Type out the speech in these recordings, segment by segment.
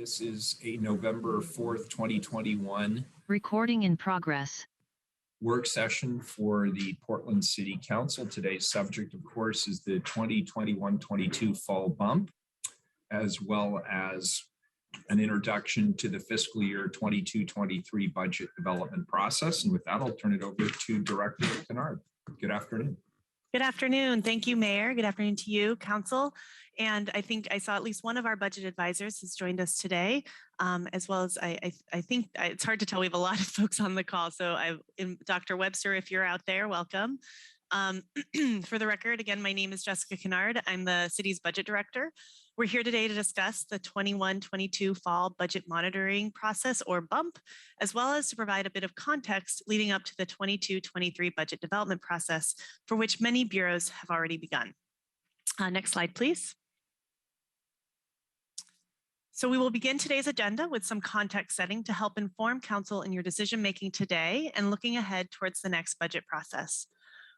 This is a November 4th, 2021 recording in progress work session for the Portland City Council. Today's subject, of course, is the 2021-22 fall bump, as well as an introduction to the fiscal year 22-23 budget development process. And with that, I'll turn it over to Director Kennard. Good afternoon. Good afternoon. Thank you, Mayor. Good afternoon to you, Council. And I think I saw at least one of our budget advisors has joined us today, as well as I think it's hard to tell. We have a lot of folks on the call. So Dr. Webster, if you're out there, welcome. For the record, again, my name is Jessica Kennard. I'm the city's budget director. We're here today to discuss the 21-22 fall budget monitoring process, or BUMP, as well as to provide a bit of context leading up to the 22-23 budget development process, for which many bureaus have already begun. Next slide, please. So we will begin today's agenda with some context setting to help inform Council in your decision making today and looking ahead towards the next budget process.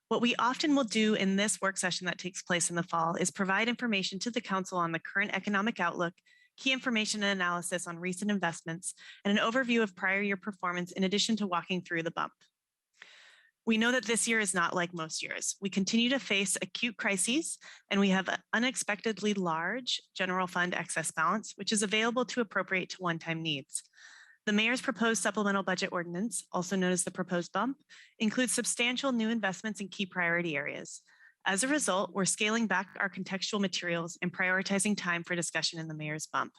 What we often will do in this work session that takes place in the fall is provide information to the Council on the current economic outlook, key information and analysis on recent investments, and an overview of prior year performance in addition to walking through the bump. We know that this year is not like most years. We continue to face acute crises, and we have an unexpectedly large general fund excess balance, which is available to appropriate to one-time needs. The Mayor's proposed supplemental budget ordinance, also known as the proposed bump, includes substantial new investments in key priority areas. As a result, we're scaling back our contextual materials and prioritizing time for discussion in the Mayor's bump.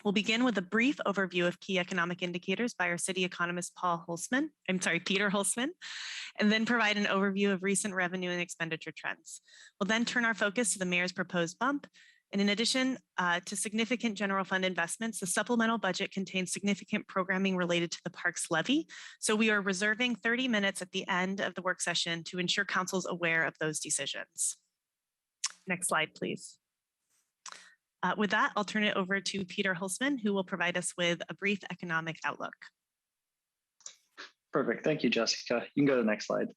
We'll begin with a brief overview of key economic indicators by our city economist Peter Houselessness, and then provide an overview of recent revenue and expenditure trends. We'll then turn our focus to the Mayor's proposed bump. And in addition to significant general fund investments, the supplemental budget contains significant programming related to the Parks Levy. So we are reserving 30 minutes at the end of the work session to ensure Council's aware of those decisions. Next slide, please. With that, I'll turn it over to Peter Houselessness, who will provide us with a brief economic outlook. Perfect. Thank you, Jessica. You can go to the next slide.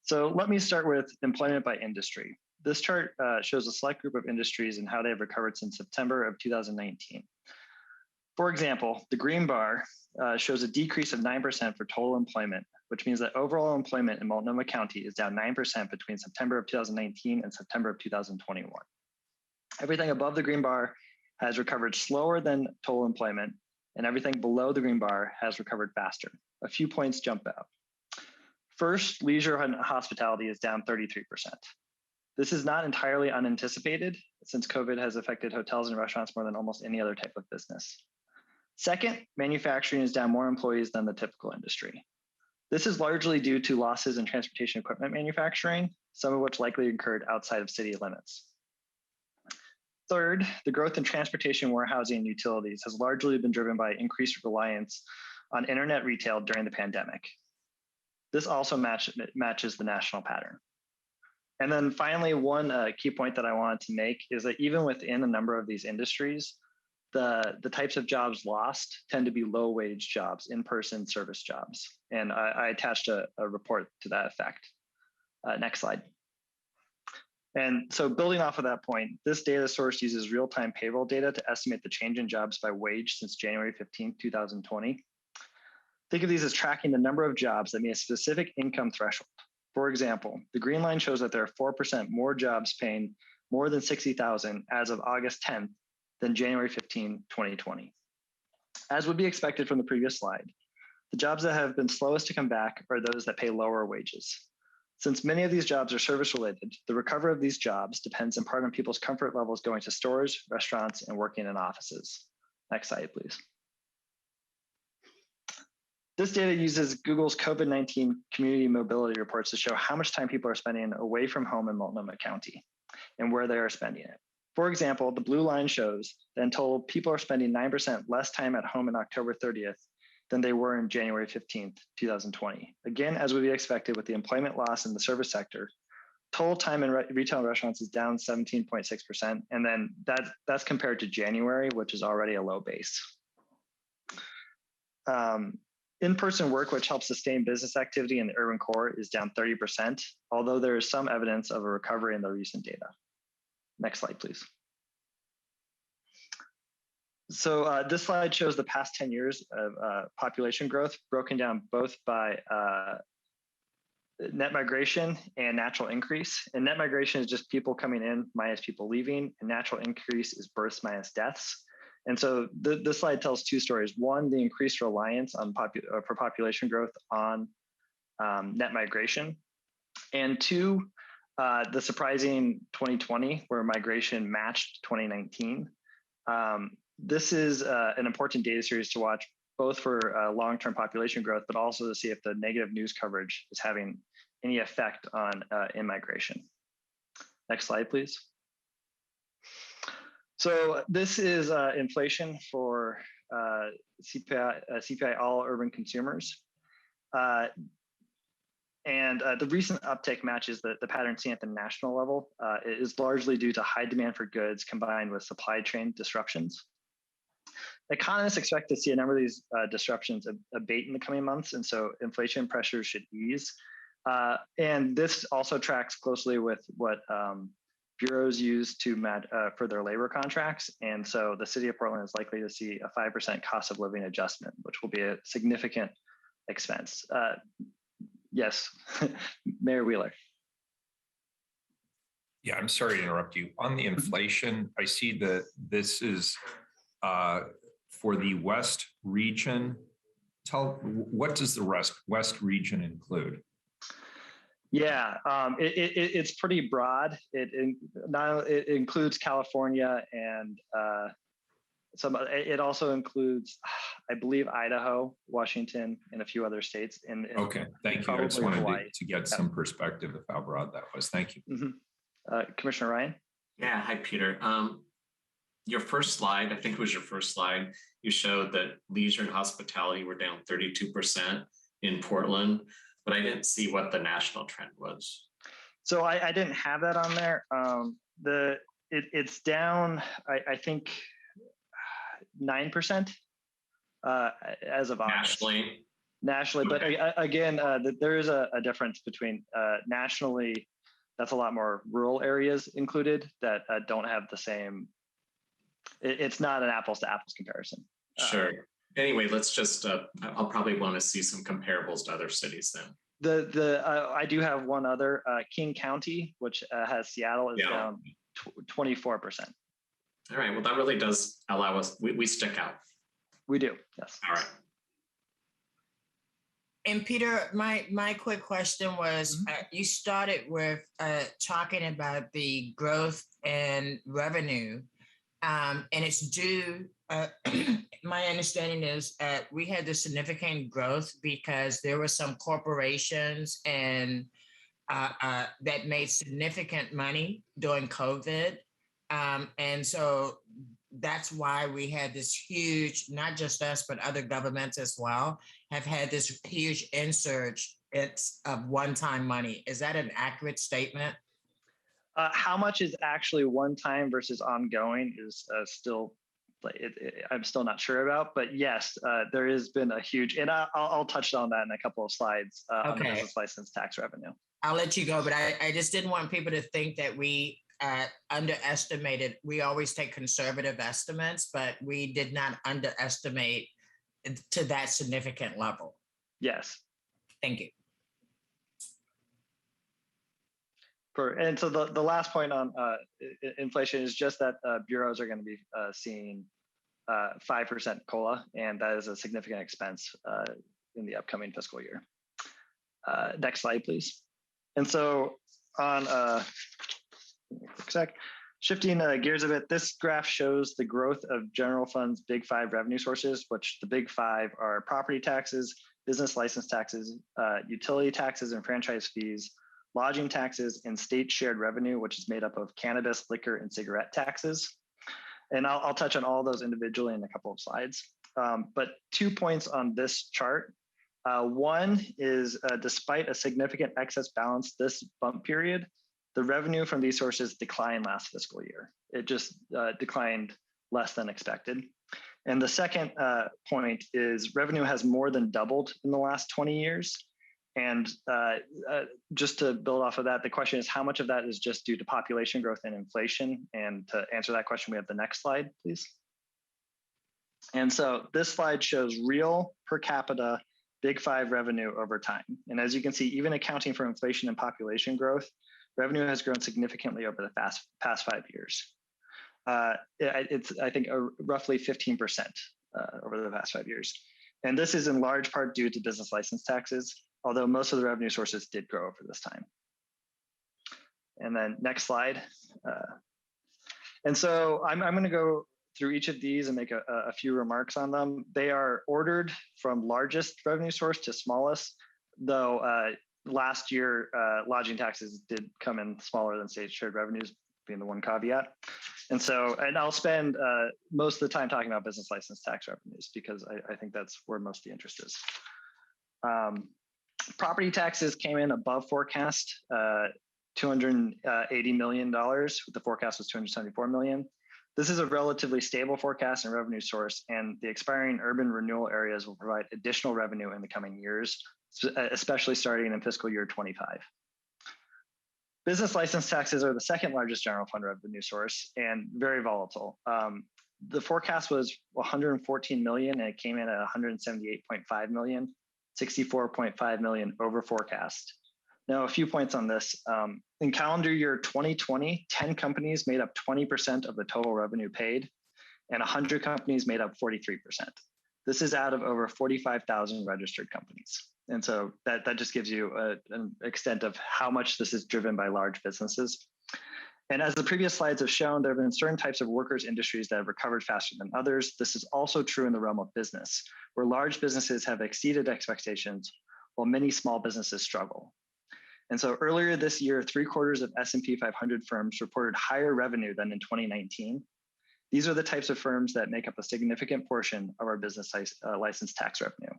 So let me start with employment by industry. This chart shows a select group of industries and how they have recovered since September of 2019. For example, the green bar shows a decrease of 9% for total employment, which means that overall employment in Multnomah County is down 9% between September of 2019 and September of 2021. Everything above the green bar has recovered slower than total employment, and everything below the green bar has recovered faster. A few points jump out. First, leisure and hospitality is down 33%. This is not entirely unanticipated, since COVID has affected hotels and restaurants more than almost any other type of business. Second, manufacturing is down more employees than the typical industry. This is largely due to losses in transportation equipment manufacturing, some of which likely occurred outside of city limits. Third, the growth in transportation, warehousing, and utilities has largely been driven by increased reliance on internet retail during the pandemic. This also matches the national pattern. And then finally, one key point that I wanted to make is that even within a number of these industries, the types of jobs lost tend to be low-wage jobs, in-person service jobs. And I attached a report to that effect. Next slide. And so building off of that point, this data source uses real-time payroll data to estimate the change in jobs by wage since January 15, 2020. Think of these as tracking the number of jobs that meet a specific income threshold. For example, the green line shows that there are 4% more jobs paying more than $60,000 as of August 10th than January 15, 2020. As would be expected from the previous slide, the jobs that have been slowest to come back are those that pay lower wages. Since many of these jobs are service related, the recovery of these jobs depends in part on people's comfort levels going to stores, restaurants, and working in offices. Next slide, please. This data uses Google's COVID-19 community mobility reports to show how much time people are spending away from home in Multnomah County and where they are spending it. For example, the blue line shows that in total, people are spending 9% less time at home in October 30th than they were in January 15th, 2020. Again, as would be expected with the employment loss in the service sector, total time in retail and restaurants is down 17.6%. And then that's compared to January, which is already a low base. In-person work, which helps sustain business activity in the urban core, is down 30%, although there is some evidence of a recovery in the recent data. Next slide, please. So this slide shows the past 10 years of population growth broken down both by net migration and natural increase. And net migration is just people coming in minus people leaving, and natural increase is births minus deaths. And so this slide tells two stories. One, the increased reliance on for population growth on net migration. And two, the surprising 2020 where migration matched 2019. This is an important data series to watch, both for long-term population growth, but also to see if the negative news coverage is having any effect on in-migration. Next slide, please. So this is inflation for CPI all urban consumers. And the recent uptick matches the pattern seen at the national level. It is largely due to high demand for goods combined with supply chain disruptions. Economists expect to see a number of these disruptions abate in the coming months, and so inflation pressures should ease. And this also tracks closely with what bureaus use to for their labor contracts. And so the city of Portland is likely to see a 5% cost of living adjustment, which will be a significant expense. Yes, Mayor Wheeler. Yeah, I'm sorry to interrupt you. On the inflation, I see that this is for the West region. What does the West region include? Yeah, it's pretty broad. It includes California and it also includes, I believe, Idaho, Washington, and a few other states. And okay, thank you. I just wanted to get some perspective of how broad that was. Thank you. Mm-hmm. Commissioner Ryan? Yeah, hi, Peter. Your first slide, I think it was your first slide, you showed that leisure and hospitality were down 32% in Portland, but I didn't see what the national trend was. So I didn't have that on there. It's down, I think, 9% as of August. Nationally, but again, there is a difference between nationally. That's a lot more rural areas included that don't have the same. It's not an apples to apples comparison. Sure. Anyway, let's just. I'll probably want to see some comparables to other cities then. I do have one other. King County, which has Seattle, is down 24%. All right. Well, that really does allow us. We stick out. We do. Yes. All right. And Peter, my quick question was, you started with talking about the growth and revenue, and it's due. My understanding is we had the significant growth because there were some corporations and that made significant money during COVID. And so that's why we had this huge, not just us, but other governments as well, have had this huge insurge of one-time money. Is that an accurate statement? How much is actually one-time versus ongoing is still, I'm still not sure about, but yes, there has been a huge, and I'll touch on that in a couple of slides on the business license tax revenue. I'll let you go, but I just didn't want people to think that we underestimated. We always take conservative estimates, but we did not underestimate to that significant level. Yes. Thank you. And so the last point on inflation is just that bureaus are going to be seeing 5% COLA, and that is a significant expense in the upcoming fiscal year. Next slide, please. And so on quick sec. Shifting gears a bit, this graph shows the growth of general fund's big five revenue sources, which the big five are property taxes, business license taxes, utility taxes and franchise fees, lodging taxes, and state shared revenue, which is made up of cannabis, liquor, and cigarette taxes. And I'll touch on all those individually in a couple of slides. But 2 points on this chart. One is despite a significant excess balance this bump period, the revenue from these sources declined last fiscal year. It just declined less than expected. And the second point is revenue has more than doubled in the last 20 years. And just to build off of that, the question is how much of that is just due to population growth and inflation? And to answer that question, we have the next slide, please. And so this slide shows real per capita Big Five revenue over time. And as you can see, even accounting for inflation and population growth, revenue has grown significantly over the past 5 years. It's, I think, roughly 15% over the past 5 years. And this is in large part due to business license taxes, although most of the revenue sources did grow over this time. And then next slide. And so I'm going to go through each of these and make a few remarks on them. They are ordered from largest revenue source to smallest, though last year lodging taxes did come in smaller than state shared revenues, being the one caveat. And so, and I'll spend most of the time talking about business license tax revenues because I think that's where most of the interest is. Property taxes came in above forecast, $280 million. The forecast was $274 million. This is a relatively stable forecast and revenue source, and the expiring urban renewal areas will provide additional revenue in the coming years, especially starting in fiscal year 25. Business license taxes are the second largest general fund revenue source and very volatile. The forecast was 114 million and it came in at 178.5 million, 64.5 million over forecast. Now, a few points on this. In calendar year 2020, 10 companies made up 20% of the total revenue paid, and 100 companies made up 43%. This is out of over 45,000 registered companies. And so that just gives you an extent of how much this is driven by large businesses. And as the previous slides have shown, there have been certain types of workers' industries that have recovered faster than others. This is also true in the realm of business, where large businesses have exceeded expectations, while many small businesses struggle. And so earlier this year, 3/4 of S&P 500 firms reported higher revenue than in 2019. These are the types of firms that make up a significant portion of our business license tax revenue.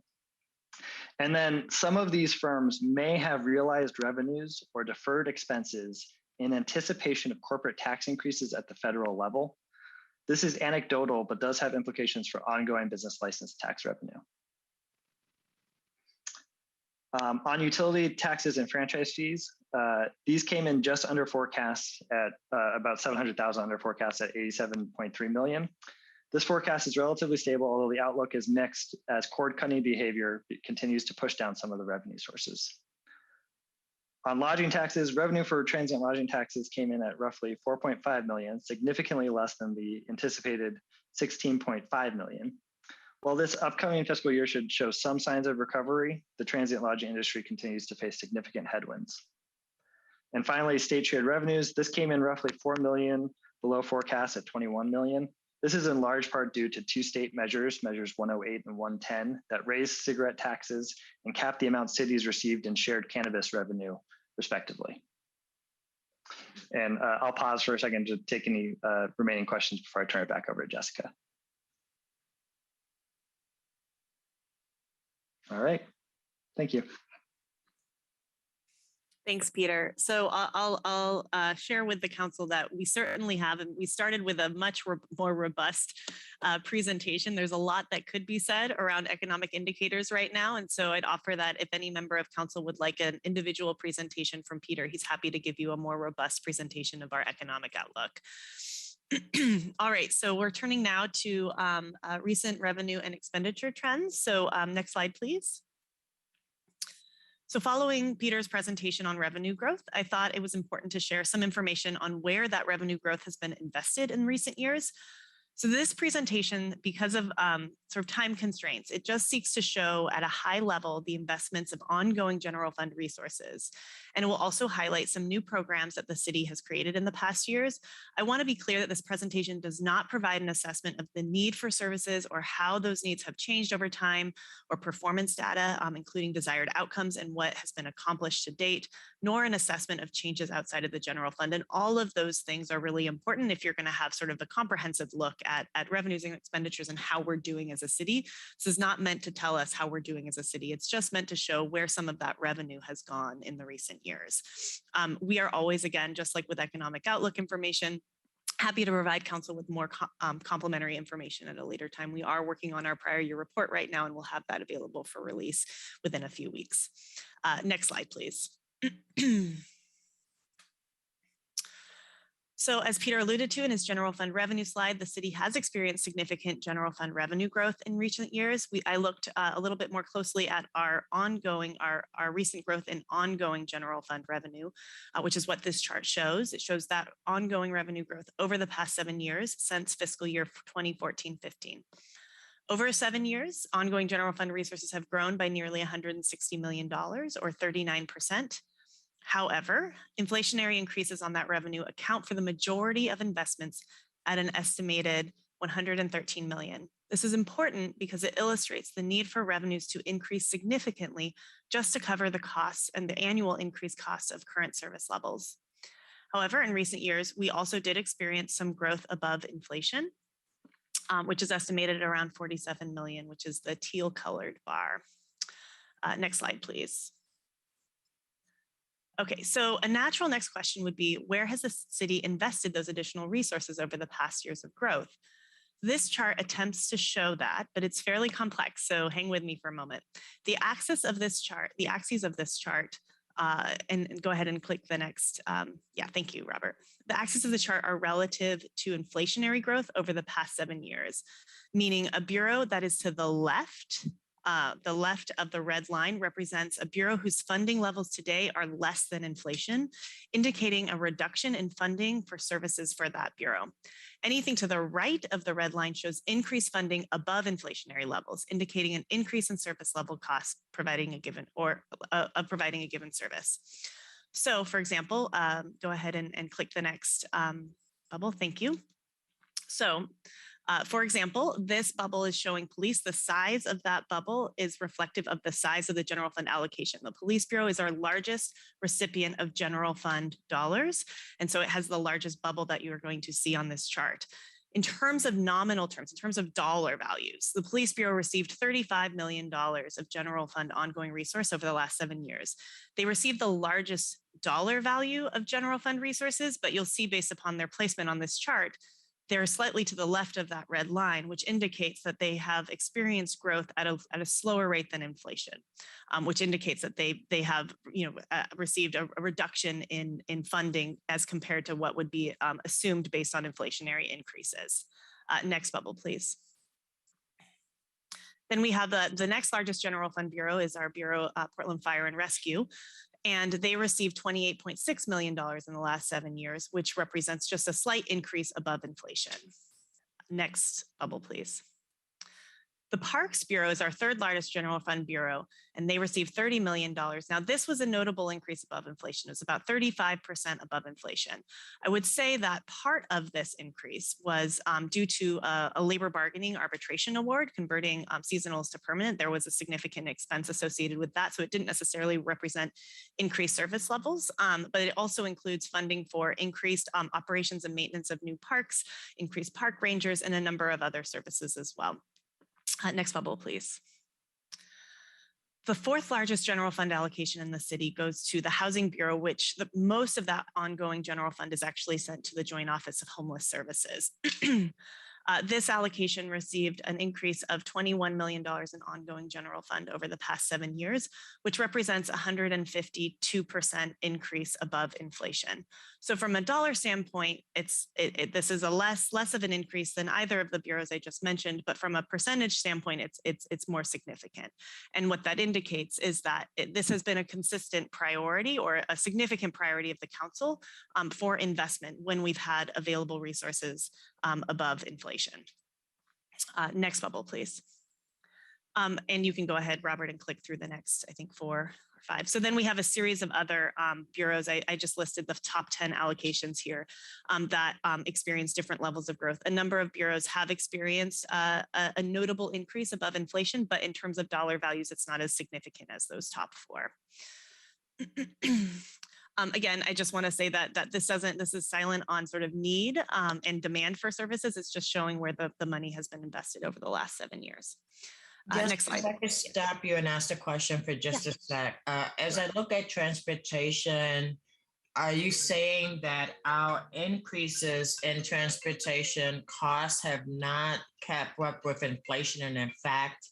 And then some of these firms may have realized revenues or deferred expenses in anticipation of corporate tax increases at the federal level. This is anecdotal, but does have implications for ongoing business license tax revenue. On utility taxes and franchise fees, these came in just under forecast at about 700,000 under forecast at 87.3 million. This forecast is relatively stable, although the outlook is mixed as cord cutting behavior continues to push down some of the revenue sources. On lodging taxes, revenue for transient lodging taxes came in at roughly 4.5 million, significantly less than the anticipated 16.5 million. While this upcoming fiscal year should show some signs of recovery, the transient lodging industry continues to face significant headwinds. And finally, state shared revenues. This came in roughly 4 million below forecast at 21 million. This is in large part due to two state measures, measures 108 and 110, that raised cigarette taxes and capped the amount cities received in shared cannabis revenue, respectively. And I'll pause for a second to take any remaining questions before I turn it back over to Jessica. All right, thank you. Thanks, Peter. So I'll share with the council that we certainly have, and we started with a much more robust presentation. There's a lot that could be said around economic indicators right now. And so I'd offer that if any member of council would like an individual presentation from Peter, he's happy to give you a more robust presentation of our economic outlook. All right, so we're turning now to recent revenue and expenditure trends. So next slide, please. So following Peter's presentation on revenue growth, I thought it was important to share some information on where that revenue growth has been invested in recent years. So this presentation, because of sort of time constraints, it just seeks to show at a high level the investments of ongoing general fund resources. And it will also highlight some new programs that the city has created in the past years. I want to be clear that this presentation does not provide an assessment of the need for services or how those needs have changed over time, or performance data, including desired outcomes and what has been accomplished to date, nor an assessment of changes outside of the general fund. And all of those things are really important if you're going to have sort of a comprehensive look at revenues and expenditures and how we're doing as a city. This is not meant to tell us how we're doing as a city. It's just meant to show where some of that revenue has gone in the recent years. We are always, again, just like with economic outlook information, happy to provide council with more complementary information at a later time. We are working on our prior year report right now, and we'll have that available for release within a few weeks. Next slide, please. So as Peter alluded to in his general fund revenue slide, the city has experienced significant general fund revenue growth in recent years. I looked a little bit more closely at our recent growth in ongoing general fund revenue, which is what this chart shows. It shows that ongoing revenue growth over the past 7 years since fiscal year 2014-15. Over 7 years, ongoing general fund resources have grown by nearly $160 million or 39%. However, inflationary increases on that revenue account for the majority of investments at an estimated $113 million. This is important because it illustrates the need for revenues to increase significantly just to cover the costs and the annual increased costs of current service levels. However, in recent years, we also did experience some growth above inflation, which is estimated at around 47 million, which is the teal colored bar. Next slide, please. Okay, so a natural next question would be, where has the city invested those additional resources over the past years of growth? This chart attempts to show that, but it's fairly complex, so hang with me for a moment. The axes of this chart, and go ahead and click the next. Yeah, thank you, Robert. The axes of the chart are relative to inflationary growth over the past 7 years, meaning a bureau that is to the left of the red line represents a bureau whose funding levels today are less than inflation, indicating a reduction in funding for services for that bureau. Anything to the right of the red line shows increased funding above inflationary levels, indicating an increase in service level costs providing a given service. So, for example, go ahead and click the next bubble. Thank you. So, for example, this bubble is showing police. The size of that bubble is reflective of the size of the general fund allocation. The police bureau is our largest recipient of general fund dollars. And so it has the largest bubble that you are going to see on this chart. In terms of nominal terms, in terms of dollar values, the police bureau received $35 million of general fund ongoing resource over the last 7 years. They received the largest dollar value of general fund resources, but you'll see based upon their placement on this chart, they're slightly to the left of that red line, which indicates that they have experienced growth at a slower rate than inflation, which indicates that they have received a reduction in funding as compared to what would be assumed based on inflationary increases. Next bubble, please. Then we have the next largest general fund bureau is our bureau, Portland Fire and Rescue. And they received $28.6 million in the last 7 years, which represents just a slight increase above inflation. Next bubble, please. The Parks Bureau is our third largest general fund bureau, and they received $30 million. Now, this was a notable increase above inflation. It was about 35% above inflation. I would say that part of this increase was due to a labor bargaining arbitration award, converting seasonals to permanent. There was a significant expense associated with that, so it didn't necessarily represent increased service levels, but it also includes funding for increased operations and maintenance of new parks, increased park rangers, and a number of other services as well. Next bubble, please. The fourth largest general fund allocation in the city goes to the Housing Bureau, which most of that ongoing general fund is actually sent to the Joint Office of Homeless Services. This allocation received an increase of $21 million in ongoing general fund over the past 7 years, which represents a 152% increase above inflation. So from a dollar standpoint, this is a less of an increase than either of the bureaus I just mentioned, but from a percentage standpoint, it's more significant. And what that indicates is that this has been a consistent priority or a significant priority of the council for investment when we've had available resources above inflation. Next bubble, please. And you can go ahead, Robert, and click through the next, I think 4 or 5. So then we have a series of other bureaus. I just listed the top 10 allocations here that experience different levels of growth. A number of bureaus have experienced a notable increase above inflation, but in terms of dollar values, it's not as significant as those top 4. Again, I just want to say that this is silent on sort of need and demand for services. It's just showing where the money has been invested over the last 7 years. Next slide. If I could stop you and ask a question for just a sec. As I look at transportation, are you saying that our increases in transportation costs have not kept up with inflation, and in fact,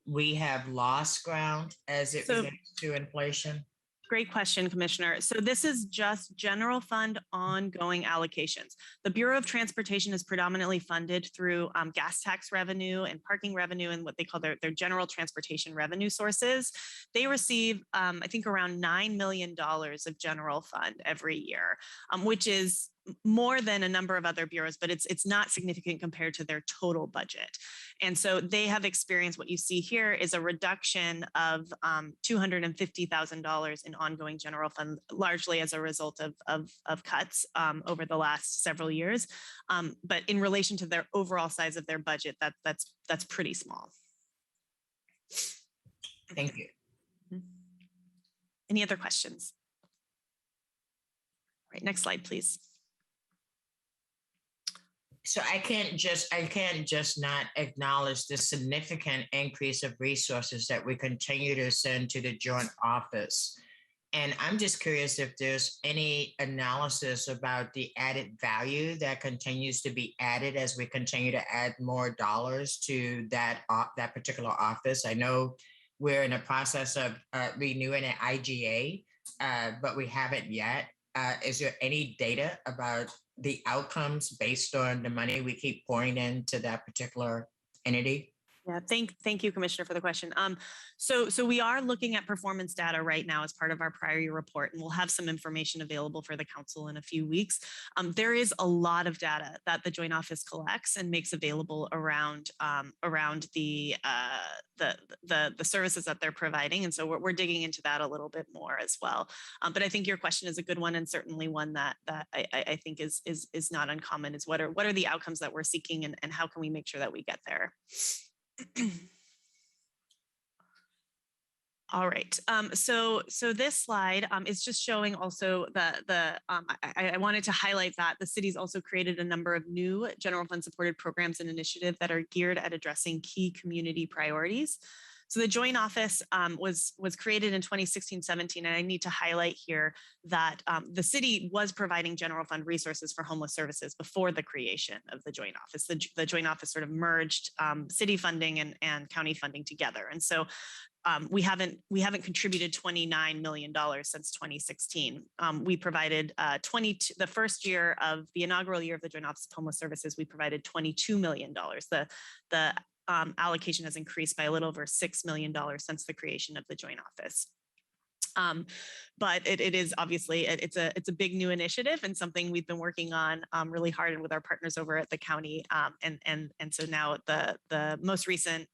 we have lost ground as it relates to inflation? Great question, Commissioner. So this is just general fund ongoing allocations. The Bureau of Transportation is predominantly funded through gas tax revenue and parking revenue and what they call their general transportation revenue sources. They receive, I think, around $9 million of general fund every year, which is more than a number of other bureaus, but it's not significant compared to their total budget. And so they have experienced, what you see here is a reduction of $250,000 in ongoing general fund, largely as a result of cuts over the last several years. But in relation to their overall size of their budget, that's pretty small. Thank you. Any other questions? All right, next slide, please. So I can't just not acknowledge the significant increase of resources that we continue to send to the joint office. And I'm just curious if there's any analysis about the added value that continues to be added as we continue to add more dollars to that particular office. I know we're in the process of renewing an IGA, but we haven't yet. Is there any data about the outcomes based on the money we keep pouring into that particular entity? Yeah, thank you, Commissioner, for the question. So we are looking at performance data right now as part of our prior year report, and we'll have some information available for the council in a few weeks. There is a lot of data that the Joint Office collects and makes available around the services that they're providing, and so we're digging into that a little bit more as well. But I think your question is a good one, and certainly one that I think is not uncommon. Is what are the outcomes that we're seeking, and how can we make sure that we get there? All right. So this slide is just showing also I wanted to highlight that the city's also created a number of new general fund supported programs and initiatives that are geared at addressing key community priorities. So the Joint Office was created in 2016-17, and I need to highlight here that the city was providing general fund resources for homeless services before the creation of the Joint Office. The Joint Office sort of merged city funding and county funding together, and so we haven't contributed $29 million since 2016. We provided the first year of the inaugural year of the Joint Office of Homeless Services, we provided $22 million. The allocation has increased by a little over $6 million since the creation of the Joint Office. But it is obviously, it's a big new initiative and something we've been working on really hard with our partners over at the county. And so now the most recent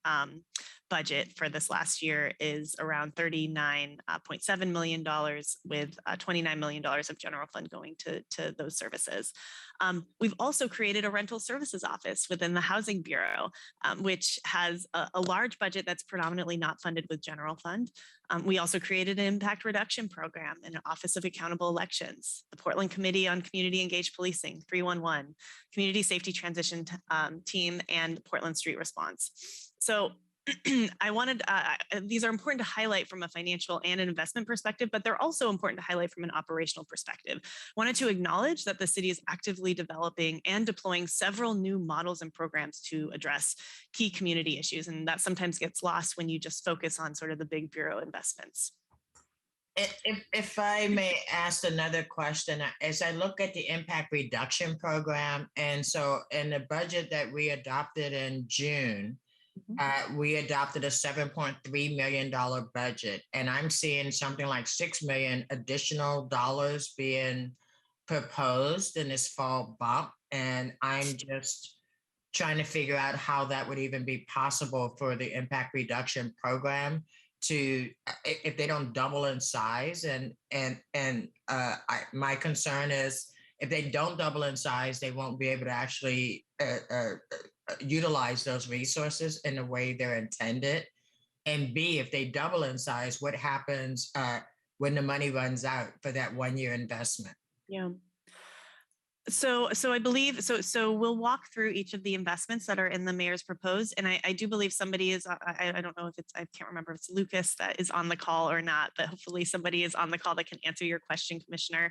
budget for this last year is around $39.7 million with $29 million of general fund going to those services. We've also created a rental services office within the Housing Bureau, which has a large budget that's predominantly not funded with general fund. We also created an impact reduction program and an Office of Accountable Elections, the Portland Committee on Community Engaged Policing, 311, Community Safety Transition Team, and Portland Street Response. So I wanted, these are important to highlight from a financial and an investment perspective, but they're also important to highlight from an operational perspective. Wanted to acknowledge that the city is actively developing and deploying several new models and programs to address key community issues. And that sometimes gets lost when you just focus on sort of the big bureau investments. If I may ask another question, as I look at the impact reduction program, and so in the budget that we adopted in June, we adopted a $7.3 million budget, and I'm seeing something like $6 million additional dollars being proposed in this fall bump. And I'm just trying to figure out how that would even be possible for the impact reduction program to, if they don't double in size. My concern is if they don't double in size, they won't be able to actually utilize those resources in the way they're intended. And B, if they double in size, what happens when the money runs out for that 1 year investment? Yeah. So I believe, so we'll walk through each of the investments that are in the mayor's proposed. And I do believe somebody is, I don't know if it's, I can't remember if it's Lucas that is on the call or not, but hopefully somebody is on the call that can answer your question, Commissioner.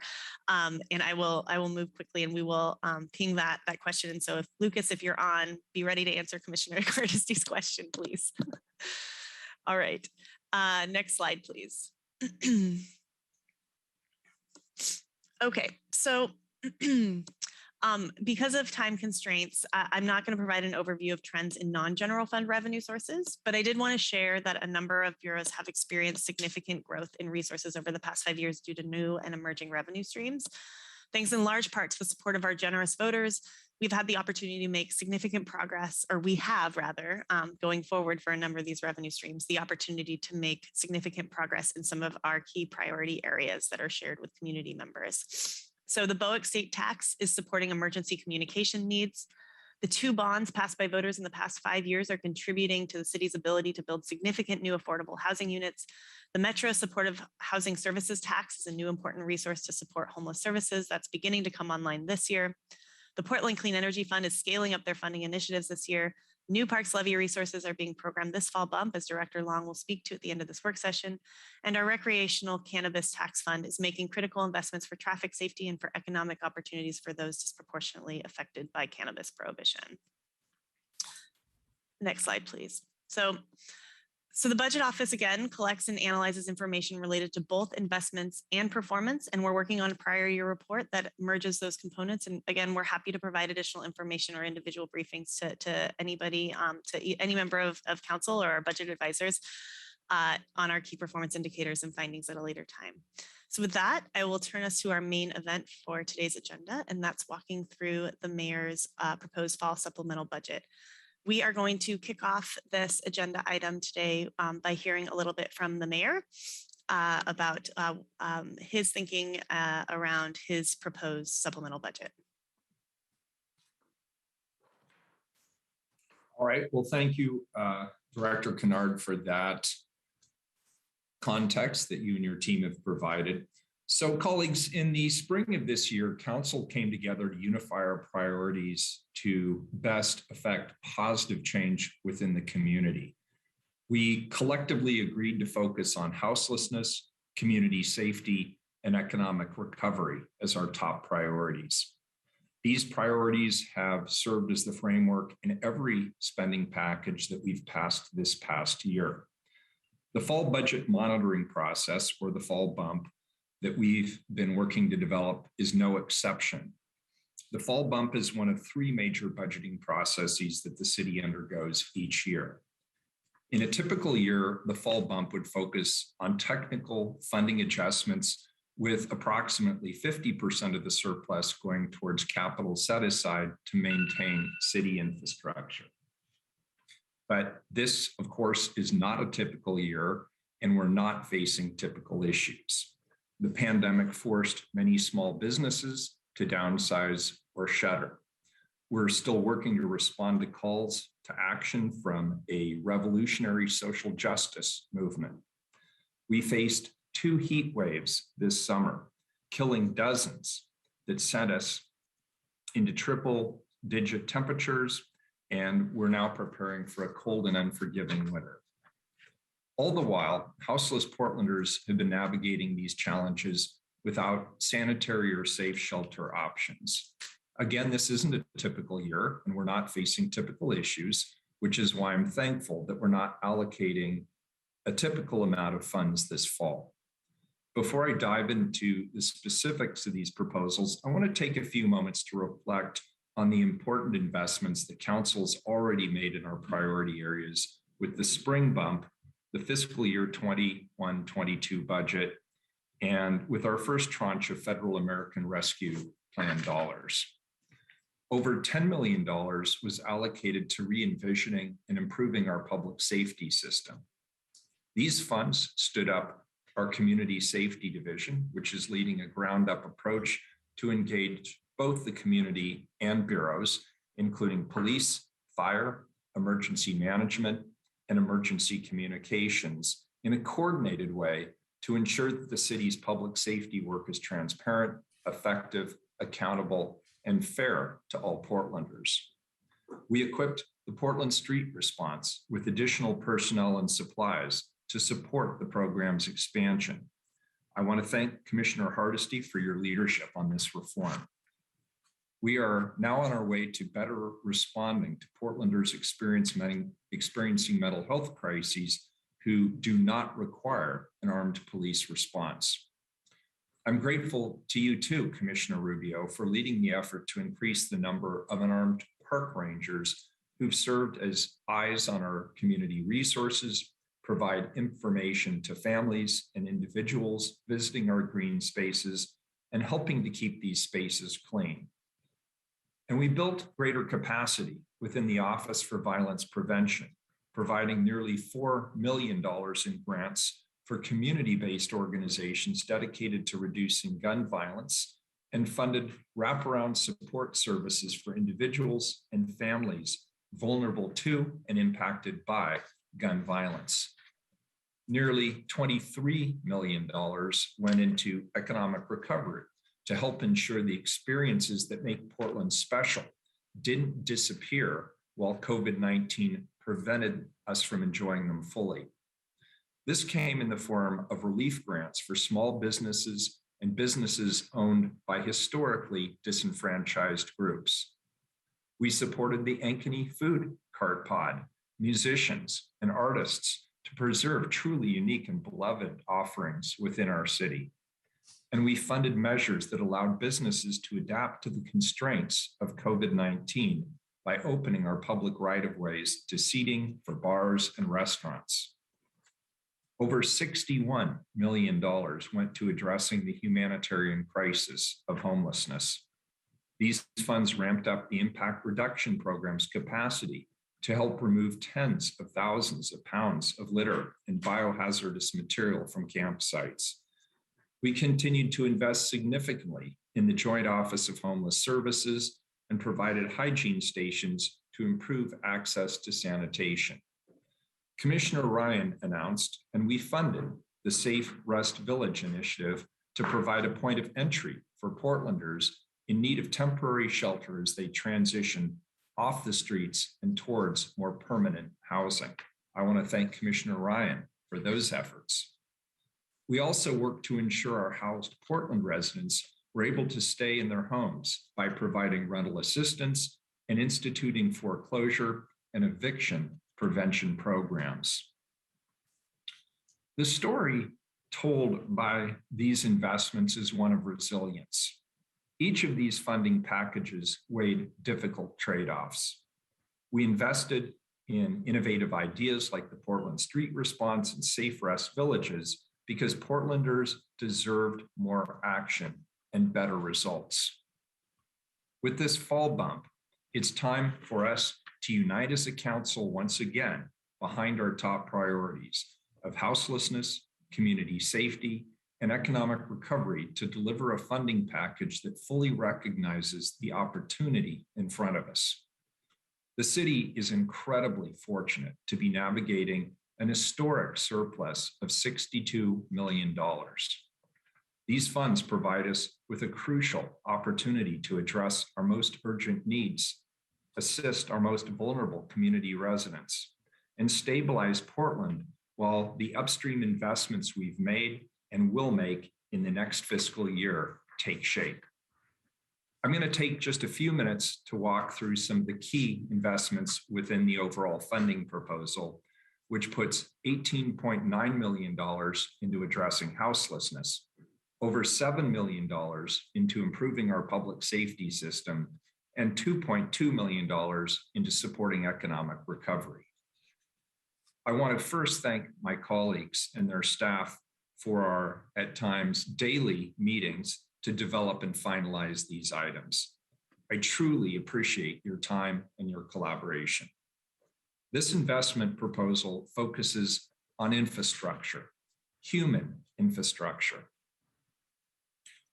And I will move quickly and we will ping that question. And so if Lucas, if you're on, be ready to answer Commissioner Curtis's question, please. All right, next slide, please. Okay, so because of time constraints, I'm not going to provide an overview of trends in non-general fund revenue sources, but I did want to share that a number of bureaus have experienced significant growth in resources over the past 5 years due to new and emerging revenue streams. Thanks in large part to the support of our generous voters, we've had the opportunity to make significant progress, or we have rather, going forward for a number of these revenue streams, the opportunity to make significant progress in some of our key priority areas that are shared with community members. So the BOIC state tax is supporting emergency communication needs. The 2 bonds passed by voters in the past 5 years are contributing to the city's ability to build significant new affordable housing units. The Metro Supportive Housing Services Tax is a new important resource to support homeless services that's beginning to come online this year. The Portland Clean Energy Fund is scaling up their funding initiatives this year. New Parks Levy resources are being programmed this fall bump, as Director Long will speak to at the end of this work session. And our Recreational Cannabis Tax Fund is making critical investments for traffic safety and for economic opportunities for those disproportionately affected by cannabis prohibition. Next slide, please. So the Budget Office, again, collects and analyzes information related to both investments and performance, and we're working on a prior year report that merges those components. And again, we're happy to provide additional information or individual briefings to anybody, to any member of council or our budget advisors on our key performance indicators and findings at a later time. So with that, I will turn us to our main event for today's agenda, and that's walking through the mayor's proposed fall supplemental budget. We are going to kick off this agenda item today by hearing a little bit from the mayor about his thinking around his proposed supplemental budget. All right, well, thank you, Director Kennard, for that context that you and your team have provided. So colleagues, in the spring of this year, Council came together to unify our priorities to best affect positive change within the community. We collectively agreed to focus on houselessness, community safety, and economic recovery as our top priorities. These priorities have served as the framework in every spending package that we've passed this past year. The fall budget monitoring process, or the fall bump, that we've been working to develop is no exception. The fall bump is one of 3 major budgeting processes that the city undergoes each year. In a typical year, the fall bump would focus on technical funding adjustments, with approximately 50% of the surplus going towards capital set aside to maintain city infrastructure. But this, of course, is not a typical year, and we're not facing typical issues. The pandemic forced many small businesses to downsize or shutter. We're still working to respond to calls to action from a revolutionary social justice movement. We faced 2 heat waves this summer, killing dozens, that sent us into triple-digit temperatures, and we're now preparing for a cold and unforgiving winter. All the while, houseless Portlanders have been navigating these challenges without sanitary or safe shelter options. Again, this isn't a typical year, and we're not facing typical issues, which is why I'm thankful that we're not allocating a typical amount of funds this fall. Before I dive into the specifics of these proposals, I want to take a few moments to reflect on the important investments that Council's already made in our priority areas with the spring bump, the fiscal year 21-22 budget, and with our first tranche of Federal American Rescue Plan dollars. Over $10 million was allocated to re-envisioning and improving our public safety system. These funds stood up our Community Safety Division, which is leading a ground-up approach to engage both the community and bureaus, including police, fire, emergency management, and emergency communications in a coordinated way to ensure that the city's public safety work is transparent, effective, accountable, and fair to all Portlanders. We equipped the Portland Street Response with additional personnel and supplies to support the program's expansion. I want to thank Commissioner Hardesty for your leadership on this reform. We are now on our way to better responding to Portlanders experiencing mental health crises who do not require an armed police response. I'm grateful to you too, Commissioner Rubio, for leading the effort to increase the number of unarmed park rangers who've served as eyes on our community resources, provide information to families and individuals visiting our green spaces, and helping to keep these spaces clean. And we built greater capacity within the Office for Violence Prevention, providing nearly $4 million in grants for community-based organizations dedicated to reducing gun violence, and funded wraparound support services for individuals and families vulnerable to and impacted by gun violence. Nearly $23 million went into economic recovery to help ensure the experiences that make Portland special didn't disappear while COVID-19 prevented us from enjoying them fully. This came in the form of relief grants for small businesses and businesses owned by historically disenfranchised groups. We supported the Ankeny Food Cart Pod, musicians, and artists to preserve truly unique and beloved offerings within our city. And we funded measures that allowed businesses to adapt to the constraints of COVID-19 by opening our public right-of-ways to seating for bars and restaurants. Over $61 million went to addressing the humanitarian crisis of homelessness. These funds ramped up the impact reduction program's capacity to help remove tens of thousands of pounds of litter and biohazardous material from campsites. We continued to invest significantly in the Joint Office of Homeless Services and provided hygiene stations to improve access to sanitation. Commissioner Ryan announced, and we funded the Safe Rest Village initiative to provide a point of entry for Portlanders in need of temporary shelter as they transition off the streets and towards more permanent housing. I want to thank Commissioner Ryan for those efforts. We also work to ensure our housed Portland residents were able to stay in their homes by providing rental assistance and instituting foreclosure and eviction prevention programs. The story told by these investments is one of resilience. Each of these funding packages weighed difficult trade-offs. We invested in innovative ideas like the Portland Street Response and Safe Rest Villages because Portlanders deserved more action and better results. With this fall bump, it's time for us to unite as a council once again behind our top priorities of houselessness, community safety, and economic recovery to deliver a funding package that fully recognizes the opportunity in front of us. The city is incredibly fortunate to be navigating an historic surplus of $62 million. These funds provide us with a crucial opportunity to address our most urgent needs, assist our most vulnerable community residents, and stabilize Portland while the upstream investments we've made and will make in the next fiscal year take shape. I'm going to take just a few minutes to walk through some of the key investments within the overall funding proposal, which puts $18.9 million into addressing houselessness, over $7 million into improving our public safety system, and $2.2 million into supporting economic recovery. I want to first thank my colleagues and their staff for our, at times, daily meetings to develop and finalize these items. I truly appreciate your time and your collaboration. This investment proposal focuses on infrastructure, human infrastructure.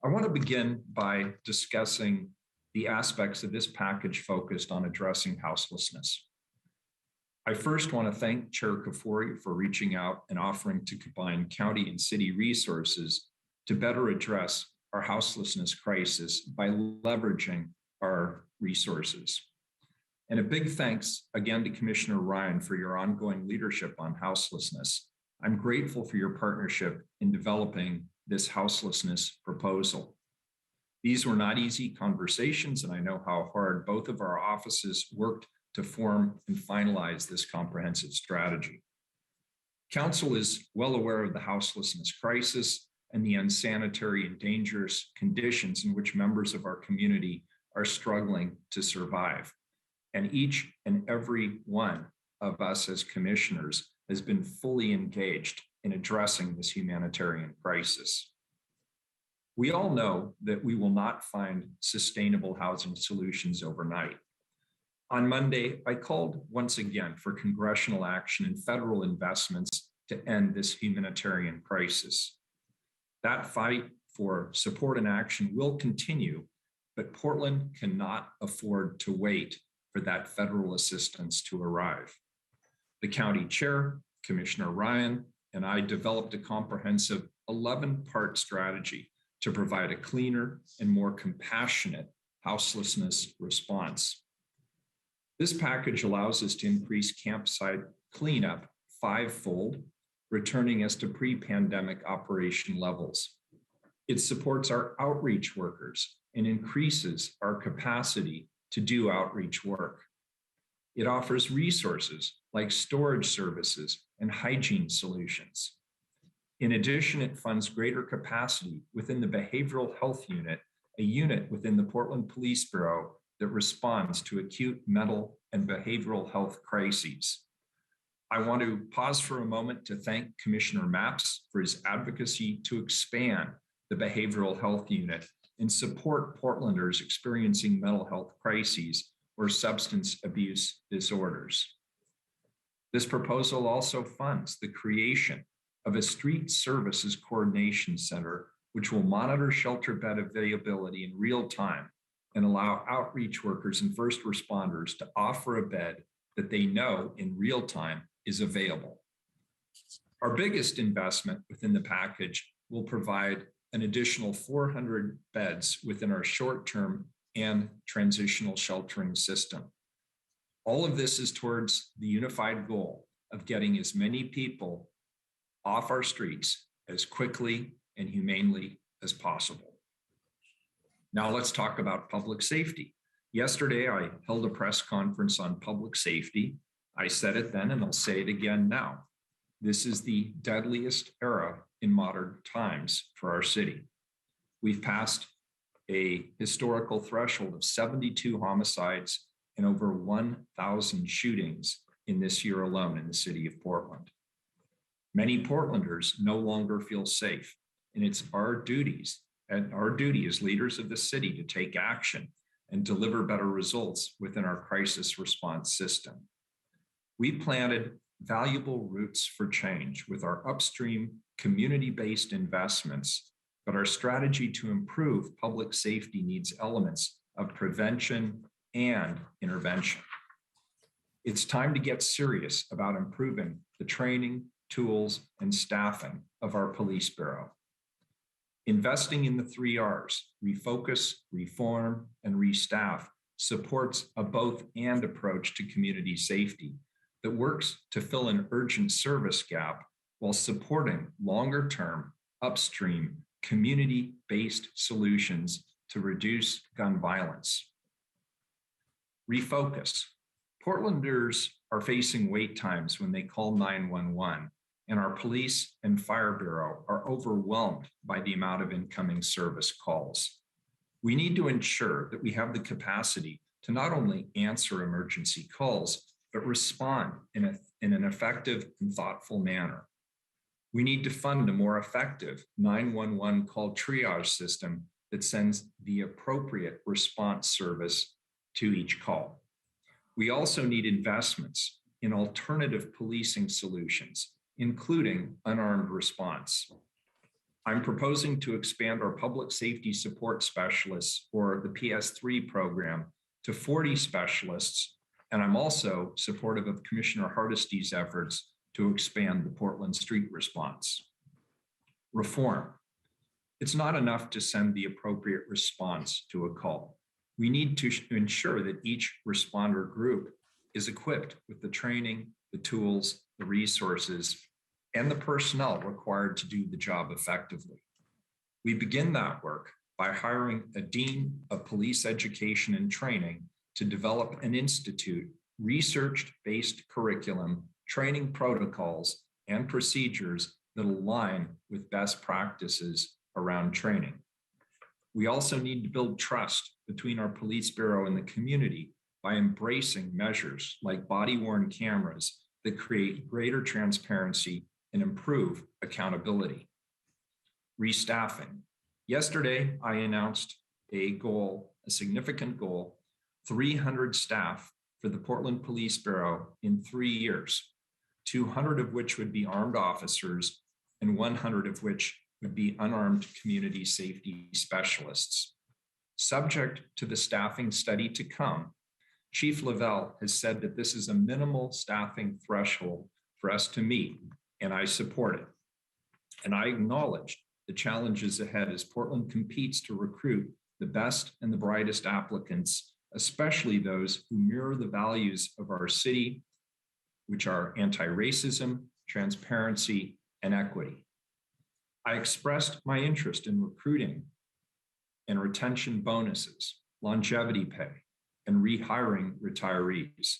I want to begin by discussing the aspects of this package focused on addressing houselessness. I first want to thank Chair Kafoury for reaching out and offering to combine county and city resources to better address our houselessness crisis by leveraging our resources. And a big thanks again to Commissioner Ryan for your ongoing leadership on houselessness. I'm grateful for your partnership in developing this houselessness proposal. These were not easy conversations, and I know how hard both of our offices worked to form and finalize this comprehensive strategy. Council is well aware of the houselessness crisis and the unsanitary and dangerous conditions in which members of our community are struggling to survive. And each and every one of us as commissioners has been fully engaged in addressing this humanitarian crisis. We all know that we will not find sustainable housing solutions overnight. On Monday, I called once again for congressional action and federal investments to end this humanitarian crisis. That fight for support and action will continue, but Portland cannot afford to wait for that federal assistance to arrive. The county chair, Commissioner Ryan, and I developed a comprehensive 11-part strategy to provide a cleaner and more compassionate houselessness response. This package allows us to increase campsite cleanup 5-fold, returning us to pre-pandemic operation levels. It supports our outreach workers and increases our capacity to do outreach work. It offers resources like storage services and hygiene solutions. In addition, it funds greater capacity within the Behavioral Health Unit, a unit within the Portland Police Bureau that responds to acute mental and behavioral health crises. I want to pause for a moment to thank Commissioner Mapps for his advocacy to expand the Behavioral Health Unit and support Portlanders experiencing mental health crises or substance abuse disorders. This proposal also funds the creation of a street services coordination center, which will monitor shelter bed availability in real time and allow outreach workers and first responders to offer a bed that they know in real time is available. Our biggest investment within the package will provide an additional 400 beds within our short-term and transitional sheltering system. All of this is towards the unified goal of getting as many people off our streets as quickly and humanely as possible. Now let's talk about public safety. Yesterday, I held a press conference on public safety. I said it then and I'll say it again now. This is the deadliest era in modern times for our city. We've passed a historical threshold of 72 homicides and over 1,000 shootings in this year alone in the city of Portland. Many Portlanders no longer feel safe, and it's our duty as leaders of the city to take action and deliver better results within our crisis response system. We planted valuable roots for change with our upstream community-based investments, but our strategy to improve public safety needs elements of prevention and intervention. It's time to get serious about improving the training, tools, and staffing of our police bureau. Investing in the 3 R's, refocus, reform, and restaff, supports a both and approach to community safety that works to fill an urgent service gap while supporting longer-term, upstream, community-based solutions to reduce gun violence. Refocus. Portlanders are facing wait times when they call 911, and our police and fire bureau are overwhelmed by the amount of incoming service calls. We need to ensure that we have the capacity to not only answer emergency calls, but respond in an effective and thoughtful manner. We need to fund a more effective 911 call triage system that sends the appropriate response service to each call. We also need investments in alternative policing solutions, including unarmed response. I'm proposing to expand our public safety support specialists, or the PS3 program, to 40 specialists, and I'm also supportive of Commissioner Hardesty's efforts to expand the Portland street response. Reform. It's not enough to send the appropriate response to a call. We need to ensure that each responder group is equipped with the training, the tools, the resources, and the personnel required to do the job effectively. We begin that work by hiring a dean of police education and training to develop and institute research-based curriculum, training protocols, and procedures that align with best practices around training. We also need to build trust between our police bureau and the community by embracing measures like body-worn cameras that create greater transparency and improve accountability. Restaffing. Yesterday, I announced a significant goal, 300 staff for the Portland Police Bureau in 3 years, 200 of which would be armed officers and 100 of which would be unarmed community safety specialists. Subject to the staffing study to come, Chief Lavelle has said that this is a minimal staffing threshold for us to meet, and I support it. And I acknowledge the challenges ahead as Portland competes to recruit the best and the brightest applicants, especially those who mirror the values of our city, which are anti-racism, transparency, and equity. I expressed my interest in recruiting and retention bonuses, longevity pay, and rehiring retirees.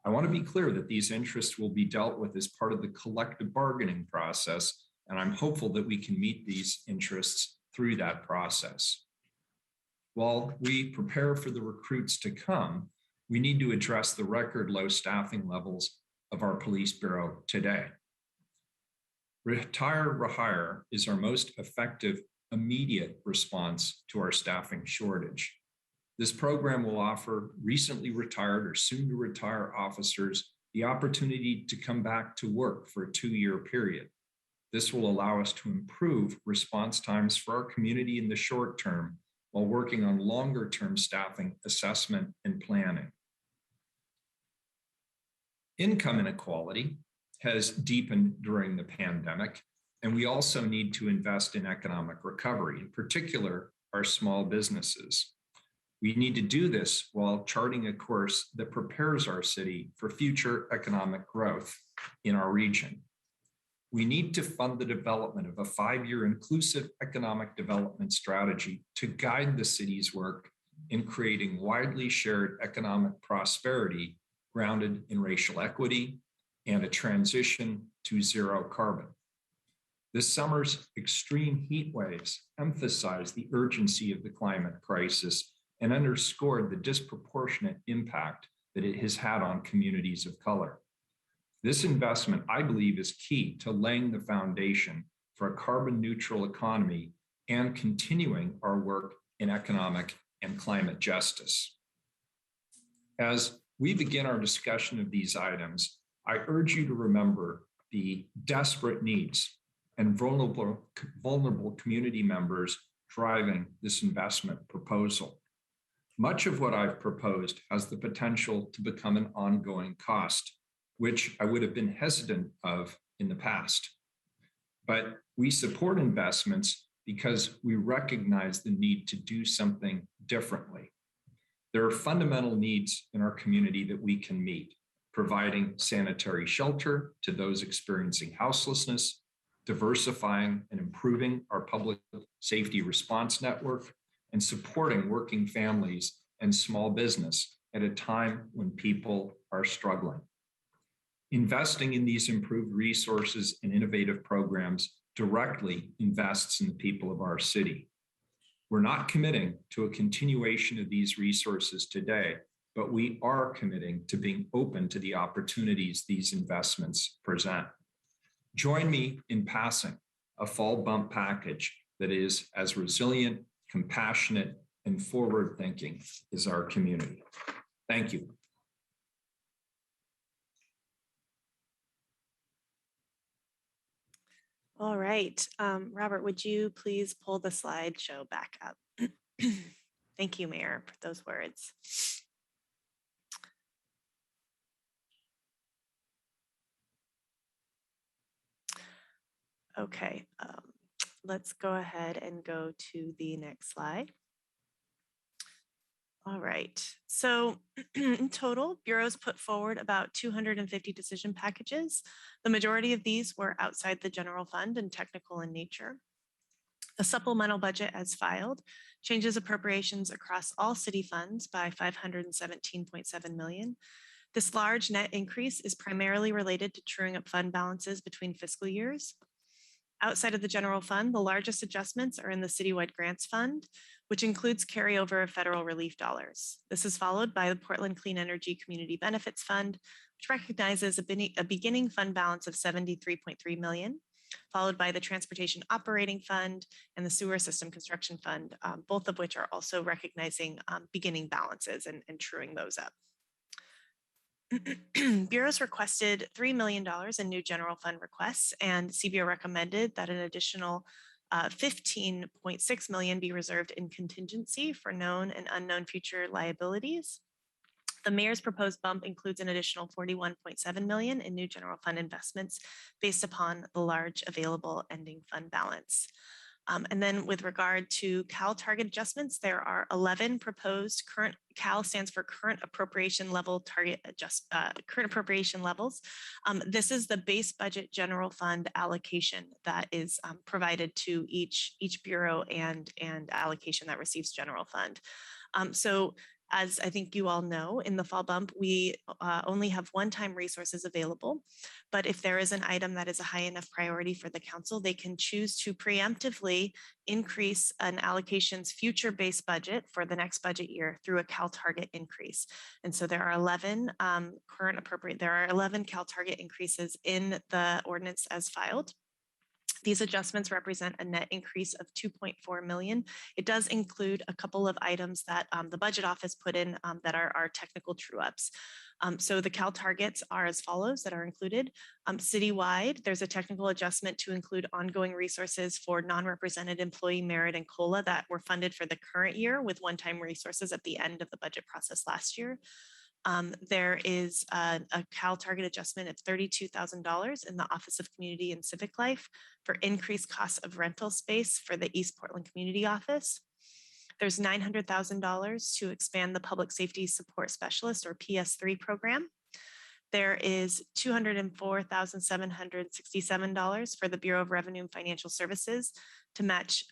I want to be clear that these interests will be dealt with as part of the collective bargaining process, and I'm hopeful that we can meet these interests through that process. While we prepare for the recruits to come, we need to address the record low staffing levels of our police bureau today. Retire Rehire is our most effective immediate response to our staffing shortage. This program will offer recently retired or soon to retire officers the opportunity to come back to work for a 2-year period. This will allow us to improve response times for our community in the short term while working on longer term staffing assessment and planning. Income inequality has deepened during the pandemic, and we also need to invest in economic recovery, in particular, our small businesses. We need to do this while charting a course that prepares our city for future economic growth in our region. We need to fund the development of a 5-year inclusive economic development strategy to guide the city's work in creating widely shared economic prosperity grounded in racial equity and a transition to zero carbon. This summer's extreme heat waves emphasized the urgency of the climate crisis and underscored the disproportionate impact that it has had on communities of color. This investment, I believe, is key to laying the foundation for a carbon neutral economy and continuing our work in economic and climate justice. As we begin our discussion of these items, I urge you to remember the desperate needs and vulnerable community members driving this investment proposal. Much of what I've proposed has the potential to become an ongoing cost, which I would have been hesitant of in the past. But we support investments because we recognize the need to do something differently. There are fundamental needs in our community that we can meet, providing sanitary shelter to those experiencing houselessness, diversifying and improving our public safety response network, and supporting working families and small business at a time when people are struggling. Investing in these improved resources and innovative programs directly invests in the people of our city. We're not committing to a continuation of these resources today, but we are committing to being open to the opportunities these investments present. Join me in passing a fall bump package that is as resilient, compassionate, and forward-thinking as our community. Thank you. All right, Robert, would you please pull the slideshow back up? Thank you, Mayor, for those words. Okay, let's go ahead and go to the next slide. All right, so in total, bureaus put forward about 250 decision packages. The majority of these were outside the general fund and technical in nature. The supplemental budget as filed changes appropriations across all city funds by $517.7 million. This large net increase is primarily related to truing up fund balances between fiscal years. Outside of the general fund, the largest adjustments are in the citywide grants fund, which includes carryover of federal relief dollars. This is followed by the Portland Clean Energy Community Benefits Fund, which recognizes a beginning fund balance of $73.3 million, followed by the Transportation Operating Fund and the Sewer System Construction Fund, both of which are also recognizing beginning balances and truing those up. Bureaus requested $3 million in new general fund requests, and CBO recommended that an additional $15.6 million be reserved in contingency for known and unknown future liabilities. The mayor's proposed bump includes an additional $41.7 million in new general fund investments based upon the large available ending fund balance. And then with regard to CAL target adjustments, there are 11 proposed. CAL stands for current appropriation level target current appropriation levels. This is the base budget general fund allocation that is provided to each bureau and allocation that receives general fund. So as I think you all know, in the fall bump, we only have one-time resources available. But if there is an item that is a high enough priority for the council, they can choose to preemptively increase an allocation's future base budget for the next budget year through a CAL target increase. And so there are 11 CAL target increases in the ordinance as filed. These adjustments represent a net increase of $2.4 million. It does include a couple of items that the budget office put in that are technical true-ups. So the CAL targets are as follows that are included. Citywide, there's a technical adjustment to include ongoing resources for non-represented employee merit and COLA that were funded for the current year with one-time resources at the end of the budget process last year. There is a CAL target adjustment of $32,000 in the Office of Community and Civic Life for increased costs of rental space for the East Portland Community Office. There's $900,000 to expand the Public Safety Support Specialist or PS3 program. There is $204,767 for the Bureau of Revenue and Financial Services to match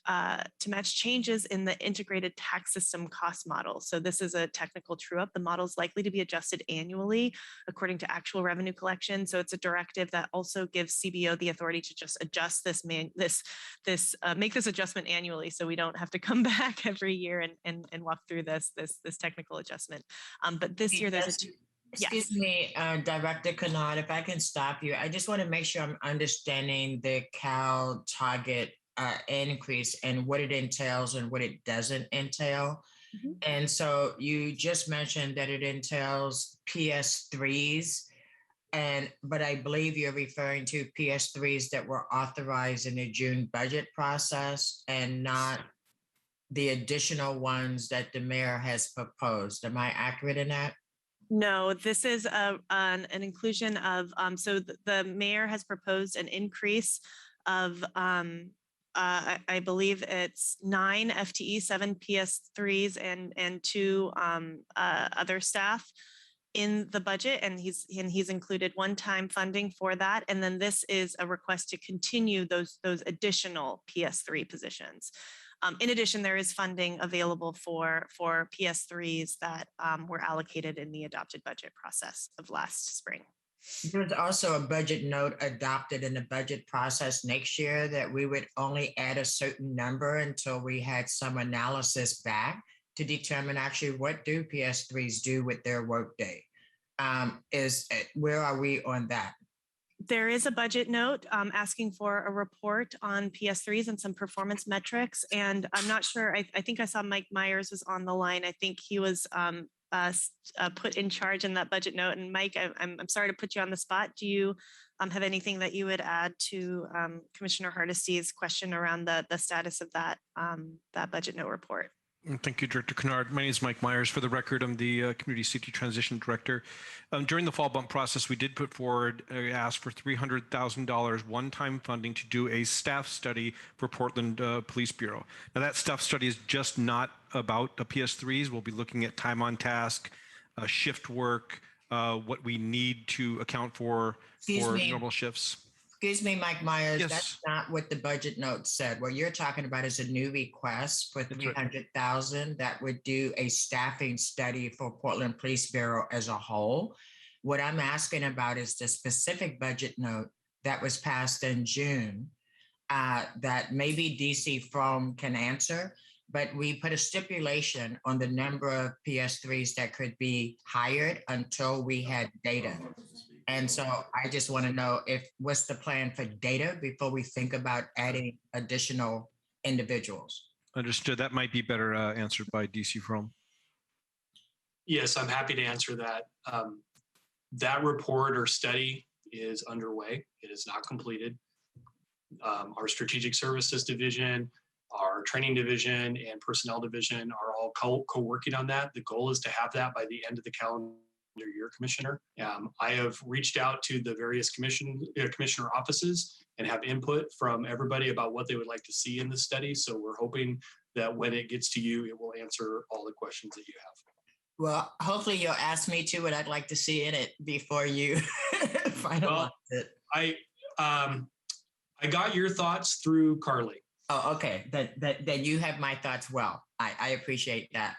changes in the integrated tax system cost model. So this is a technical true-up. The model is likely to be adjusted annually according to actual revenue collection. So it's a directive that also gives CBO the authority to just adjust make this adjustment annually, so we don't have to come back every year and walk through this technical adjustment. But this year there's a Excuse me, Director Kennard, if I can stop you. I just want to make sure I'm understanding the CAL target increase and what it entails and what it doesn't entail. Mm-hmm. And so you just mentioned that it entails PS3s, but I believe you're referring to PS3s that were authorized in the June budget process and not the additional ones that the mayor has proposed. Am I accurate in that? No, this is an inclusion of, so the mayor has proposed an increase of, I believe it's 9 FTE, 7 PS3s and 2 other staff in the budget, and he's included one-time funding for that. And then this is a request to continue those additional PS3 positions. In addition, there is funding available for PS3s that were allocated in the adopted budget process of last spring. There's also a budget note adopted in the budget process next year that we would only add a certain number until we had some analysis back to determine actually what do PS3s do with their workday. Where are we on that? There is a budget note asking for a report on PS3s and some performance metrics. And I'm not sure, I think I saw Mike Myers was on the line. I think he was put in charge in that budget note. And Mike, I'm sorry to put you on the spot. Do you have anything that you would add to Commissioner Hardesty's question around the status of that budget note report? Thank you, Director Kennard. My name is Mike Myers. For the record, I'm the Community Safety Transition Director. During the fall bump process, we did put forward, ask for $300,000 one-time funding to do a staff study for Portland Police Bureau. Now that staff study is just not about the PS3s. We'll be looking at time on task, shift work, what we need to account for normal shifts. Excuse me, Mike Myers, yes. That's not what the budget note said. What you're talking about is a new request for $300,000 that would do a staffing study for Portland Police Bureau as a whole. What I'm asking about is the specific budget note that was passed in June that maybe DC Forum can answer, but we put a stipulation on the number of PS3s that could be hired until we had data. And so I just want to know what's the plan for data before we think about adding additional individuals. Understood. That might be better answered by DC From. Yes, I'm happy to answer that. That report or study is underway. It is not completed. Our strategic services division, our training division, and personnel division are all co-working on that. The goal is to have that by the end of the calendar year, Commissioner. I have reached out to the various commissioner offices and have input from everybody about what they would like to see in the study. So we're hoping that when it gets to you, it will answer all the questions that you have. Well, hopefully you'll ask me to what I'd like to see in it before you finalize it. I got your thoughts through Carly. Oh, okay. That you have my thoughts well. I appreciate that.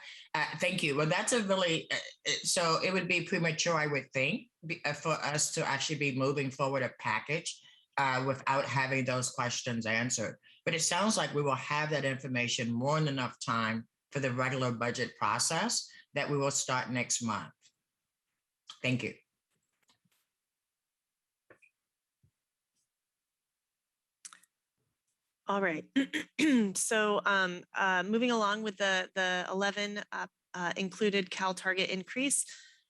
Thank you. Well, that's a really, so it would be premature, I would think, for us to actually be moving forward a package without having those questions answered. But it sounds like we will have that information more than enough time for the regular budget process that we will start next month. Thank you. All right. So moving along with the 11 included Cal target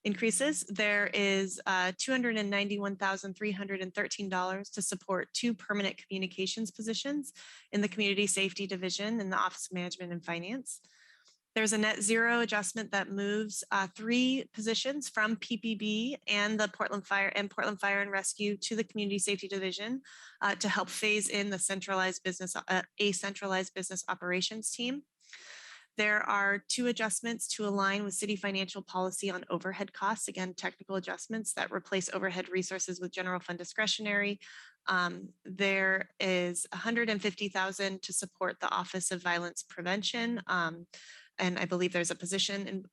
increases, there is $291,313 to support 2 permanent communications positions in the Community Safety Division in the Office of Management and Finance. There's a net zero adjustment that moves 3 positions from PPB and the Portland Fire and Rescue to the Community Safety Division to help phase in the centralized business operations team. There are 2 adjustments to align with city financial policy on overhead costs. Again, technical adjustments that replace overhead resources with general fund discretionary. There is $150,000 to support the Office of Violence Prevention. And I believe there's a position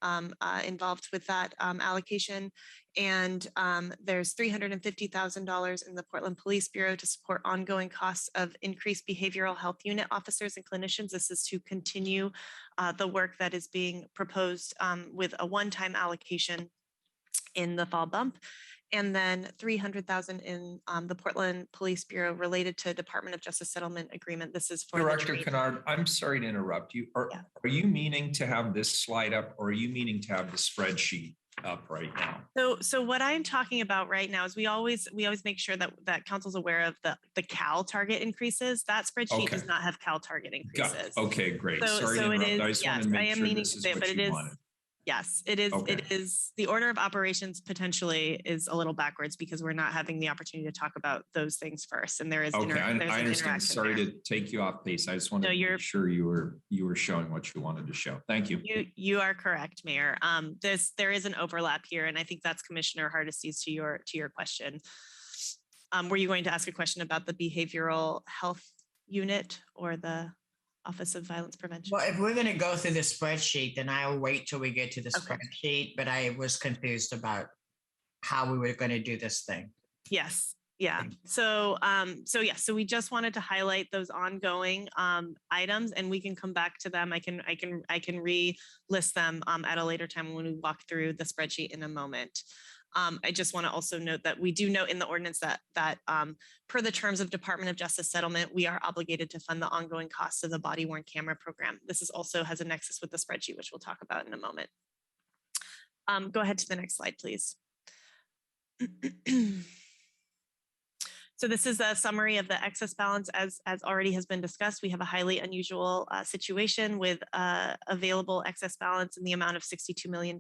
involved with that allocation. And there's $350,000 in the Portland Police Bureau to support ongoing costs of increased behavioral health unit officers and clinicians. This is to continue the work that is being proposed with a one-time allocation in the fall bump. And then $300,000 in the Portland Police Bureau related to Department of Justice Settlement Agreement. This is for Director Kennard, I'm sorry to interrupt you. Are you meaning to have this slide up, or are you meaning to have the spreadsheet up right now? So what I'm talking about right now is we always make sure that council's aware of the Cal target increases. That spreadsheet does not have Cal target increases. Okay, great. So, Sorry to interrupt. I just wanted to make sure this is what you wanted. Yes, it is. Okay. It is the order of operations potentially is a little backwards because we're not having the opportunity to talk about those things first. And there is okay. I understand. Sorry there. to take you off base. I just wanted to make sure you were showing what you wanted to show. Thank you. You are correct, Mayor. There is an overlap here, and I think that's Commissioner Hardesty's to your question. Were you going to ask a question about the behavioral health unit or the Office of Violence Prevention? Well, if we're going to go through the spreadsheet, then I'll wait till we get to the spreadsheet, but I was confused about how we were going to do this thing. Yes. Yeah. So we just wanted to highlight those ongoing items, and we can come back to them. I can re-list them at a later time when we walk through the spreadsheet in a moment. I just want to also note that we do note in the ordinance that per the terms of Department of Justice settlement, we are obligated to fund the ongoing costs of the body-worn camera program. This also has a nexus with the spreadsheet, which we'll talk about in a moment. Go ahead to the next slide, please. So this is a summary of the excess balance. As already has been discussed, we have a highly unusual situation with available excess balance in the amount of $62 million.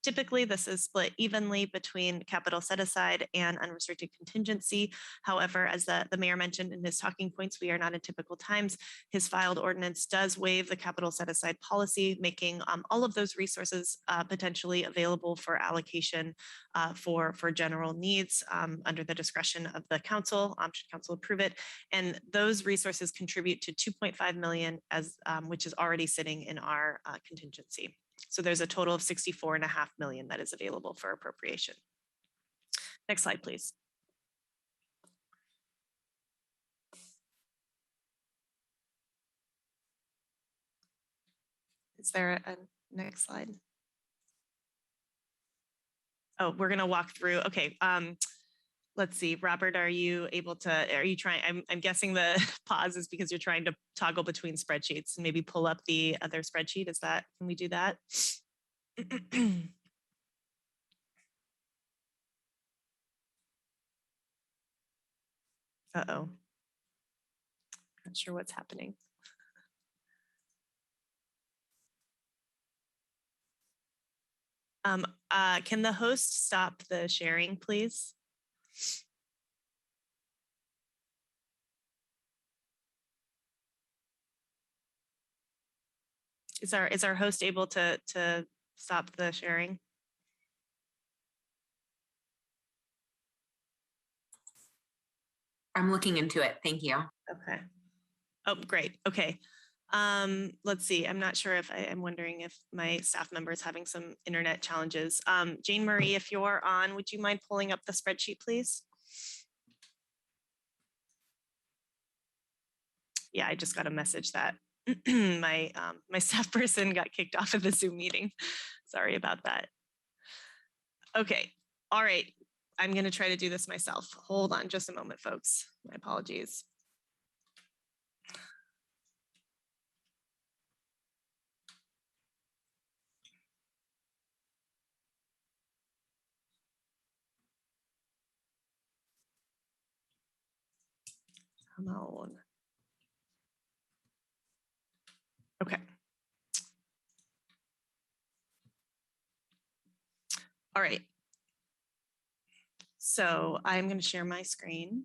Typically, this is split evenly between capital set aside and unrestricted contingency. However, as the mayor mentioned in his talking points, we are not in typical times. His filed ordinance does waive the capital set aside policy, making all of those resources potentially available for allocation for general needs under the discretion of the council, should council approve it. And those resources contribute to 2.5 million which is already sitting in our contingency. So there's a total of 64.5 million that is available for appropriation. Next slide, please. Is there a next slide? Oh, we're gonna walk through. Okay. Let's see, Robert, are you trying, I'm guessing the pause is because you're trying to toggle between spreadsheets and maybe pull up the other spreadsheet. Can we do that? Uh-oh. Not sure what's happening. Can the host stop the sharing, please? Is our host able to stop the sharing? I'm looking into it. Thank you. Okay. Oh, great. Okay. Let's see. I'm not sure if I'm wondering if my staff member is having some internet challenges. Jane Marie, if you're on, would you mind pulling up the spreadsheet, please? Yeah, I just got a message that my staff person got kicked off of the Zoom meeting. Sorry about that. Okay. All right. I'm going to try to do this myself. Hold on just a moment, folks. My apologies. Come on. Okay. All right. So I'm going to share my screen.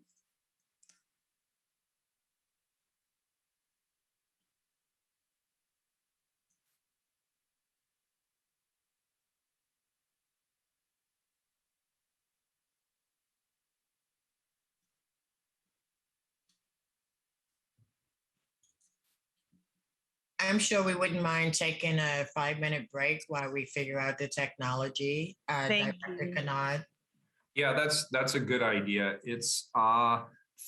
I'm sure we wouldn't mind taking a 5-minute break while we figure out the technology. Thank Director you. Kennard. Yeah, that's a good idea. It's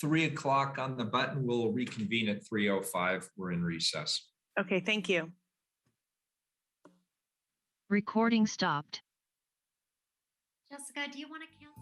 3 o'clock on the button. We'll reconvene at 3:05. We're in recess. Okay, thank you. Recording stopped. Jessica, do you want to count?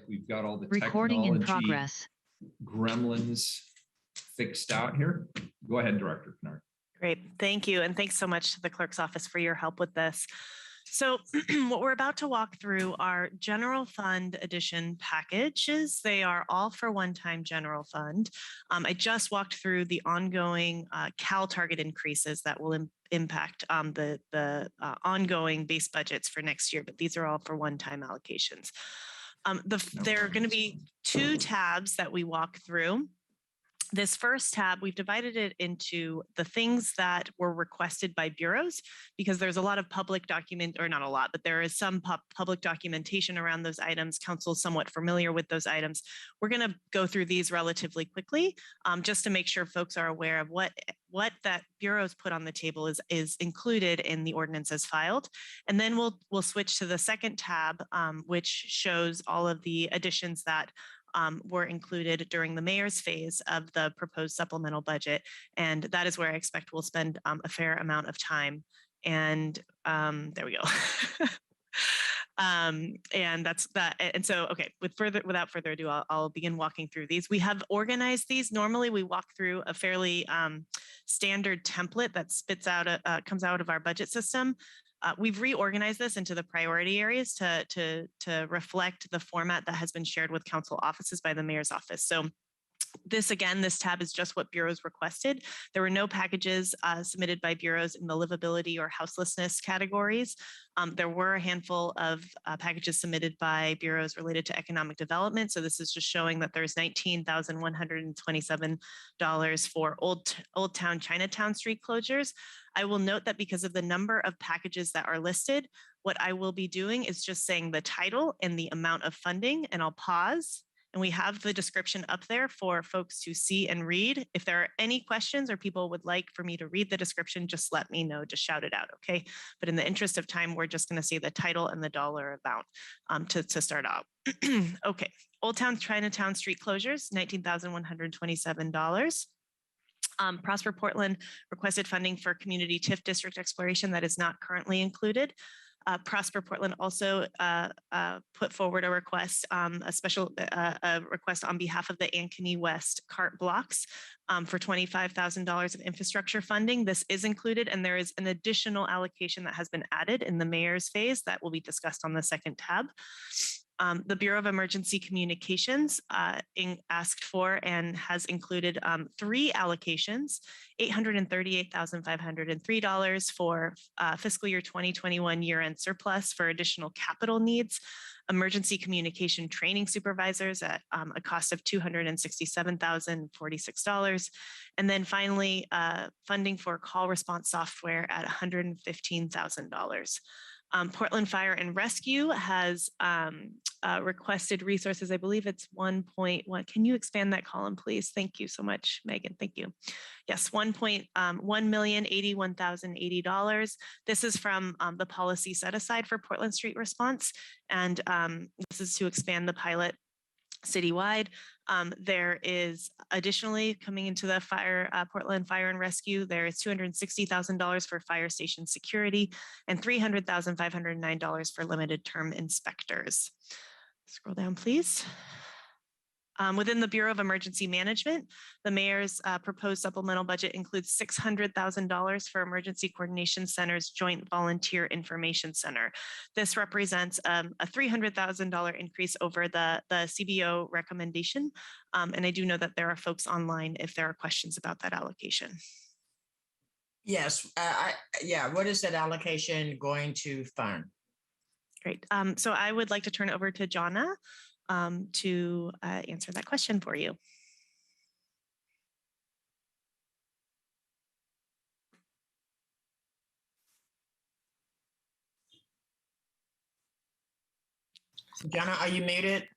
we've got all the Recording in technology progress. gremlins fixed out here. Go ahead, Director Kennard. Great, thank you. And thanks so much to the clerk's office for your help with this. So what we're about to walk through are general fund addition packages. They are all for one-time general fund. I just walked through the ongoing CAL target increases that will impact the ongoing base budgets for next year, but these are all for one-time allocations. There are going to be two tabs that we walk through. This first tab, we've divided it into the things that were requested by bureaus, because there's a lot of public document, or not a lot, but there is some public documentation around those items. Council is somewhat familiar with those items. We're going to go through these relatively quickly, just to make sure folks are aware of what that bureaus put on the table is included in the ordinance as filed. And then we'll switch to the second tab, which shows all of the additions that were included during the mayor's phase of the proposed supplemental budget. And that is where I expect we'll spend a fair amount of time. And there we go. And that's that. And so, okay, without further ado, I'll begin walking through these. We have organized these. Normally we walk through a fairly standard template that comes out of our budget system. We've reorganized this into the priority areas to reflect the format that has been shared with council offices by the mayor's office. So this tab is just what bureaus requested. There were no packages submitted by bureaus in the livability or houselessness categories. There were a handful of packages submitted by bureaus related to economic development. So this is just showing that there's $19,127 for Old Town Chinatown street closures. I will note that because of the number of packages that are listed, what I will be doing is just saying the title and the amount of funding, and I'll pause. And we have the description up there for folks to see and read. If there are any questions or people would like for me to read the description, just let me know, just shout it out, okay? But in the interest of time, we're just gonna see the title and the dollar amount to start out. Okay, Old Town Chinatown street closures, $19,127. Prosper Portland requested funding for community TIF district exploration that is not currently included. Prosper Portland also put forward a request, a request on behalf of the Ankeny West CART blocks for $25,000 of infrastructure funding. This is included, and there is an additional allocation that has been added in the mayor's phase that will be discussed on the second tab. The Bureau of Emergency Communications asked for and has included 3 allocations, $838,503 for fiscal year 2021 year-end surplus for additional capital needs, emergency communication training supervisors at a cost of $267,046, and then finally funding for call response software at $115,000. Portland Fire and Rescue has requested resources. I believe it's 1.1. Can you expand that column, please? Thank you so much, Megan. Thank you. Yes, $1,081,080. This is from the policy set aside for Portland Street Response, and this is to expand the pilot citywide. There is additionally coming into the Portland Fire and Rescue, there is $260,000 for fire station security and $300,509 for limited term inspectors. Scroll down, please. Within the Bureau of Emergency Management, the mayor's proposed supplemental budget includes $600,000 for Emergency Coordination Center's Joint Volunteer Information Center. This represents a $300,000 increase over the CBO recommendation. And I do know that there are folks online if there are questions about that allocation. Yes, what is that allocation going to fund? Great. So I would like to turn it over to Jonna to answer that question for you. Jonna, are you muted?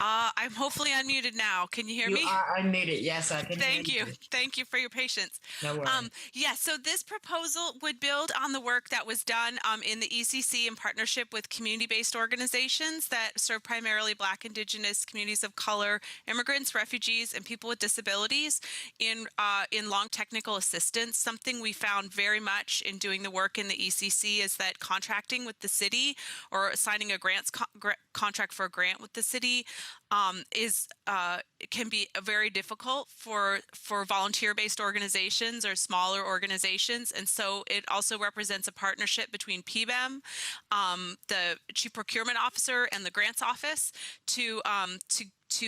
I'm hopefully unmuted now. Can you hear me? You are unmuted. Yes, I can. Thank you. Thank you for your patience. No worries. So this proposal would build on the work that was done in the ECC in partnership with community-based organizations that serve primarily Black, Indigenous, communities of color, immigrants, refugees, and people with disabilities in long technical assistance. Something we found very much in doing the work in the ECC is that contracting with the city or signing a contract for a grant with the city can be very difficult for volunteer-based organizations or smaller organizations, and so it also represents a partnership between PBEM, the Chief Procurement Officer, and the Grants Office to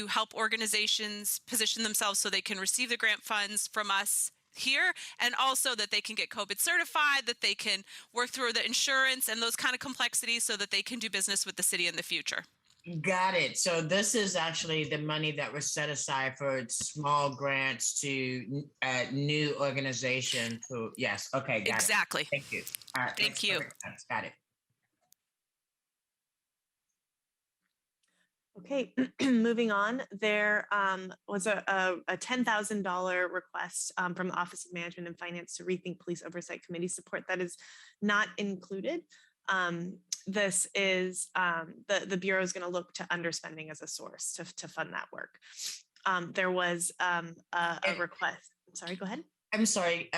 help organizations position themselves so they can receive the grant funds from us here, and also that they can get COVID certified, that they can work through the insurance and those kind of complexities so that they can do business with the city in the future. Got it. So this is actually the money that was set aside for small grants to new organizations. So yes, okay, got Exactly. it. Thank you. All right, Thank you. Got it. Okay, moving on, there was a $10,000 request from the Office of Management and Finance to rethink Police Oversight Committee support that is not included. This is, the Bureau is going to look to underspending as a source to fund that work. There was a request. Sorry, go ahead. I'm sorry,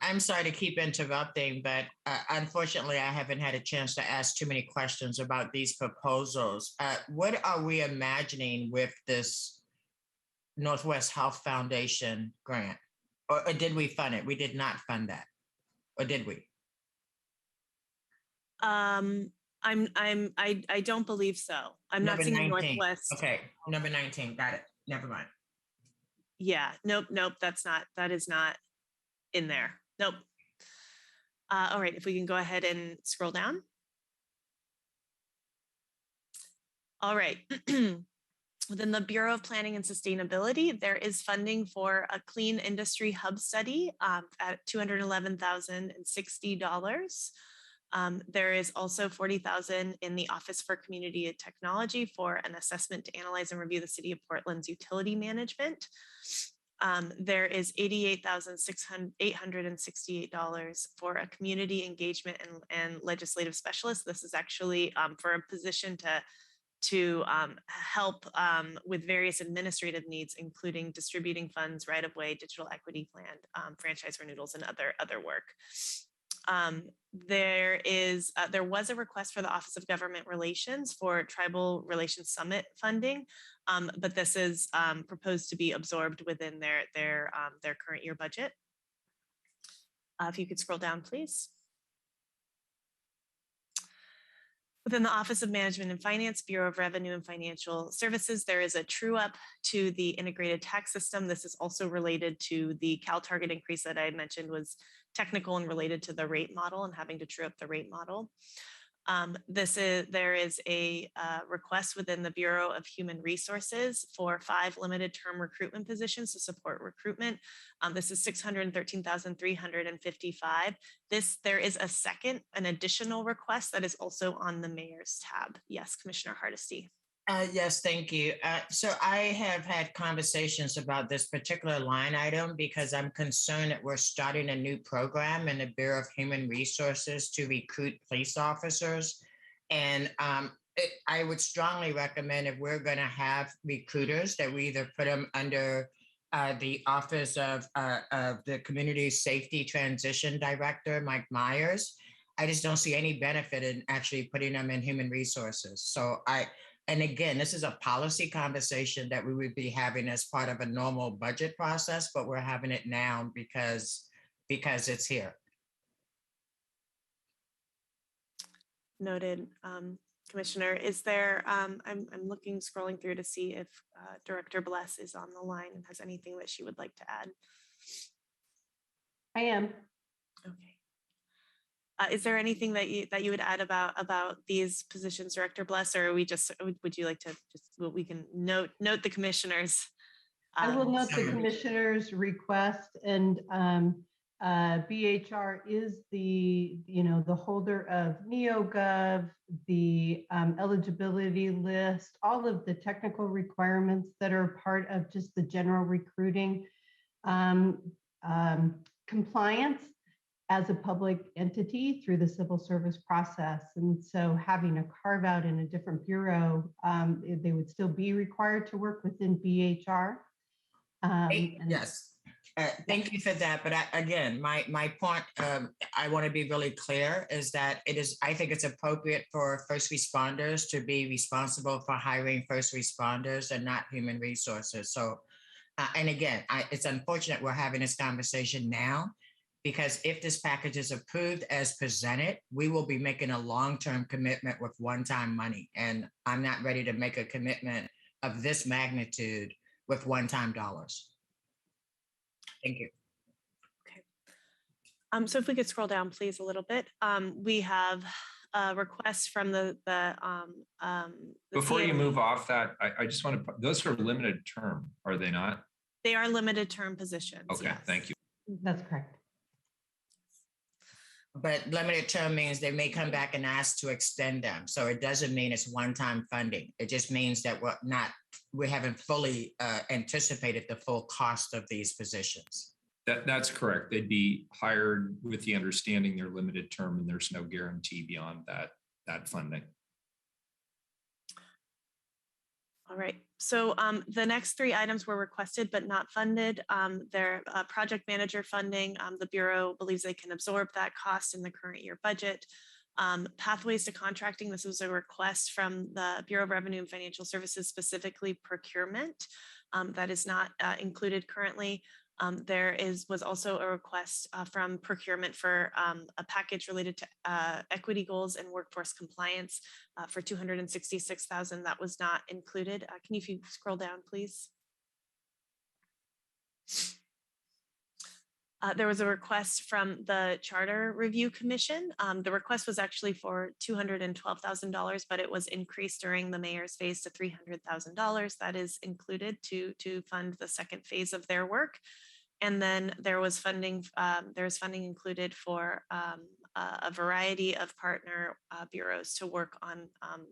I'm sorry to keep interrupting, but unfortunately, I haven't had a chance to ask too many questions about these proposals. What are we imagining with this Northwest Health Foundation grant, or did we fund it? We did not fund that, or did we? I don't believe so. I'm Number not seeing 19. Northwest. Okay, number 19. Got it. Never mind. Yeah, nope, that is not in there. Nope. All right, if we can go ahead and scroll down. All right. Within the Bureau of Planning and Sustainability, there is funding for a clean industry hub study at $211,060. There is also $40,000 in the Office for Community and Technology for an assessment to analyze and review the City of Portland's utility management. There is $88,868 for a community engagement and legislative specialist. This is actually for a position to help with various administrative needs, including distributing funds, right-of-way, digital equity plan, franchise renewals, and other work. There was a request for the Office of Government Relations for Tribal Relations Summit funding, but this is proposed to be absorbed within their current year budget. If you could scroll down, please. Within the Office of Management and Finance, Bureau of Revenue and Financial Services, there is a true up to the integrated tax system. This is also related to the Cal target increase that I had mentioned was technical and related to the rate model and having to true up the rate model. There is a request within the Bureau of Human Resources for 5 limited term recruitment positions to support recruitment. This is $613,355. There is an additional request that is also on the mayor's tab. Yes, Commissioner Hardesty. Yes, thank you. So I have had conversations about this particular line item because I'm concerned that we're starting a new program in the Bureau of Human Resources to recruit police officers. And I would strongly recommend if we're going to have recruiters that we either put them under the Office of the Community Safety Transition Director, Mike Myers. I just don't see any benefit in actually putting them in human resources. And again, this is a policy conversation that we would be having as part of a normal budget process, but we're having it now because it's here. Noted. Commissioner, is there, I'm scrolling through to see if Director Bless is on the line and has anything that she would like to add. I am. Okay. Is there anything that you would add about these positions, Director Bless, or would you like to we can note the commissioners? I will note the commissioner's request, and BHR is the holder of NeoGov, the eligibility list, all of the technical requirements that are part of just the general recruiting compliance as a public entity through the civil service process. And so having a carve out in a different bureau, they would still be required to work within BHR. Yes. Thank you for that. But again, my point, I want to be really clear is that I think it's appropriate for first responders to be responsible for hiring first responders and not human resources. So, and again, it's unfortunate we're having this conversation now, because if this package is approved as presented, we will be making a long-term commitment with one-time money. And I'm not ready to make a commitment of this magnitude with one-time dollars. Thank you. So if we could scroll down, please, a little bit. We have a request from the Before you CAB. move off that, I just want to, those are limited term, are they not? They are limited term positions. Okay, yes. thank you. That's correct. But limited term means they may come back and ask to extend them. So it doesn't mean it's one-time funding. It just means that we haven't fully anticipated the full cost of these positions. That's correct. They'd be hired with the understanding they're limited term and there's no guarantee beyond that funding. All right. So the next three items were requested but not funded. They're project manager funding. The Bureau believes they can absorb that cost in the current year budget. Pathways to contracting. This was a request from the Bureau of Revenue and Financial Services, specifically procurement. That is not included currently. There was also a request from procurement for a package related to equity goals and workforce compliance for $266,000. That was not included. Can you scroll down, please? There was a request from the Charter Review Commission. The request was actually for $212,000, but it was increased during the mayor's phase to $300,000. That is included to fund the second phase of their work. And then there was funding. Included for a variety of partner bureaus to work on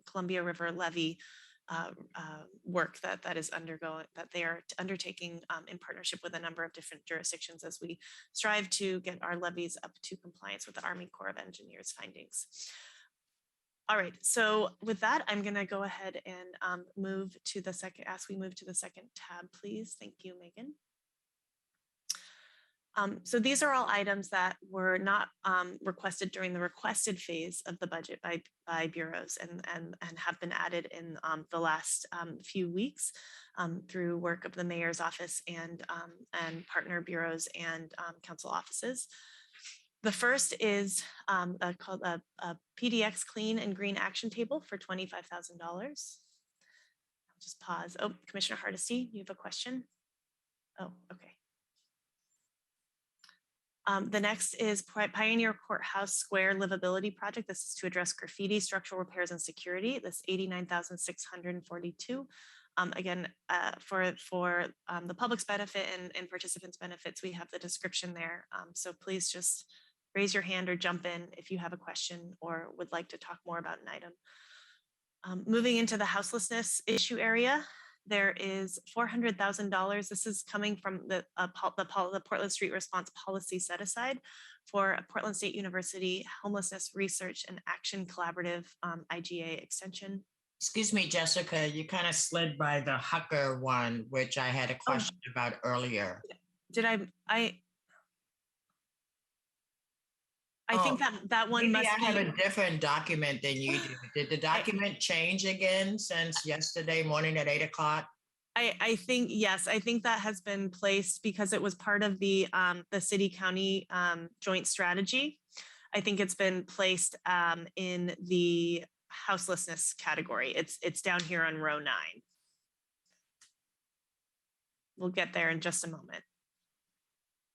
Columbia River levee work that they are undertaking in partnership with a number of different jurisdictions as we strive to get our levees up to compliance with the Army Corps of Engineers findings. All right, so with that, I'm going to go ahead and move to the second tab, please. Thank you, Megan. So these are all items that were not requested during the requested phase of the budget by bureaus and have been added in the last few weeks through work of the mayor's office and partner bureaus and council offices. The first is called a PDX Clean and Green Action Table for $25,000. I'll just pause. Oh, Commissioner Hardesty, you have a question? Oh, okay. The next is Pioneer Courthouse Square Livability Project. This is to address graffiti, structural repairs, and security. This $89,642. Again, for the public's benefit and participants' benefits, we have the description there. So please just raise your hand or jump in if you have a question or would like to talk more about an item. Moving into the houselessness issue area, there is $400,000. This is coming from the Portland Street Response Policy Set Aside for Portland State University Homelessness Research and Action Collaborative IGA extension. Excuse me, Jessica, you kind of slid by the Hucker one, which I had a question about earlier. Did I think that one maybe must I have a different document than you do. Did the document change again since yesterday morning at 8 o'clock? I think, yes, I think that has been placed because it was part of the city-county joint strategy. I think it's been placed in the houselessness category. It's down here on row 9. We'll get there in just a moment.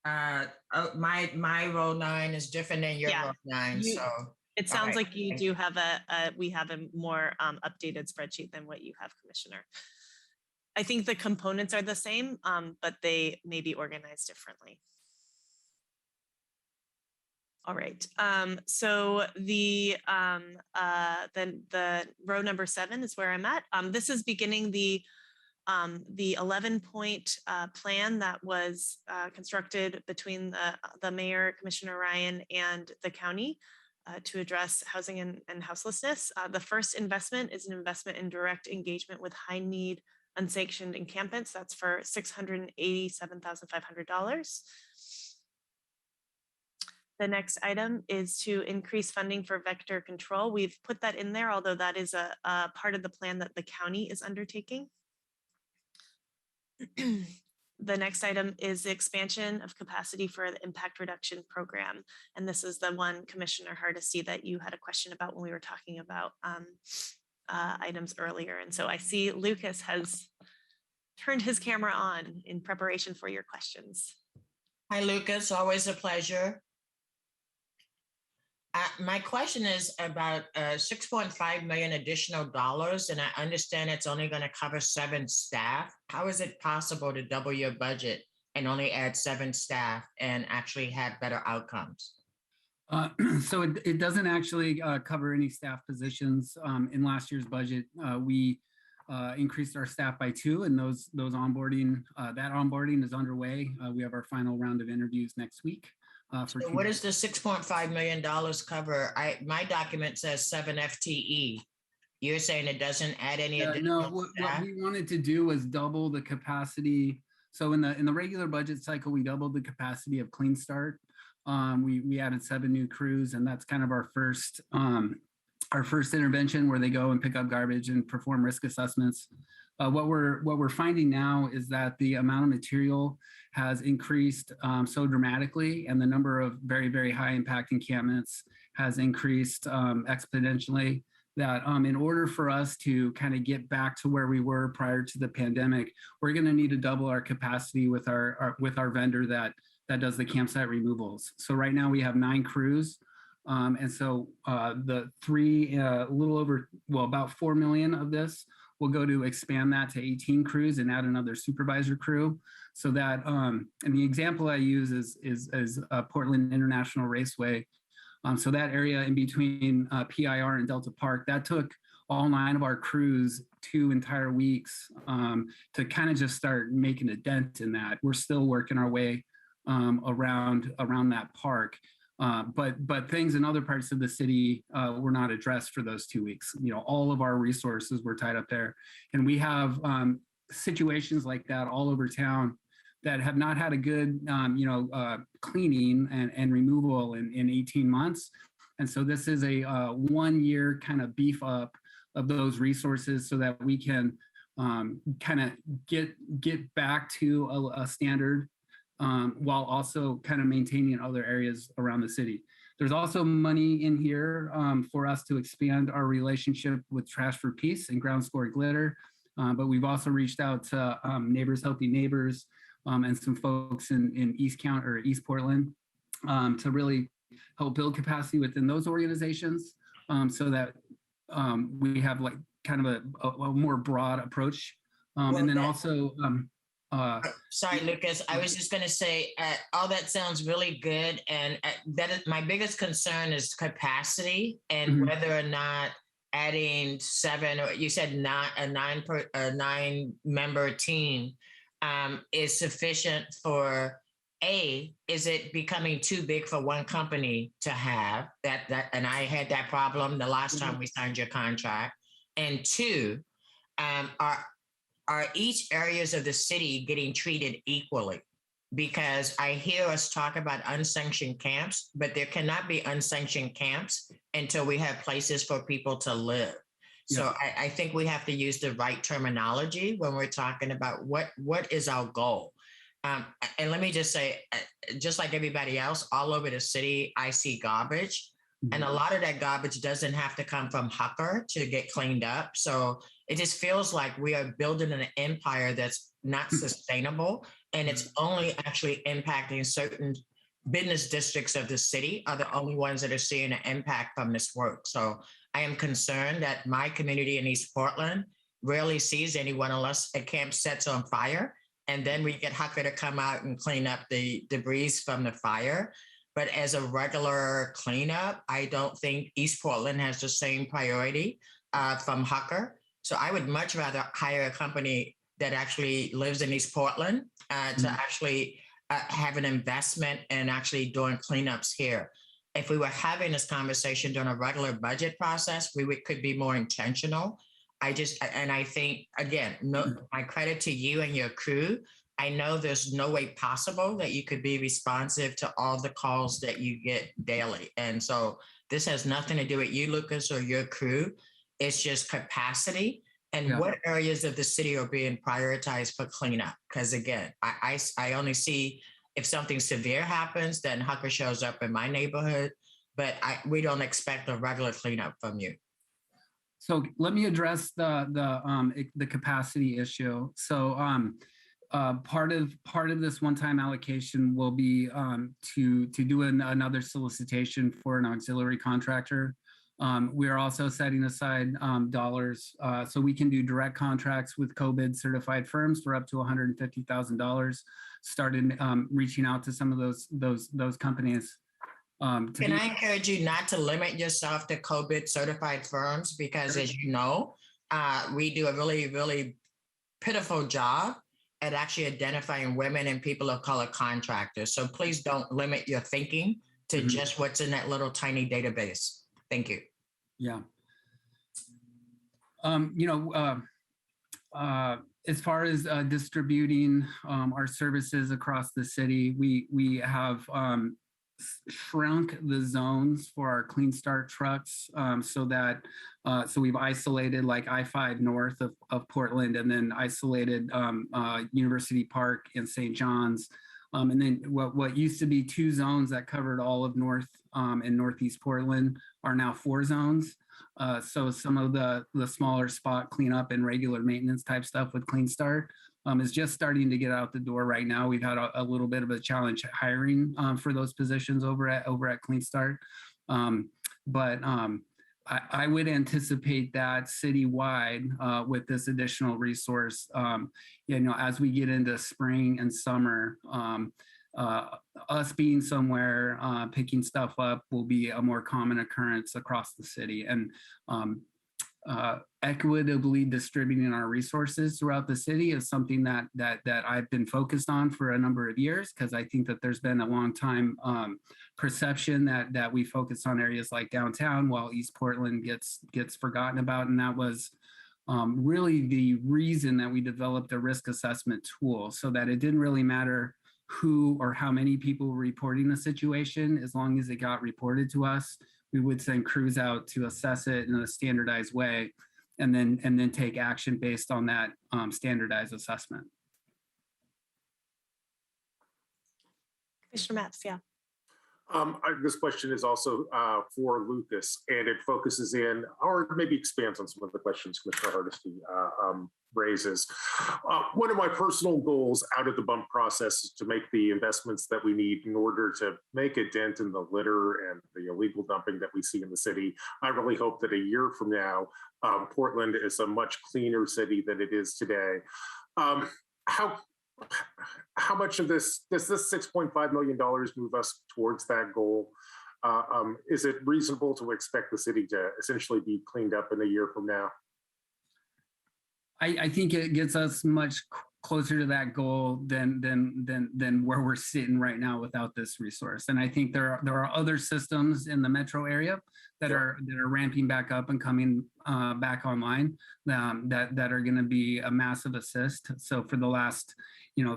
My row 9 is different than your row 9. So it sounds like you do have we have a more updated spreadsheet than what you have, Commissioner. I think the components are the same, but they may be organized differently. All right. So the row number 7 is where I'm at. This is beginning the 11-point plan that was constructed between the mayor, Commissioner Ryan, and the county to address housing and houselessness. The first investment is an investment in direct engagement with high need unsanctioned encampments. That's for $687,500. The next item is to increase funding for vector control. We've put that in there, although that is a part of the plan that the county is undertaking. The next item is the expansion of capacity for the impact reduction program. And this is the one, Commissioner Hardesty, that you had a question about when we were talking about items earlier. And so I see Lucas has turned his camera on in preparation for your questions. Hi, Lucas. Always a pleasure. My question is about $6.5 million additional dollars, and I understand it's only going to cover 7 staff. How is it possible to double your budget and only add 7 staff and actually have better outcomes? So it doesn't actually cover any staff positions. In last year's budget, we increased our staff by 2, and those onboarding, that onboarding is underway. We have our final round of interviews next week. So what does the $6.5 million cover? My document says 7 FTE. You're saying it doesn't add any additional No, what staff? we wanted to do was double the capacity. So in the regular budget cycle, we doubled the capacity of Clean Start. We added 7 new crews, and that's kind of our first intervention where they go and pick up garbage and perform risk assessments. What we're finding now is that the amount of material has increased so dramatically, and the number of very, very high impact encampments has increased exponentially, that in order for us to kind of get back to where we were prior to the pandemic, we're going to need to double our capacity with our vendor that does the campsite removals. So right now we have 9 crews. And so the 3, a little over, well, about 4 million of this will go to expand that to 18 crews and add another supervisor crew. So that, and the example I use is Portland International Raceway. So that area in between PIR and Delta Park, that took all 9 of our crews 2 entire weeks to kind of just start making a dent in that. We're still working our way around that park. But things in other parts of the city were not addressed for those 2 weeks. You know, all of our resources were tied up there. And we have situations like that all over town that have not had a good, cleaning and removal in 18 months. And so this is a 1-year kind of beef up of those resources so that we can kind of get back to a standard while also kind of maintaining other areas around the city. There's also money in here for us to expand our relationship with Trash for Peace and Ground Score Glitter. But we've also reached out to Neighbors Healthy Neighbors and some folks in East Portland to really help build capacity within those organizations so that we have like kind of a more broad approach. And then also, sorry, Lucas, I was just going to say, all that sounds really good. And that is my biggest concern is capacity and whether or not adding 7, or you said not a 9-member team is sufficient for is it becoming too big for one company to have that? And I had that problem the last time we signed your contract. And 2, are each areas of the city getting treated equally? Because I hear us talk about unsanctioned camps, but there cannot be unsanctioned camps until we have places for people to live. Yeah. So I think we have to use the right terminology when we're talking about what is our goal. And let me just say, just like everybody else, all over the city, I see garbage. And a lot of that garbage doesn't have to come from Hucker to get cleaned up. So it just feels like we are building an empire that's not sustainable. And it's only actually impacting certain business districts of the city are the only ones that are seeing an impact from this work. So I am concerned that my community in East Portland rarely sees anyone unless a camp sets on fire. And then we get Hucker to come out and clean up the debris from the fire. But as a regular cleanup, I don't think East Portland has the same priority from Hucker. So I would much rather hire a company that actually lives in East Portland to actually have an investment in actually doing cleanups here. If we were having this conversation during a regular budget process, could be more intentional And I think, again, no, my credit to you and your crew. I know there's no way possible that you could be responsive to all the calls that you get daily. And so this has nothing to do with you, Lucas, or your crew. It's just capacity and what areas of the city are being prioritized for cleanup. Because again, I only see if something severe happens, then Hucker shows up in my neighborhood, but we don't expect a regular cleanup from you. So let me address the capacity issue. So part of this one-time allocation will be to do another solicitation for an auxiliary contractor. We are also setting aside dollars so we can do direct contracts with COVID certified firms for up to $150,000. Started reaching out to some of those companies. Can I encourage you not to limit yourself to COVID certified firms? Because as you know, we do a really, really pitiful job at actually identifying women and people of color contractors. So please don't limit your thinking to just what's in that little tiny database. Thank you. Yeah. As far as distributing our services across the city, we have shrunk the zones for our Clean Start trucks so we've isolated like I-5 north of Portland, and then isolated University Park and St. John's. And then what used to be 2 zones that covered all of North and Northeast Portland are now 4 zones. So some of the smaller spot cleanup and regular maintenance type stuff with Clean Start is just starting to get out the door right now. We've had a little bit of a challenge hiring for those positions over at Clean Start. But I would anticipate that citywide with this additional resource, as we get into spring and summer, us being somewhere picking stuff up will be a more common occurrence across the city. And equitably distributing our resources throughout the city is something that I've been focused on for a number of years, because I think that there's been a long time perception that we focus on areas like downtown while East Portland gets forgotten about. And that was really the reason that we developed a risk assessment tool, so that it didn't really matter who or how many people were reporting the situation. As long as it got reported to us, we would send crews out to assess it in a standardized way, and then take action based on that standardized assessment. Commissioner Matz, yeah. This question is also for Lucas, and it focuses in, or maybe expands on some of the questions Commissioner Hardesty raises. One of my personal goals out of the bump process is to make the investments that we need in order to make a dent in the litter and the illegal dumping that we see in the city. I really hope that a year from now, Portland is a much cleaner city than it is today. How much of this, does this $6.5 million move us towards that goal? Is it reasonable to expect the city to essentially be cleaned up in a year from now? I think it gets us much closer to that goal than where we're sitting right now without this resource. And I think there are other systems in the metro area that are ramping back up and coming back online that are going to be a massive assist. So for the last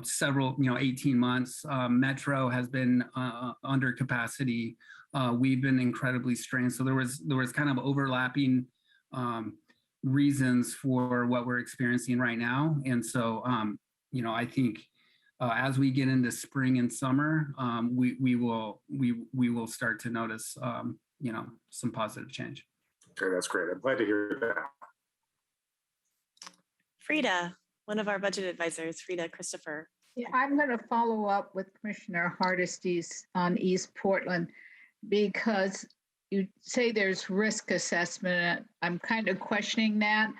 several 18 months, metro has been under capacity. We've been incredibly strained. So there was kind of overlapping reasons for what we're experiencing right now. And so, I think as we get into spring and summer, we will start to notice, some positive change. Okay, that's great. I'm glad to hear that. Frida, one of our budget advisors, Frida Christopher. Yeah, I'm going to follow up with Commissioner Hardesty's on East Portland, because you say there's risk assessment. I'm kind of questioning that,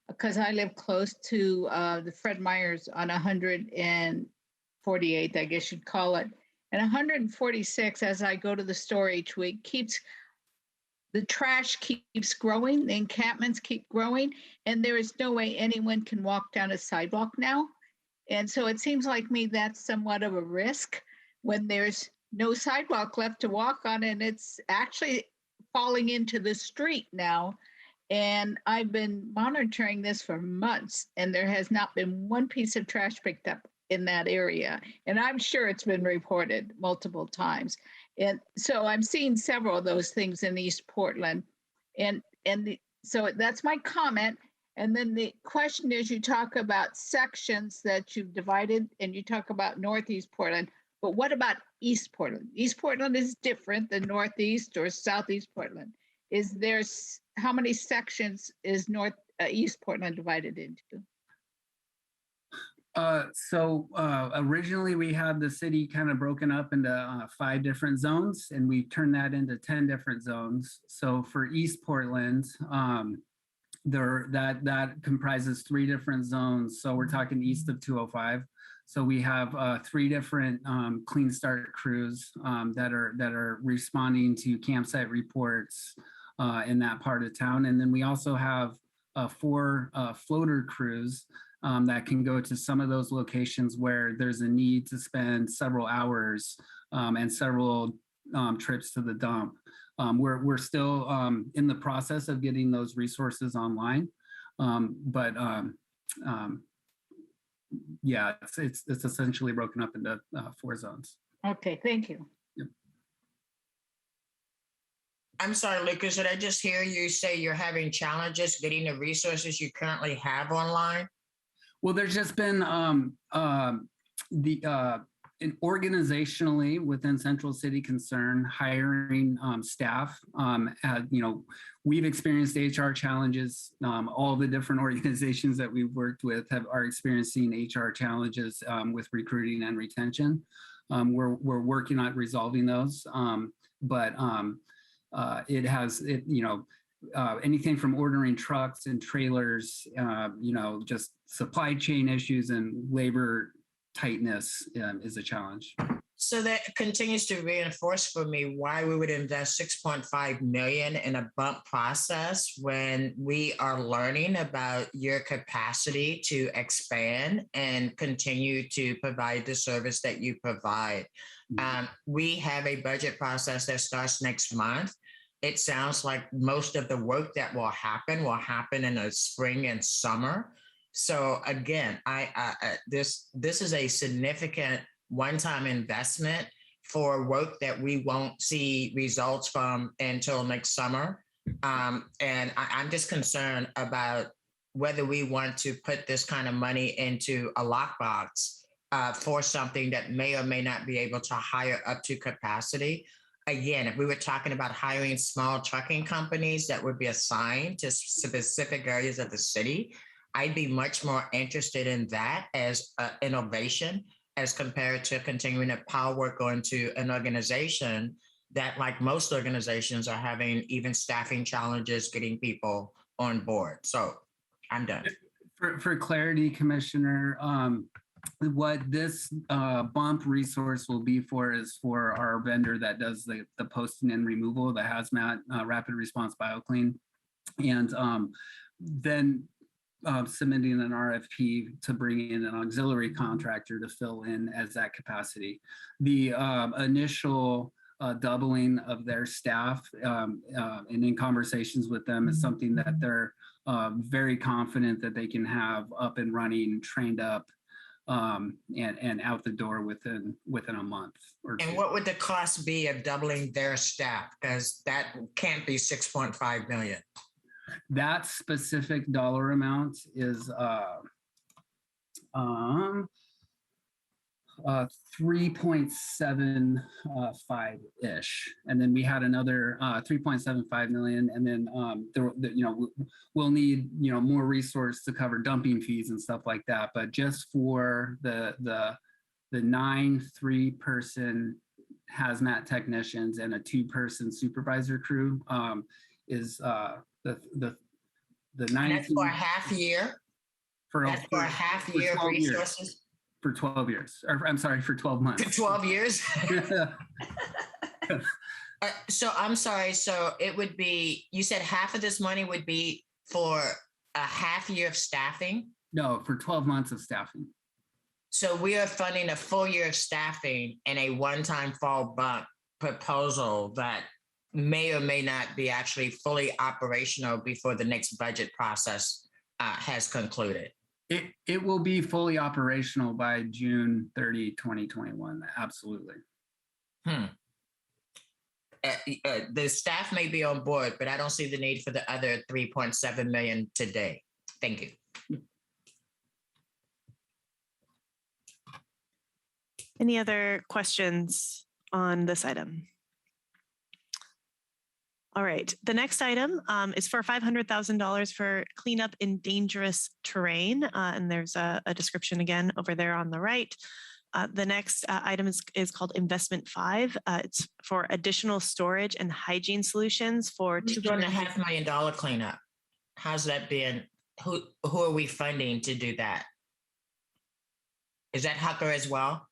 because I live close to the Fred Meyers on 148th, I guess you'd call it. And 146, as I go to the store each week, the trash keeps growing, the encampments keep growing, and there is no way anyone can walk down a sidewalk now. And so it seems like me that's somewhat of a risk when there's no sidewalk left to walk on, and it's actually falling into the street now. And I've been monitoring this for months, and there has not been one piece of trash picked up in that area. And I'm sure it's been reported multiple times. And so I'm seeing several of those things in East Portland. So that's my comment. And then the question is, you talk about sections that you've divided, and you talk about Northeast Portland, but what about East Portland? East Portland is different than Northeast or Southeast Portland. How many sections is East Portland divided into? Originally we had the city kind of broken up into 5 different zones, and we turned that into 10 different zones. So for East Portland, that comprises 3 different zones. So we're talking east of 205. So we have 3 different Clean Start crews that are responding to campsite reports in that part of town. And then we also have 4 floater crews that can go to some of those locations where there's a need to spend several hours and several trips to the dump. We're still in the process of getting those resources online, yeah, it's essentially broken up into 4 zones. Okay, thank you. Yep. I'm sorry, Lucas, did I just hear you say you're having challenges getting the resources you currently have online? Well, there's just been organizationally within Central City Concern, hiring staff. We've experienced HR challenges. All the different organizations that we've worked with are experiencing HR challenges with recruiting and retention. We're working on resolving those, but anything from ordering trucks and trailers, just supply chain issues and labor tightness is a challenge. So that continues to reinforce for me why we would invest $6.5 million in a bump process when we are learning about your capacity to expand and continue to provide the service that you provide. We have a budget process that starts next month. It sounds like most of the work that will happen in the spring and summer. So again, this is a significant one-time investment for work that we won't see results from until next summer. And I'm just concerned about whether we want to put this kind of money into a lockbox for something that may or may not be able to hire up to capacity. Again, if we were talking about hiring small trucking companies that would be assigned to specific areas of the city, I'd be much more interested in that as innovation as compared to continuing to power work onto an organization that, like most organizations, are having even staffing challenges getting people on board. So I'm done. For clarity, Commissioner, what this bump resource will be for is for our vendor that does the posting and removal, the hazmat rapid response BioClean, and then submitting an RFP to bring in an auxiliary contractor to fill in as that capacity. The initial doubling of their staff and in conversations with them is something that they're very confident that they can have up and running, trained up, and out the door within a month or 2. And what would the cost be of doubling their staff? Because that can't be $6.5 million. That specific dollar amount is 3.75-ish, and then we had another 3.75 million, and then we'll need more resource to cover dumping fees and stuff like that. But just for the 9 3-person hazmat technicians and a 2-person supervisor crew is the 19. That's for a half year. That's for a half year of resources. For 12 years, or I'm sorry, for 12 months. For 12 years. So I'm sorry. So it would be, you said half of this money would be for a half year of staffing? No, for 12 months of staffing. So we are funding a full year of staffing and a one-time fall bump proposal that may or may not be actually fully operational before the next budget process has concluded? It will be fully operational by June 30, 2021. Absolutely. The staff may be on board, but I don't see the need for the other 3.7 million today. Thank you. Any other questions on this item? All right, the next item is for $500,000 for cleanup in dangerous terrain. And there's a description again over there on the right. The next item is called Investment 5. It's for additional storage and hygiene solutions for $2.5 million cleanup. How's that being? Who are we funding to do that? Is that Hucker as well?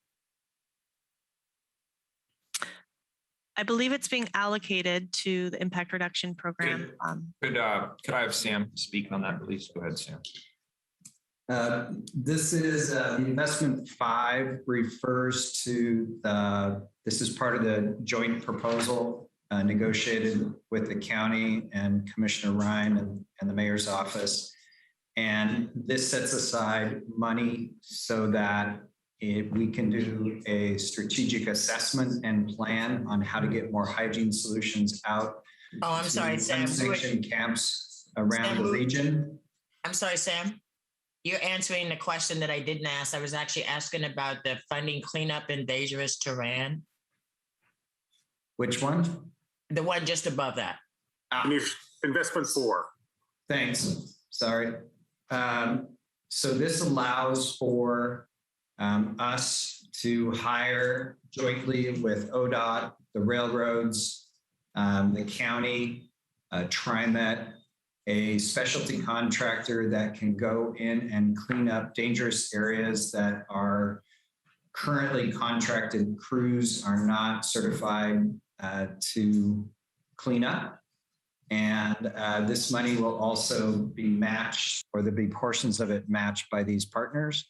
I believe it's being allocated to the impact reduction program. Could I have Sam speak on that, please? Go ahead, Sam. This is the investment 5 refers to this is part of the joint proposal negotiated with the county and Commissioner Ryan and the mayor's office. And this sets aside money so that we can do a strategic assessment and plan on how to get more hygiene solutions out. Oh, I'm sorry, Sam. Unsanctioned camps around the region. I'm sorry, Sam. You're answering the question that I didn't ask. I was actually asking about the funding cleanup in dangerous terrain. Which one? The one just above that. Investment 4. Thanks. Sorry. So this allows for us to hire jointly with ODOT, the railroads, the county, TriMet, a specialty contractor that can go in and clean up dangerous areas that are currently contracted crews are not certified to clean up. And this money will also be matched, or there'll be portions of it matched by these partners.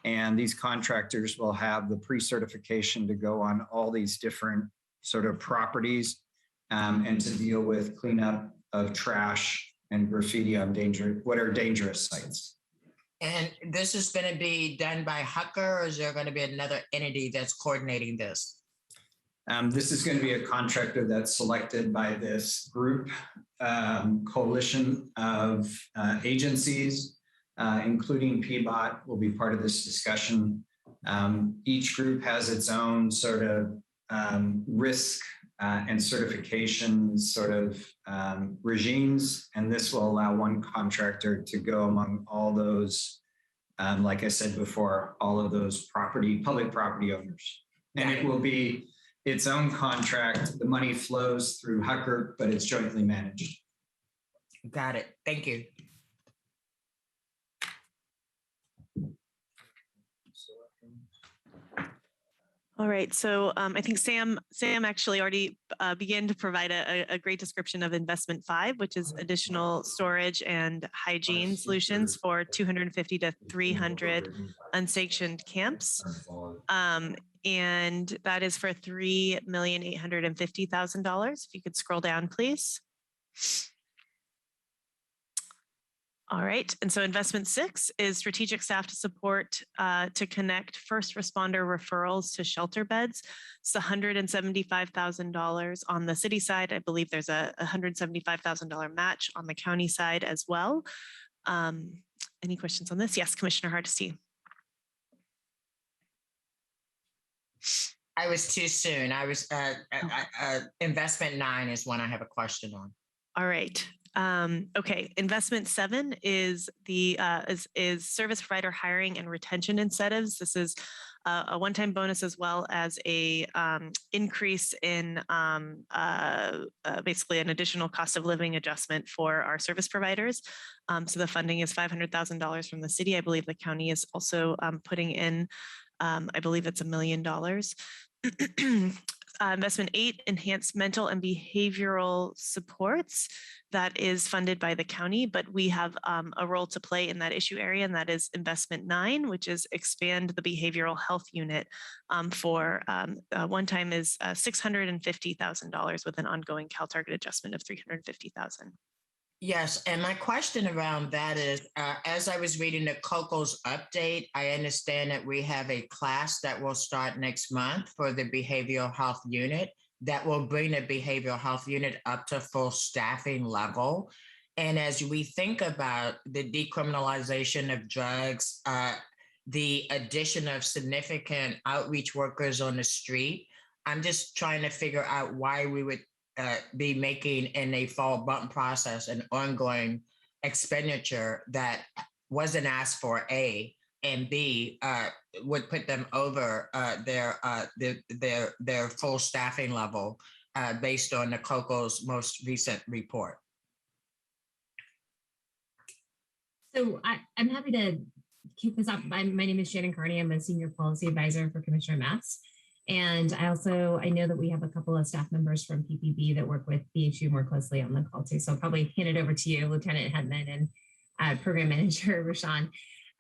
And these contractors will have the pre-certification to go on all these different sort of properties and to deal with cleanup of trash and graffiti on what are dangerous sites. And this is going to be done by Hucker, or is there going to be another entity that's coordinating this? This is going to be a contractor that's selected by this group, coalition of agencies, including PBOT will be part of this discussion. Each group has its own sort of risk and certification sort of regimes, and this will allow one contractor to go among all those, like I said before, all of those public property owners. And it will be its own contract. The money flows through Hucker, but it's jointly managed. Got it. Thank you. All right, so I think Sam actually already began to provide a great description of Investment 5, which is additional storage and hygiene solutions for 250 to 300 unsanctioned camps. And that is for $3,850,000. If you could scroll down, please. All right, and so Investment 6 is strategic staff to support to connect first responder referrals to shelter beds. It's $175,000 on the city side. I believe there's a $175,000 match on the county side as well. Any questions on this? Yes, Commissioner Hardesty. I was too soon. I was Investment 9 is one I have a question on. All right. Okay, Investment 7 is the is service provider hiring and retention incentives. This is a one-time bonus as well as a increase in basically an additional cost of living adjustment for our service providers. So the funding is $500,000 from the city. I believe the county is also putting in, I believe it's $1 million. Investment 8, enhanced mental and behavioral supports. That is funded by the county, but we have a role to play in that issue area, and that is investment 9, which is expand the behavioral health unit for one time is $650,000 with an ongoing Cal target adjustment of $350,000. Yes, and my question around that is, as I was reading the COCO's update, I understand that we have a class that will start next month for the behavioral health unit that will bring the behavioral health unit up to full staffing level. And as we think about the decriminalization of drugs, the addition of significant outreach workers on the street, I'm just trying to figure out why we would be making in a fall bump process an ongoing expenditure that wasn't asked for, A, and B, would put them over their full staffing level based on the COCO's most recent report. So I'm happy to kick this off. My name is Shannon Carney. I'm a senior policy advisor for Commissioner Metz. And I know that we have a couple of staff members from PPB that work with BHU more closely on the call too. So I'll probably hand it over to you, Lieutenant Hetman and Program Manager Rashawn.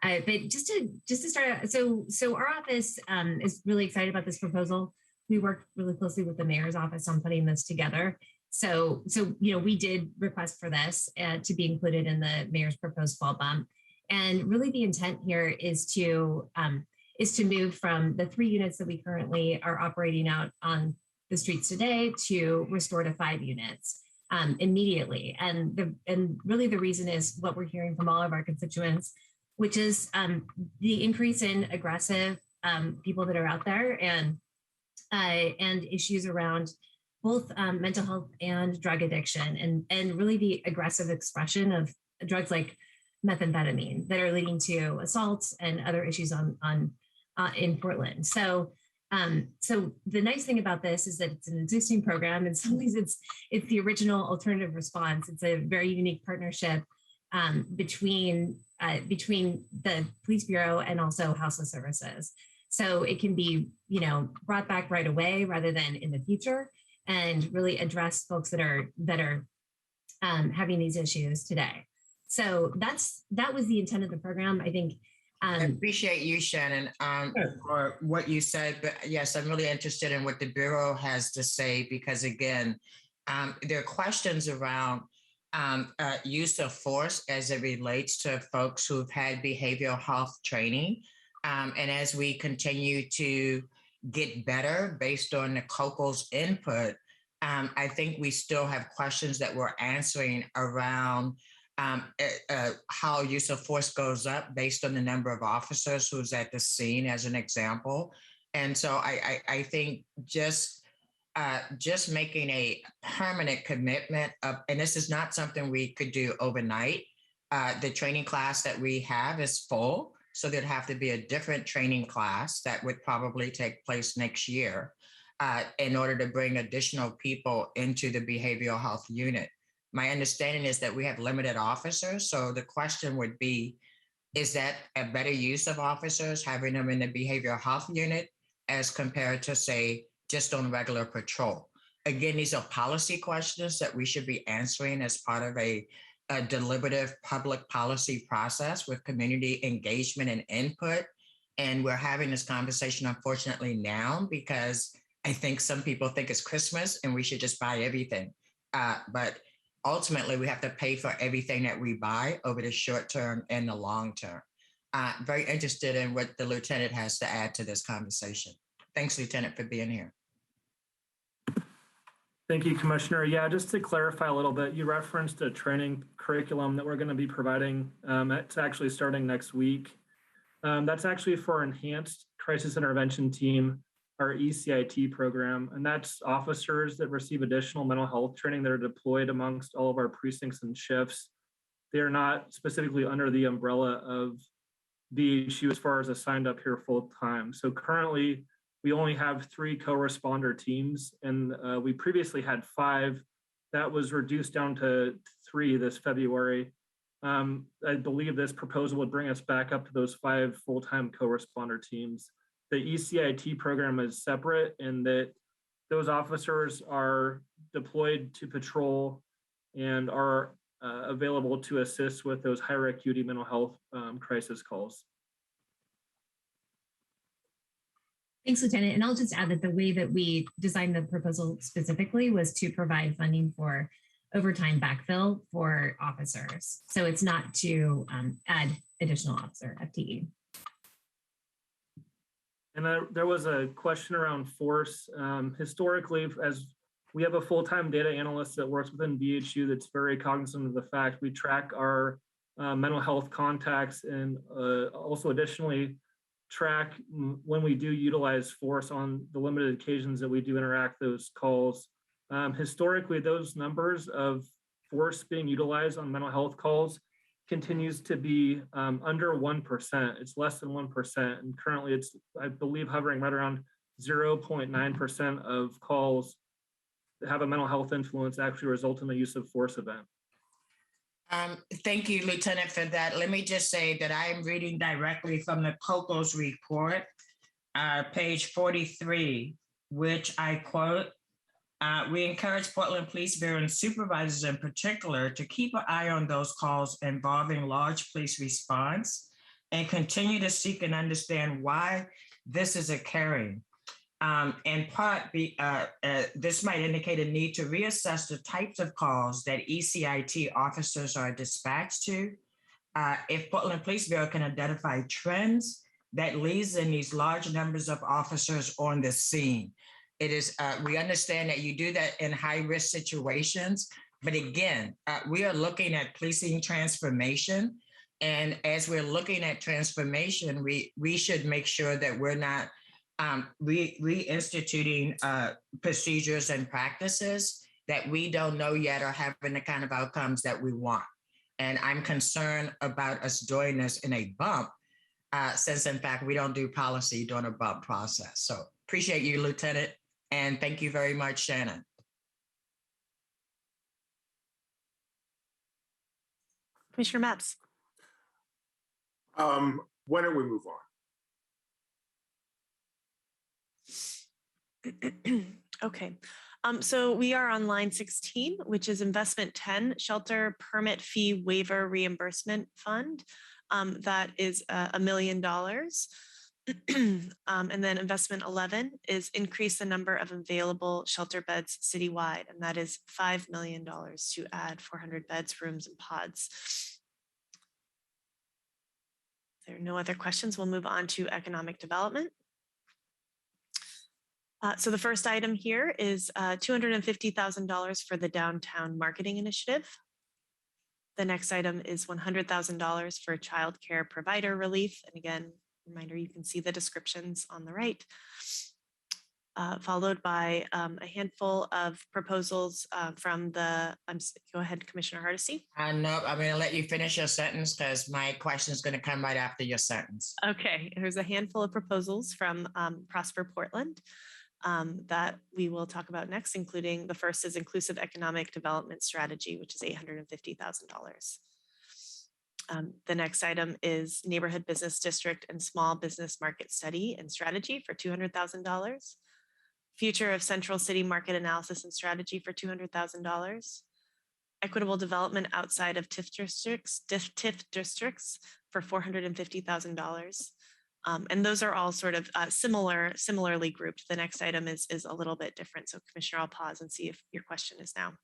But just to start out, so our office is really excited about this proposal. We worked really closely with the mayor's office on putting this together. So we did request for this to be included in the mayor's proposed fall bump. And really the intent here is to move from the 3 units that we currently are operating out on the streets today to restore to 5 units immediately. And really the reason is what we're hearing from all of our constituents, which is the increase in aggressive people that are out there and issues around both mental health and drug addiction and really the aggressive expression of drugs like methamphetamine that are leading to assaults and other issues in Portland. So the nice thing about this is that it's an existing program. In some ways, it's the original alternative response. It's a very unique partnership between the Police Bureau and also Houseless Services. So it can be brought back right away rather than in the future, and really address folks that are having these issues today. So that was the intent of the program. I think. I appreciate you, Shannon, for what you said. But yes, I'm really interested in what the Bureau has to say, because again, there are questions around use of force as it relates to folks who've had behavioral health training. And as we continue to get better based on the COCO's input, I think we still have questions that we're answering around how use of force goes up based on the number of officers who's at the scene, as an example. And so I think just making a permanent commitment of, and this is not something we could do overnight. The training class that we have is full, so there'd have to be a different training class that would probably take place next year in order to bring additional people into the behavioral health unit. My understanding is that we have limited officers. So the question would be, is that a better use of officers, having them in the behavioral health unit as compared to, say, just on regular patrol? Again, these are policy questions that we should be answering as part of a deliberative public policy process with community engagement and input. And we're having this conversation, unfortunately, now because I think some people think it's Christmas and we should just buy everything. But ultimately, we have to pay for everything that we buy over the short term and the long term. Very interested in what the lieutenant has to add to this conversation. Thanks, Lieutenant, for being here. Thank you, Commissioner. Yeah, just to clarify a little bit, you referenced a training curriculum that we're going to be providing. It's actually starting next week. That's actually for Enhanced Crisis Intervention Team, our ECIT program, and that's officers that receive additional mental health training that are deployed amongst all of our precincts and shifts. They are not specifically under the umbrella of BHU as far as assigned up here full time. So currently, we only have 3 co-responder teams, and we previously had 5. That was reduced down to 3 this February. I believe this proposal would bring us back up to those 5 full-time co-responder teams. The ECIT program is separate in that those officers are deployed to patrol and are available to assist with those higher acuity mental health crisis calls. Thanks, Lieutenant. And I'll just add that the way that we designed the proposal specifically was to provide funding for overtime backfill for officers. So it's not to add additional officer FTE. And there was a question around force. Historically, as we have a full-time data analyst that works within BHU that's very cognizant of the fact we track our mental health contacts and also additionally track when we do utilize force on the limited occasions that we do interact those calls. Historically, those numbers of force being utilized on mental health calls continues to be under 1%. It's less than 1%. And currently it's, I believe, hovering right around 0.9% of calls that have a mental health influence actually result in the use of force event. Thank you, Lieutenant, for that. Let me just say that I am reading directly from the COCO's report, page 43, which I quote, we encourage Portland Police Bureau and supervisors in particular to keep an eye on those calls involving large police response and continue to seek and understand why this is occurring. In part, this might indicate a need to reassess the types of calls that ECIT officers are dispatched to. If Portland Police Bureau can identify trends that leads in these large numbers of officers on the scene. It is, we understand that you do that in high-risk situations, but again, we are looking at policing transformation. And as we're looking at transformation, we should make sure that we're not reinstituting procedures and practices that we don't know yet are having the kind of outcomes that we want. And I'm concerned about us doing this in a bump, since in fact, we don't do policy during a bump process. So appreciate you, Lieutenant. And thank you very much, Shannon. Commissioner Mapps. Why don't we move on? Okay. So we are on line 16, which is investment 10, shelter permit fee waiver reimbursement fund. That is $1 million. And then investment 11 is increase the number of available shelter beds citywide, and that is $5 million to add 400 beds, rooms, and pods. If there are no other questions, we'll move on to economic development. So the first item here is $250,000 for the downtown marketing initiative. The next item is $100,000 for childcare provider relief. And again, reminder, you can see the descriptions on the right, followed by a handful of proposals from the, go ahead, Commissioner Hardesty. No, I'm going to let you finish your sentence because my question is going to come right after your sentence. Okay, there's a handful of proposals from Prosper Portland that we will talk about next, including the first is Inclusive Economic Development Strategy, which is $850,000. The next item is Neighborhood Business District and Small Business Market Study and Strategy for $200,000. Future of Central City Market Analysis and Strategy for $200,000. Equitable Development outside of TIF districts for $450,000. And those are all sort of similarly grouped. The next item is a little bit different. So Commissioner, I'll pause and see if your question is now.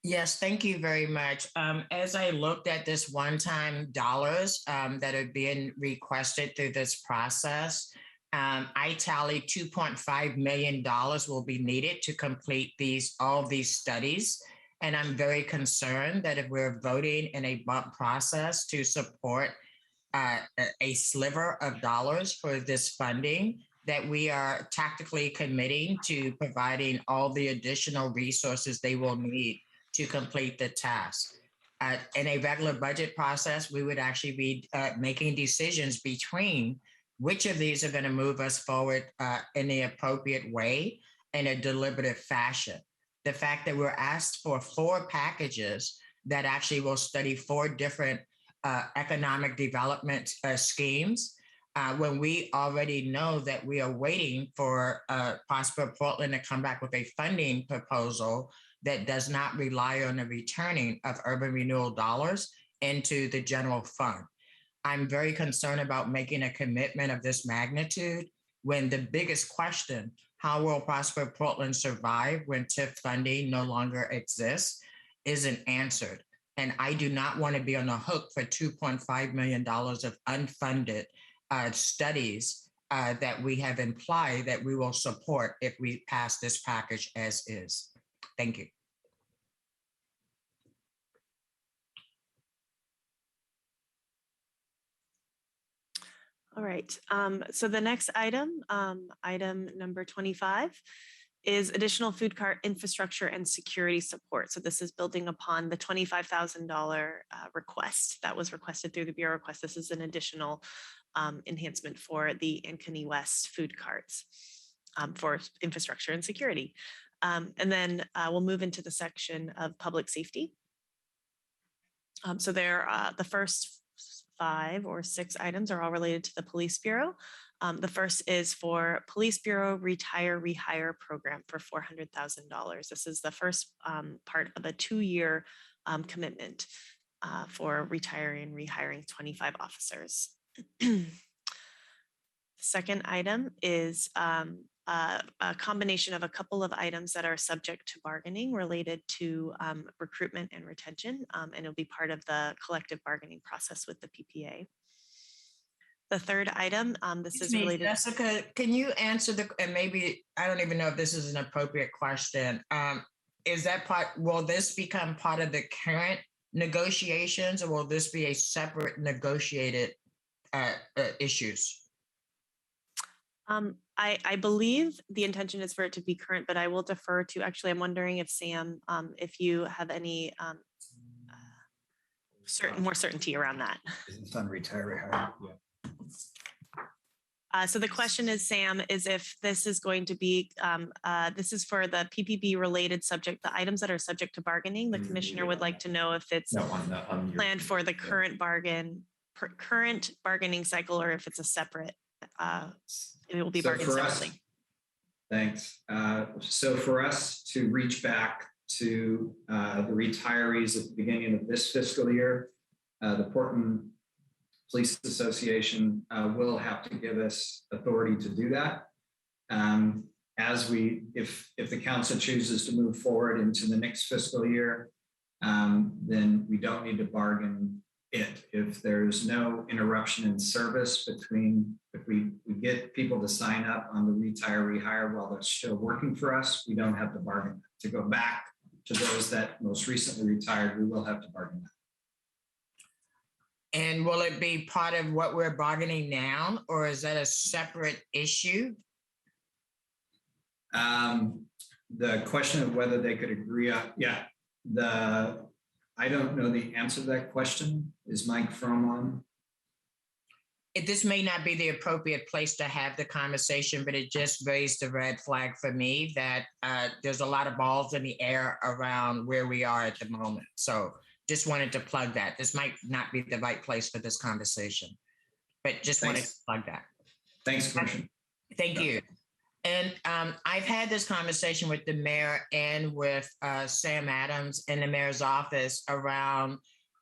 Yes, thank you very much. As I looked at this one-time dollars that are being requested through this process, I tallied $2.5 million will be needed to complete all of these studies. And I'm very concerned that if we're voting in a bump process to support a sliver of dollars for this funding, that we are tactically committing to providing all the additional resources they will need to complete the task. In a regular budget process, we would actually be making decisions between which of these are going to move us forward in the appropriate way in a deliberative fashion. The fact that we're asked for 4 packages that actually will study 4 different economic development schemes when we already know that we are waiting for Prosper Portland to come back with a funding proposal that does not rely on the returning of urban renewal dollars into the general fund. I'm very concerned about making a commitment of this magnitude when the biggest question, how will Prosper Portland survive when TIF funding no longer exists, isn't answered. And I do not want to be on the hook for $2.5 million of unfunded studies that we have implied that we will support if we pass this package as is. Thank you. All right, so the next item, item number 25, is additional food cart infrastructure and security support. So this is building upon the $25,000 request that was requested through the Bureau request. This is an additional enhancement for the Ankeny West food carts for infrastructure and security. And then we'll move into the section of public safety. So there, the first 5 or 6 items are all related to the Police Bureau. The first is for Police Bureau Retire Rehire Program for $400,000. This is the first part of a 2-year commitment for retiring and rehiring 25 officers. Second item is a combination of a couple of items that are subject to bargaining related to recruitment and retention, and it'll be part of the collective bargaining process with the PPA. The third item, this is related. Jessica, can you answer and maybe, I don't even know if this is an appropriate question. Is that part, will this become part of the current negotiations, or will this be a separate negotiated issues? I believe the intention is for it to be current, but I will defer to, actually, I'm wondering if Sam, if you have any more certainty around that. It's on retire rehire. Yeah. So the question is, Sam, is if this is going to be, this is for the PPB related subject, the items that are subject to bargaining. The commissioner would like to know if it's planned for the current current bargaining cycle, or if it's a separate, it will be bargained separately. Thanks. So for us to reach back to the retirees at the beginning of this fiscal year, the Portland Police Association will have to give us authority to do that. If the council chooses to move forward into the next fiscal year, then we don't need to bargain it. If there's no interruption in service between, if we get people to sign up on the retire rehire while they're still working for us, we don't have to bargain. To go back to those that most recently retired, we will have to bargain that. And will it be part of what we're bargaining now, or is that a separate issue? The question of whether they could agree on, I don't know the answer to that question. Is Mike Fromm on? This may not be the appropriate place to have the conversation, but it just raised a red flag for me that there's a lot of balls in the air around where we are at the moment. So just wanted to plug that. This might not be the right place for this conversation, but just wanted to plug that. Thanks, Commissioner. Thank you. And I've had this conversation with the mayor and with Sam Adams in the mayor's office around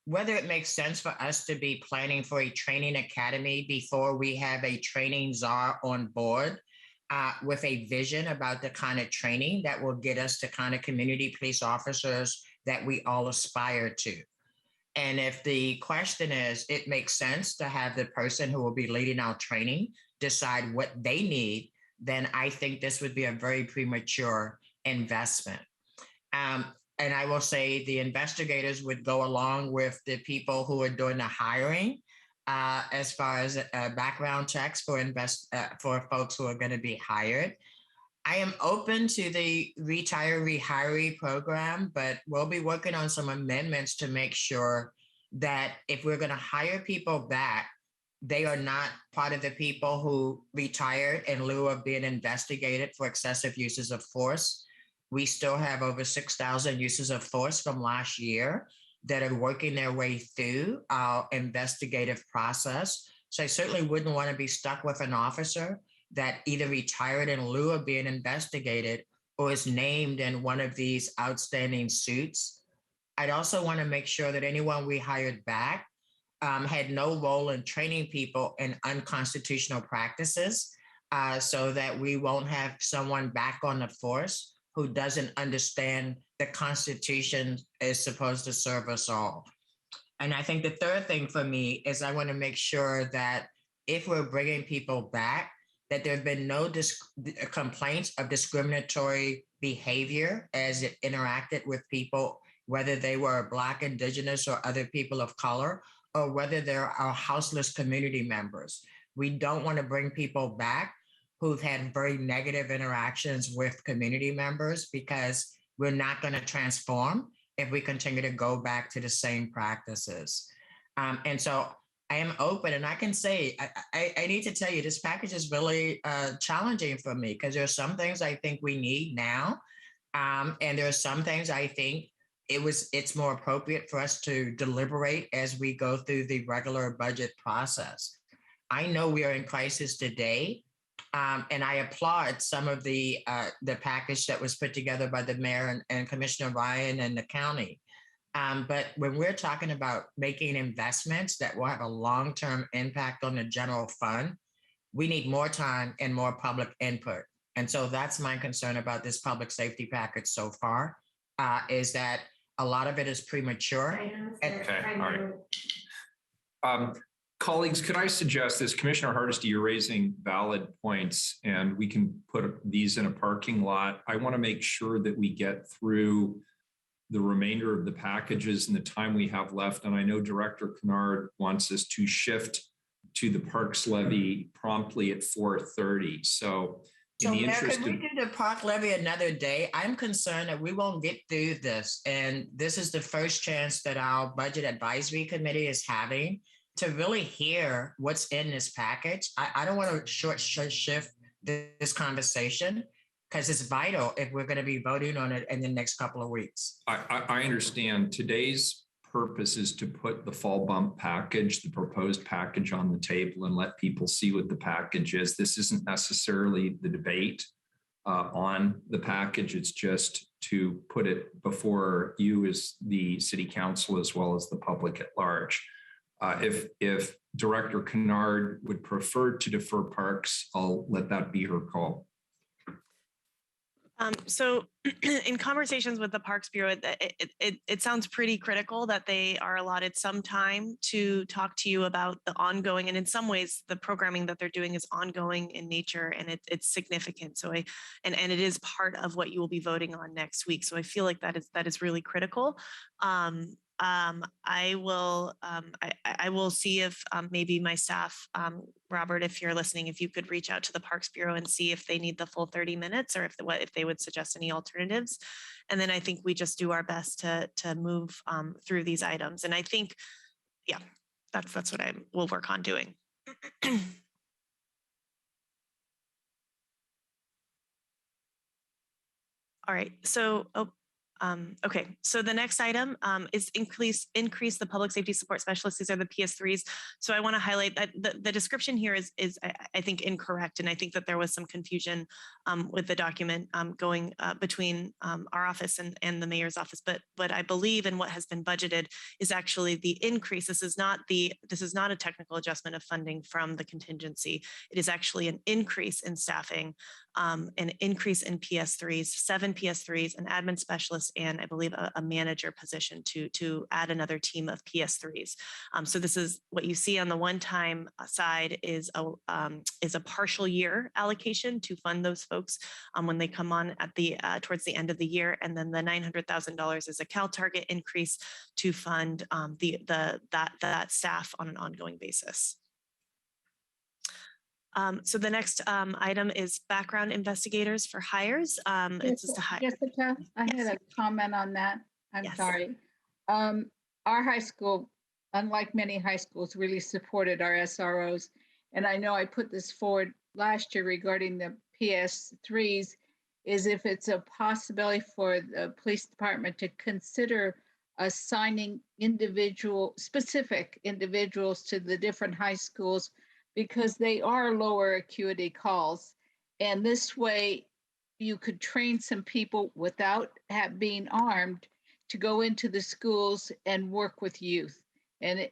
whether it makes sense for us to be planning for a training academy before we have a training czar on board with a vision about the kind of training that will get us the kind of community police officers that we all aspire to. And if the question is, it makes sense to have the person who will be leading our training decide what they need, then I think this would be a very premature investment. And I will say the investigators would go along with the people who are doing the hiring as far as background checks for folks who are going to be hired. I am open to the retire rehire program, but we'll be working on some amendments to make sure that if we're going to hire people back, they are not part of the people who retired in lieu of being investigated for excessive uses of force. We still have over 6,000 uses of force from last year that are working their way through our investigative process. So I certainly wouldn't want to be stuck with an officer that either retired in lieu of being investigated or is named in one of these outstanding suits. I'd also want to make sure that anyone we hired back had no role in training people in unconstitutional practices, so that we won't have someone back on the force who doesn't understand the Constitution is supposed to serve us all. And I think the third thing for me is I want to make sure that if we're bringing people back, that there have been no complaints of discriminatory behavior as it interacted with people, whether they were Black, Indigenous, or other people of color, or whether they're our houseless community members. We don't want to bring people back who've had very negative interactions with community members, because we're not going to transform if we continue to go back to the same practices. And so I am open, and I can say, I need to tell you, this package is really challenging for me, because there are some things I think we need now. And there are some things I think it's more appropriate for us to deliberate as we go through the regular budget process. I know we are in crisis today, and I applaud some of the package that was put together by the mayor and Commissioner Ryan and the county. But when we're talking about making investments that will have a long-term impact on the general fund, we need more time and more public input. And so that's my concern about this public safety package so far, is that a lot of it is premature. Okay, all right. Colleagues, could I suggest this? Commissioner Hardesty, you're raising valid points, and we can put these in a parking lot. I want to make sure that we get through the remainder of the packages in the time we have left. And I know Director Kennard wants us to shift to the Parks Levy promptly at 4:30. So in the interest could we do the park levy another day? I'm concerned that we won't get through this. And this is the first chance that our Budget Advisory Committee is having to really hear what's in this package. I don't want to shift this conversation, because it's vital if we're going to be voting on it in the next couple of weeks. I understand. Today's purpose is to put the fall bump package, the proposed package, on the table and let people see what the package is. This isn't necessarily the debate on the package. It's just to put it before you as the city council, as well as the public at large. If Director Kennard would prefer to defer parks, I'll let that be her call. So in conversations with the Parks Bureau, it sounds pretty critical that they are allotted some time to talk to you about the ongoing, and in some ways the programming that they're doing is ongoing in nature, and it's significant. So and it is part of what you will be voting on next week. So I feel like that is really critical. I will see if maybe my staff, Robert, if you're listening, if you could reach out to the Parks Bureau and see if they need the full 30 minutes, or if they would suggest any alternatives. And then I think we just do our best to move through these items. And I think, yeah, that's what I will work on doing. All right, so, okay, so the next item is increase the public safety support specialists. These are the PS3s. So I want to highlight that the description here is I think incorrect, and I think that there was some confusion with the document going between our office and the mayor's office. But I believe in what has been budgeted is actually the increase. This is not a technical adjustment of funding from the contingency. It is actually an increase in staffing, an increase in PS3s, 7 PS3s, an admin specialist, and I believe a manager position to add another team of PS3s. So this is what you see on the one-time side is a partial year allocation to fund those folks when they come on at the towards the end of the year, and then the $900,000 is a Cal target increase to fund that staff on an ongoing basis. So the next item is background investigators for hires. It's just a hire. Jessica, I had a comment on that. I'm sorry. Our high school, unlike many high schools, really supported our SROs. And I know I put this forward last year regarding the PS3s, is if it's a possibility for the police department to consider assigning specific individuals to the different high schools because they are lower acuity calls. And this way you could train some people without being armed to go into the schools and work with youth. And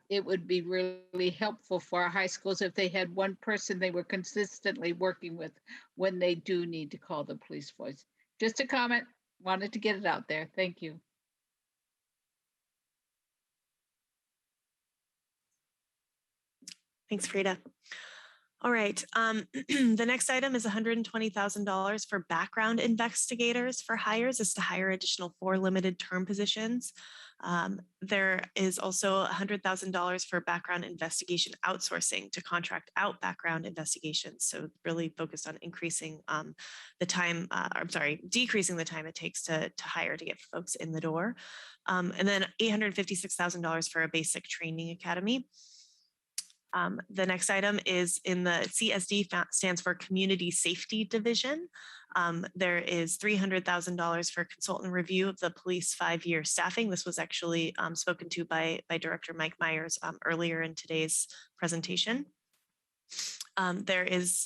it would be really helpful for our high schools if they had one person they were consistently working with when they do need to call the police force. Just a comment, wanted to get it out there. Thank you. Thanks, Frida. All right, the next item is $120,000 for background investigators for hires, is to hire additional 4 limited term positions. There is also $100,000 for background investigation outsourcing to contract out background investigations. So really focused on increasing the time, decreasing the time it takes to hire to get folks in the door. And then $856,000 for a basic training academy. The next item is in the CSD, stands for Community Safety Division. There is $300,000 for consultant review of the police 5-year staffing. This was actually spoken to by Director Mike Myers earlier in today's presentation. There is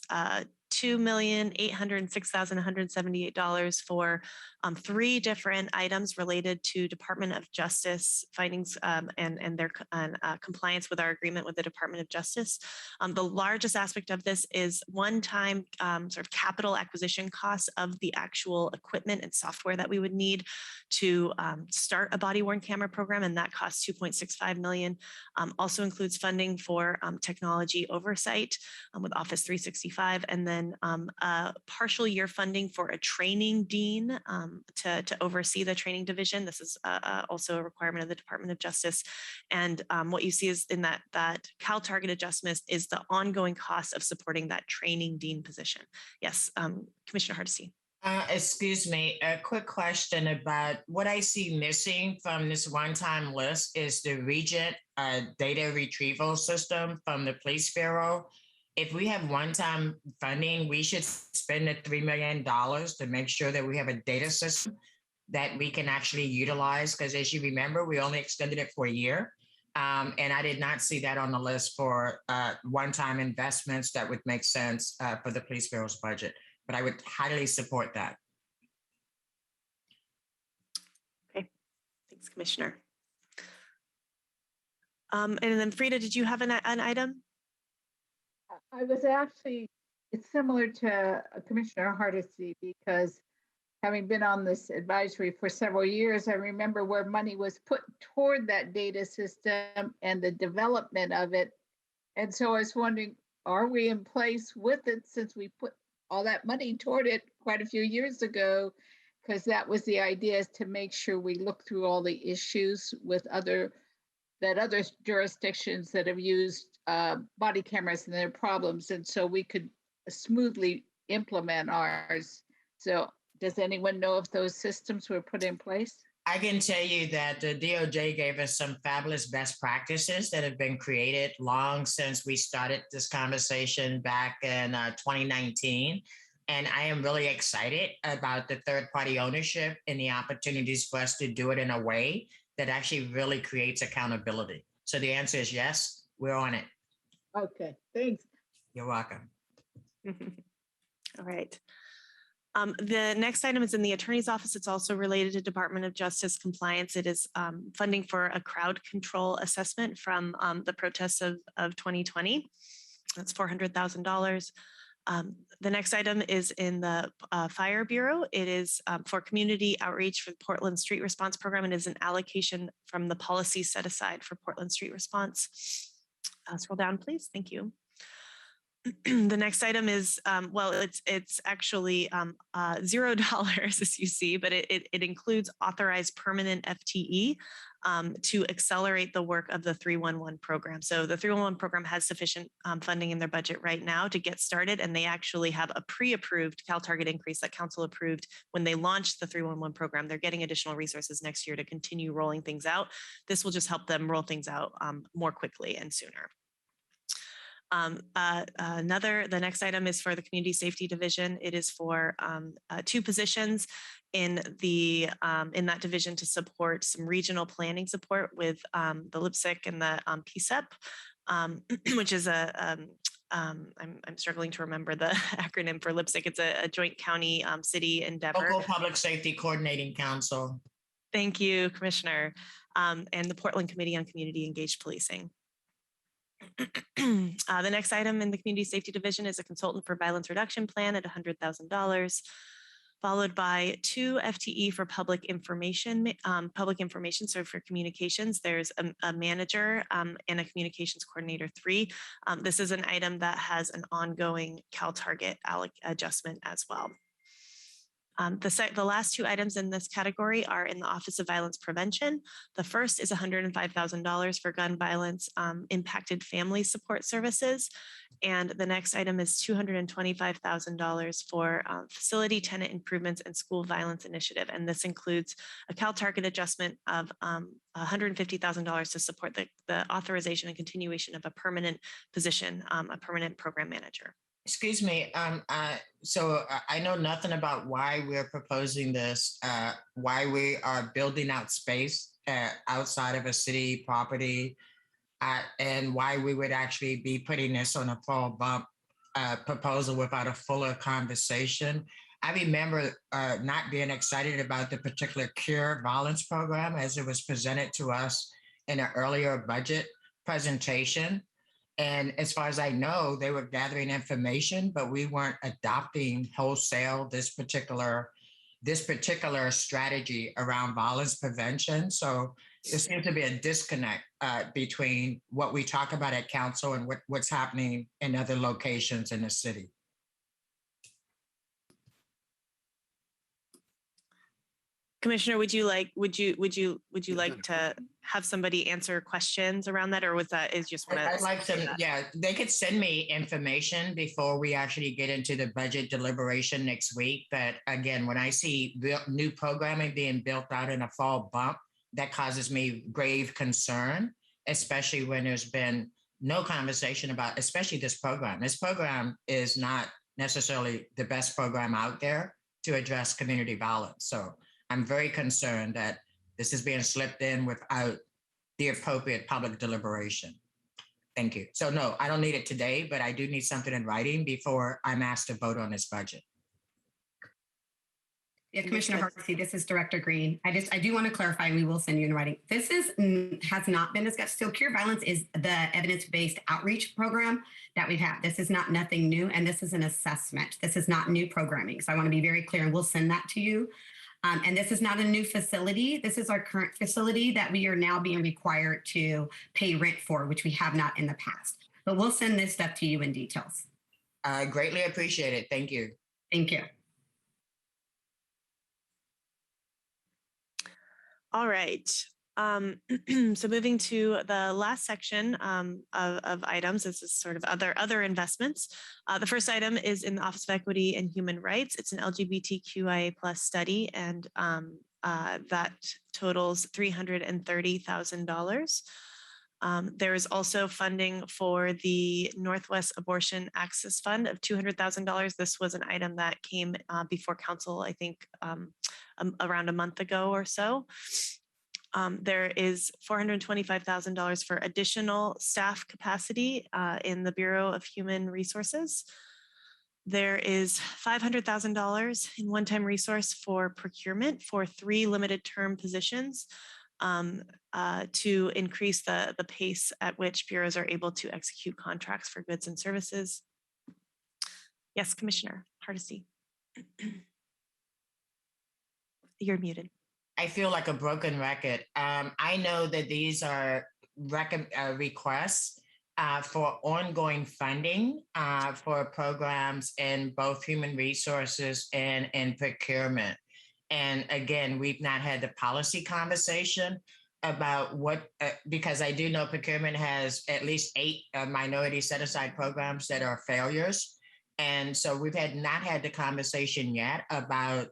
$2,806,178 for 3 different items related to Department of Justice findings and their compliance with our agreement with the Department of Justice. The largest aspect of this is one-time sort of capital acquisition costs of the actual equipment and software that we would need to start a body-worn camera program, and that costs $2.65 million. Also includes funding for technology oversight with Office 365, and then partial year funding for a training dean to oversee the training division. This is also a requirement of the Department of Justice. And what you see is in that Cal target adjustment is the ongoing cost of supporting that training dean position. Yes, Commissioner Hardesty. Excuse me, a quick question about what I see missing from this one-time list is the Regent data retrieval system from the Police Bureau. If we have one-time funding, we should spend the $3 million to make sure that we have a data system that we can actually utilize. Because as you remember, we only extended it for a year. And I did not see that on the list for one-time investments that would make sense for the Police Bureau's budget. But I would highly support that. Okay, thanks, Commissioner. And then Frida, did you have an item? I was actually, it's similar to Commissioner Hardesty, because having been on this advisory for several years, I remember where money was put toward that data system and the development of it. And so I was wondering, are we in place with it since we put all that money toward it quite a few years ago? Because that was the idea, is to make sure we look through all the issues with other jurisdictions that have used body cameras and their problems, and so we could smoothly implement ours. So does anyone know if those systems were put in place? I can tell you that the DOJ gave us some fabulous best practices that have been created long since we started this conversation back in 2019. And I am really excited about the third-party ownership and the opportunities for us to do it in a way that actually really creates accountability. So the answer is yes, we're on it. Okay, thanks. You're welcome. All right. The next item is in the Attorney's Office. It's also related to Department of Justice compliance. It is funding for a crowd control assessment from the protests of 2020. That's $400,000. The next item is in the Fire Bureau. It is for community outreach for the Portland Street Response Program. It is an allocation from the policy set aside for Portland Street Response. Scroll down, please. Thank you. The next item is, it's actually $0 as you see, but it includes authorized permanent FTE to accelerate the work of the 311 program. So the 311 program has sufficient funding in their budget right now to get started, and they actually have a pre-approved Cal target increase that Council approved when they launched the 311 program. They're getting additional resources next year to continue rolling things out. This will just help them roll things out more quickly and sooner. The next item is for the Community Safety Division. It is for 2 positions in that division to support some regional planning support with the LIPSIC and the PSEP. which is I'm struggling to remember the acronym for LIPSIC. It's a joint county city endeavor. Local Public Safety Coordinating Council. Thank you, Commissioner. And the Portland Committee on Community Engaged Policing. The next item in the Community Safety Division is a consultant for violence reduction plan at $100,000, followed by 2 FTE for public information, so for communications, there's a manager and a communications coordinator 3. This is an item that has an ongoing CalTarget adjustment as well. The last 2 items in this category are in the Office of Violence Prevention. The first is $105,000 for gun violence impacted family support services. And the next item is $225,000 for facility tenant improvements and school violence initiative. And this includes a CalTarget adjustment of $150,000 to support the authorization and continuation of a permanent position, a permanent program manager. Excuse me. So I know nothing about why we're proposing this, why we are building out space outside of a city property, and why we would actually be putting this on a fall bump proposal without a fuller conversation. I remember not being excited about the particular Cure Violence program as it was presented to us in an earlier budget presentation. And as far as I know, they were gathering information, but we weren't adopting wholesale this particular strategy around violence prevention. So there seems to be a disconnect between what we talk about at council and what's happening in other locations in the city. Commissioner, would you like to have somebody answer questions around that, or was that is just one of? I'd like some. Yeah, they could send me information before we actually get into the budget deliberation next week. But again, when I see new programming being built out in a fall bump, that causes me grave concern, especially when there's been no conversation about, especially this program. This program is not necessarily the best program out there to address community violence. So I'm very concerned that this is being slipped in without the appropriate public deliberation. Thank you. So no, I don't need it today, but I do need something in writing before I'm asked to vote on this budget. Yeah, Commissioner Hardesty, this is Director Green. I do want to clarify, we will send you in writing. This has not been discussed. So Cure Violence is the evidence-based outreach program that we've had. This is nothing new, and this is an assessment. This is not new programming. So I want to be very clear, and we'll send that to you. And this is not a new facility. This is our current facility that we are now being required to pay rent for, which we have not in the past. But we'll send this stuff to you in details. I greatly appreciate it. Thank you. Thank you. All right. So moving to the last section of items, this is sort of other investments. The first item is in the Office of Equity and Human Rights. It's an LGBTQIA+ study, and that totals $330,000. There is also funding for the Northwest Abortion Access Fund of $200,000. This was an item that came before council, I think, around a month ago or so. There is $425,000 for additional staff capacity in the Bureau of Human Resources. There is $500,000 in one-time resource for procurement for 3 limited term positions to increase the pace at which bureaus are able to execute contracts for goods and services. Yes, Commissioner Hardesty. You're muted. I feel like a broken record. I know that these are requests for ongoing funding for programs in both human resources and in procurement. And again, we've not had the policy conversation about what, because I do know procurement has at least 8 minority set-aside programs that are failures. And so we've not had the conversation yet about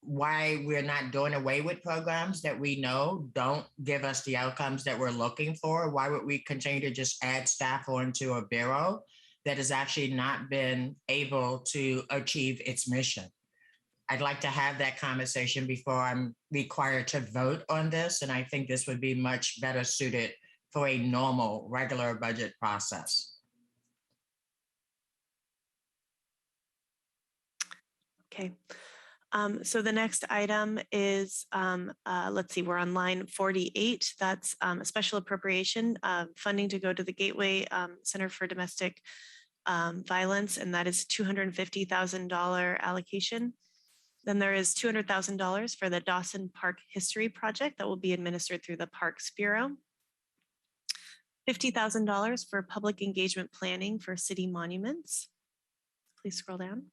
why we're not doing away with programs that we know don't give us the outcomes that we're looking for. Why would we continue to just add staff onto a bureau that has actually not been able to achieve its mission? I'd like to have that conversation before I'm required to vote on this. And I think this would be much better suited for a normal, regular budget process. Okay. So the next item is, let's see, we're on line 48. That's a special appropriation funding to go to the Gateway Center for Domestic Violence, and that is $250,000 allocation. Then there is $200,000 for the Dawson Park History Project that will be administered through the Parks Bureau. $50,000 for public engagement planning for city monuments. Please scroll down.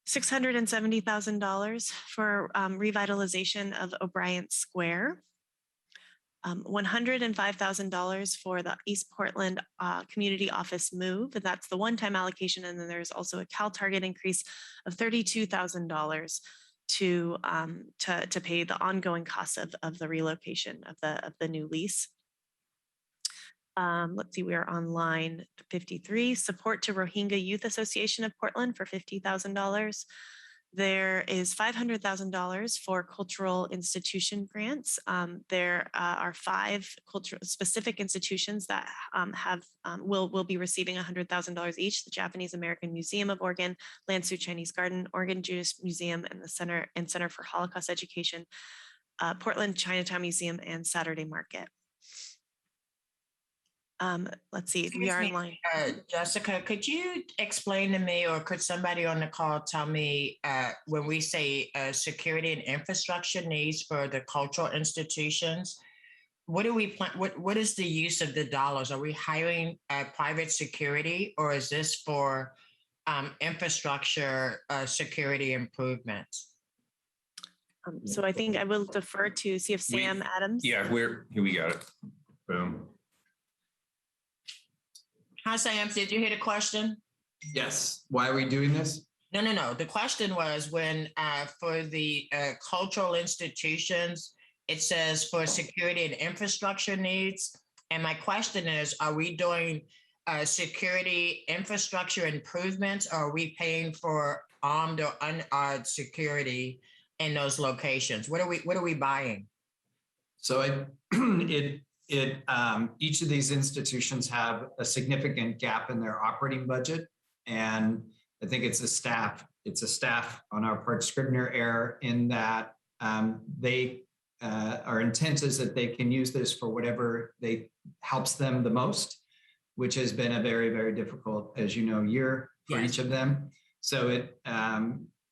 $670,000 for revitalization of O'Brien Square. $105,000 for the East Portland Community Office move, and that's the one-time allocation. And then there's also a Cal Target increase of $32,000 to pay the ongoing costs of the relocation of the new lease. Let's see, we are on line 53. Support to Rohingya Youth Association of Portland for $50,000. There is $500,000 for cultural institution grants. There are 5 cultural specific institutions that will be receiving $100,000 each: the Japanese American Museum of Oregon, Lansu Chinese Garden, Oregon Jewish Museum, and the Center for Holocaust Education, Portland Chinatown Museum, and Saturday Market. Let's see, we are in line. Jessica, could you explain to me, or could somebody on the call tell me, when we say security and infrastructure needs for the cultural institutions, what do we plan? What is the use of the dollars? Are we hiring private security, or is this for infrastructure security improvements? So I think I will defer to see if Sam Adams. Yeah, here we got it. Boom. Hi, Sam. Did you hear the question? Yes. Why are we doing this? No. The question was when for the cultural institutions, it says for security and infrastructure needs. And my question is, are we doing security infrastructure improvements, or are we paying for armed or unarmed security in those locations? What are we buying? So each of these institutions have a significant gap in their operating budget. And I think it's a staff on our part Scribner error in that our intent is that they can use this for whatever helps them the most, which has been a very, very difficult, as you know, year for each of them. So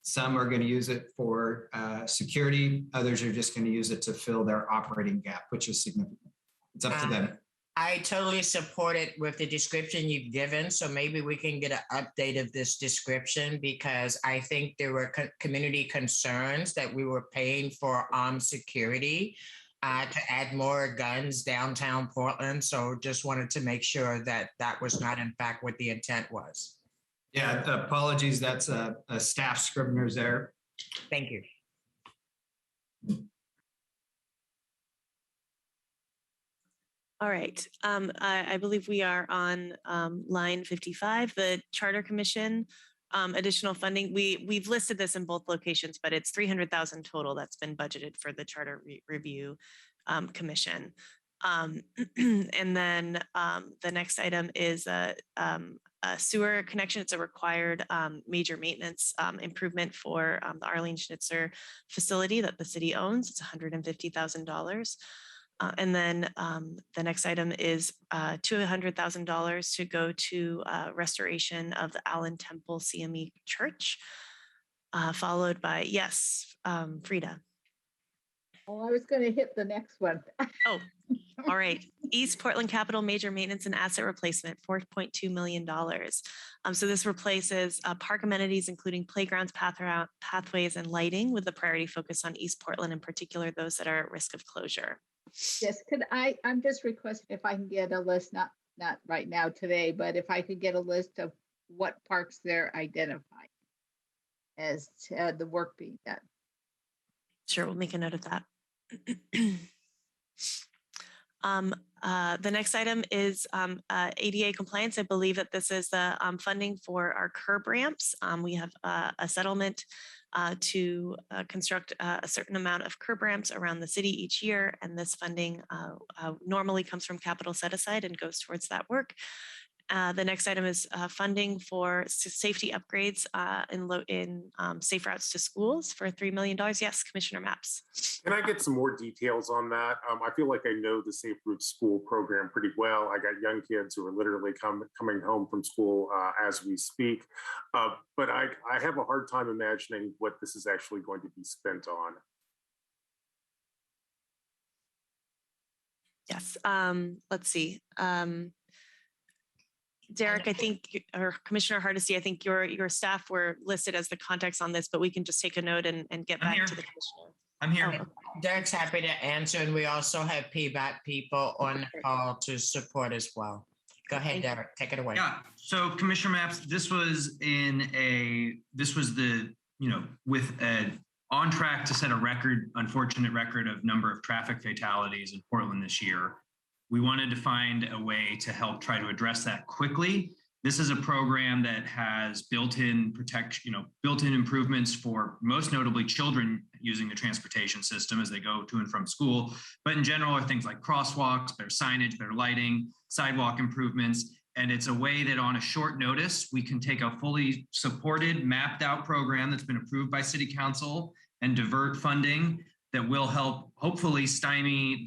some are going to use it for security. Others are just going to use it to fill their operating gap, which is significant. It's up to them. I totally support it with the description you've given. So maybe we can get an update of this description, because I think there were community concerns that we were paying for armed security to add more guns downtown Portland. So just wanted to make sure that that was not in fact what the intent was. Yeah, apologies. That's a staff Scribner's error. Thank you. All right, I believe we are on line 55, the Charter Commission additional funding. We've listed this in both locations, but it's $300,000 total that's been budgeted for the Charter Review Commission. And then the next item is a sewer connection. It's a required major maintenance improvement for the Arlene Schnitzer facility that the city owns. It's $150,000. And then the next item is $200,000 to go to restoration of the Allen Temple CME Church, followed by, yes, Frida. Oh, I was going to hit the next one. Oh, all right. East Portland Capital Major Maintenance and Asset Replacement, $4.2 million. So this replaces park amenities, including playgrounds, pathways, and lighting, with a priority focus on East Portland, in particular, those that are at risk of closure. Yes, I'm just requesting if I can get a list, not right now today, but if I could get a list of what parks they're identifying as the work being done. Sure, we'll make a note of that. The next item is ADA compliance. I believe that this is the funding for our curb ramps. We have a settlement to construct a certain amount of curb ramps around the city each year. And this funding normally comes from capital set aside and goes towards that work. The next item is funding for safety upgrades in safe routes to schools for $3 million. Yes, Commissioner Maps. Can I get some more details on that? I feel like I know the Safe Routes School program pretty well. I got young kids who are literally coming home from school as we speak. But I have a hard time imagining what this is actually going to be spent on. Yes, let's see. Derek, I think, or Commissioner Hardesty, I think your staff were listed as the contacts on this, but we can just take a note and get back to the commissioner. I'm here. Derek's happy to answer, and we also have PBAT people on the call to support as well. Go ahead, Derek, take it away. Yeah, so Commissioner Maps, this was on track to set a unfortunate record of number of traffic fatalities in Portland this year. We wanted to find a way to help try to address that quickly. This is a program that has built-in protection, built-in improvements for most notably children using the transportation system as they go to and from school. But in general are things like crosswalks, better signage, better lighting, sidewalk improvements. And it's a way that on a short notice, we can take a fully supported, mapped out program that's been approved by City Council and divert funding that will help hopefully stymie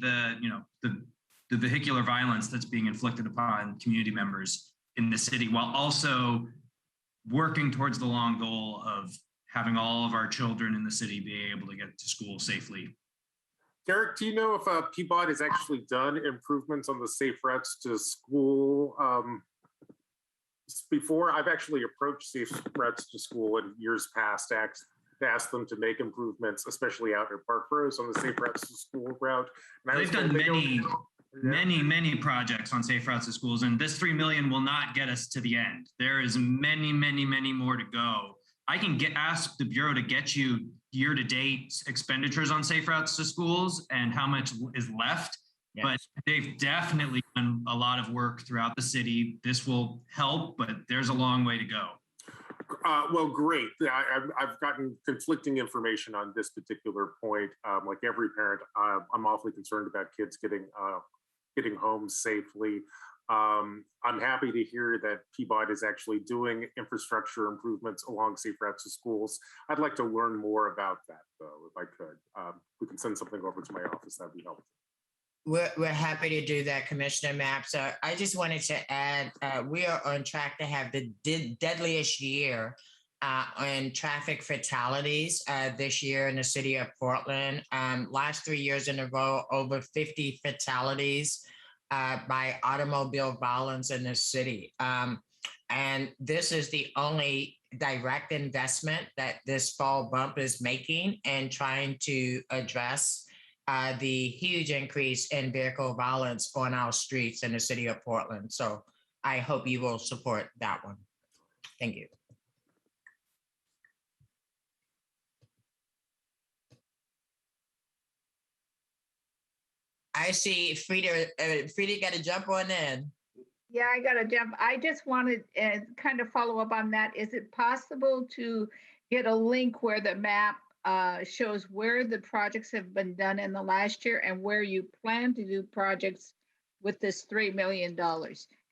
the vehicular violence that's being inflicted upon community members in the city, while also working towards the long goal of having all of our children in the city be able to get to school safely. Derek, do you know if PBOT has actually done improvements on the safe routes to school before? I've actually approached safe routes to school in years past to ask them to make improvements, especially out at Park Rose on the safe routes to school route. And they've done many projects on safe routes to schools, and this $3 million will not get us to the end. There is many more to go. I can ask the Bureau to get you year-to-date expenditures on safe routes to schools and how much is left, yes. But they've definitely done a lot of work throughout the city. This will help, but there's a long way to go. Well, great. I've gotten conflicting information on this particular point. Like every parent, I'm awfully concerned about kids getting home safely. I'm happy to hear that PBOT is actually doing infrastructure improvements along safe routes to schools. I'd like to learn more about that, though, if I could. We can send something over to my office. That'd be helpful. We're happy to do that, Commissioner Maps. I just wanted to add, we are on track to have the deadliest year on traffic fatalities this year in the city of Portland. Last 3 years in a row, over 50 fatalities by automobile violence in the city. And this is the only direct investment that this fall bump is making and trying to address the huge increase in vehicle violence on our streets in the city of Portland. So I hope you will support that one. Thank you. I see Frida got to jump on in. Yeah, I got to jump. I just wanted to kind of follow up on that. Is it possible to get a link where the map shows where the projects have been done in the last year and where you plan to do projects with this $3 million,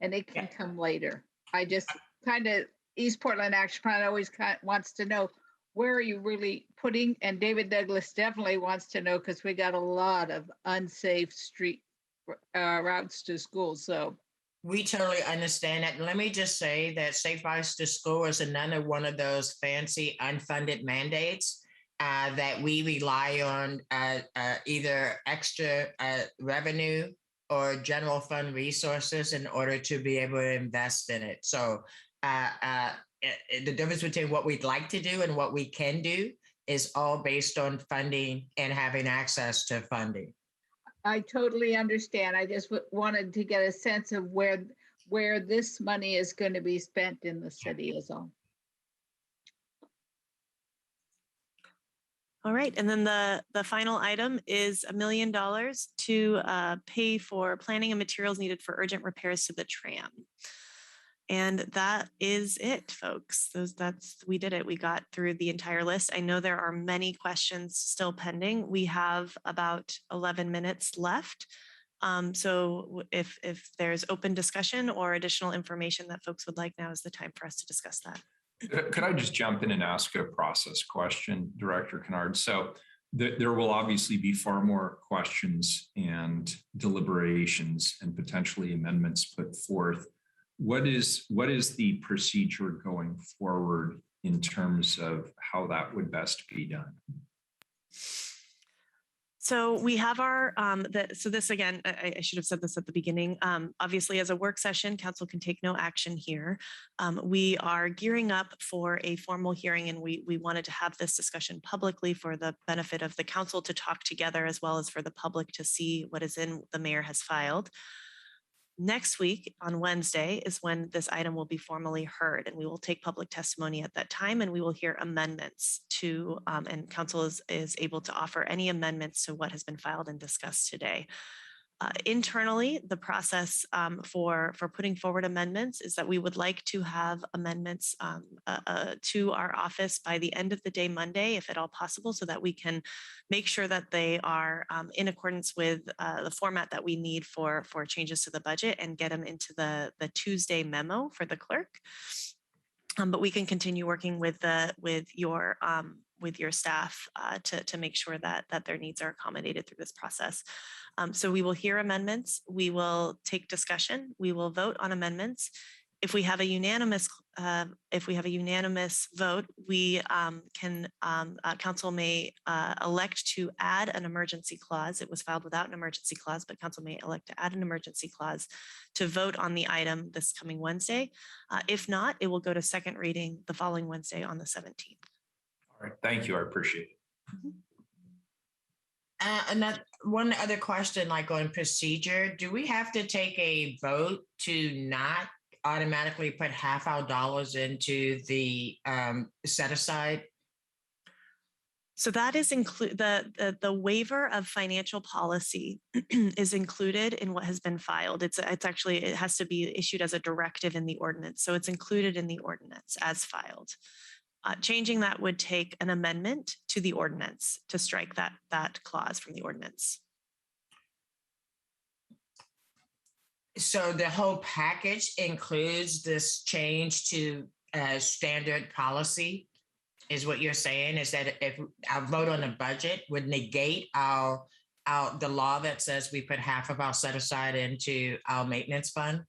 and it can come later? I just kind of, East Portland Action Plan always wants to know, where are you really putting? And David Douglas definitely wants to know, because we got a lot of unsafe street routes to school. So we totally understand that. Let me just say that Safe Routes to School is another one of those fancy unfunded mandates that we rely on either extra revenue or general fund resources in order to be able to invest in it. So the difference between what we'd like to do and what we can do is all based on funding and having access to funding. I totally understand. I just wanted to get a sense of where this money is going to be spent in the city is all. All right, and then the final item is $1 million to pay for planning and materials needed for urgent repairs to the tram. And that is it, folks. We did it. We got through the entire list. I know there are many questions still pending. We have about 11 minutes left. So if there's open discussion or additional information that folks would like, now is the time for us to discuss that. Could I just jump in and ask a process question, Director Kennard? So there will obviously be far more questions and deliberations and potentially amendments put forth. What is the procedure going forward in terms of how that would best be done? So we have our, so this again, I should have said this at the beginning. Obviously, as a work session, council can take no action here. We are gearing up for a formal hearing, and we wanted to have this discussion publicly for the benefit of the council to talk together, as well as for the public to see what is in the mayor has filed. Next week on Wednesday is when this item will be formally heard, and we will take public testimony at that time, and we will hear amendments to, and council is able to offer any amendments to what has been filed and discussed today. Internally, the process for putting forward amendments is that we would like to have amendments to our office by the end of the day Monday, if at all possible, so that we can make sure that they are in accordance with the format that we need for changes to the budget, and get them into the Tuesday memo for the clerk. But we can continue working with your staff to make sure that their needs are accommodated through this process. So we will hear amendments, we will take discussion, we will vote on amendments. If we have a unanimous vote, we council may elect to add an emergency clause. It was filed without an emergency clause, but council may elect to add an emergency clause to vote on the item this coming Wednesday. If not, it will go to second reading the following Wednesday on the 17th. All right, thank you, I appreciate it. One other question, like on procedure, do we have to take a vote to not automatically put half our dollars into the set aside? So that is the waiver of financial policy is included in what has been filed. It's actually, it has to be issued as a directive in the ordinance. So it's included in the ordinance as filed. Changing that would take an amendment to the ordinance to strike that clause from the ordinance. So the whole package includes this change to standard policy, is what you're saying? Is that if our vote on the budget would negate the law that says we put half of our set aside into our maintenance fund?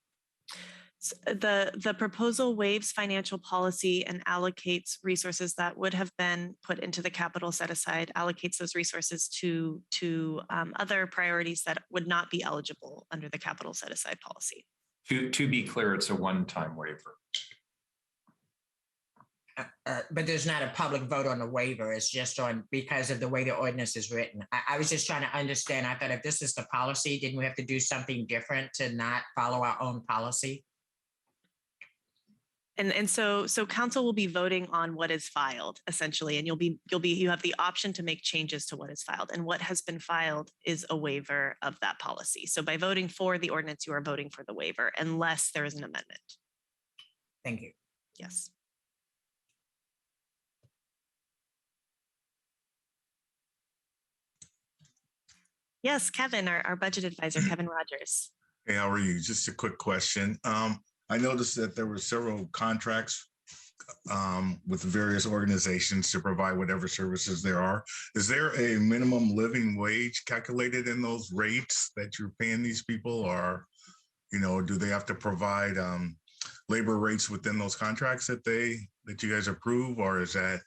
The proposal waives financial policy and allocates resources that would have been put into the capital set aside, allocates those resources to other priorities that would not be eligible under the capital set aside policy. To be clear, it's a one-time waiver. But there's not a public vote on the waiver. It's just on because of the way the ordinance is written. I was just trying to understand. I thought if this is the policy, didn't we have to do something different to not follow our own policy? And so council will be voting on what is filed essentially, and you have the option to make changes to what is filed, and what has been filed is a waiver of that policy. So by voting for the ordinance, you are voting for the waiver unless there is an amendment. Thank you. Yes. Yes, Kevin, our budget advisor, Kevin Rogers. Hey, how are you? Just a quick question. I noticed that there were several contracts with various organizations to provide whatever services there are. Is there a minimum living wage calculated in those rates that you're paying these people, or, do they have to provide labor rates within those contracts that you guys approve, or is that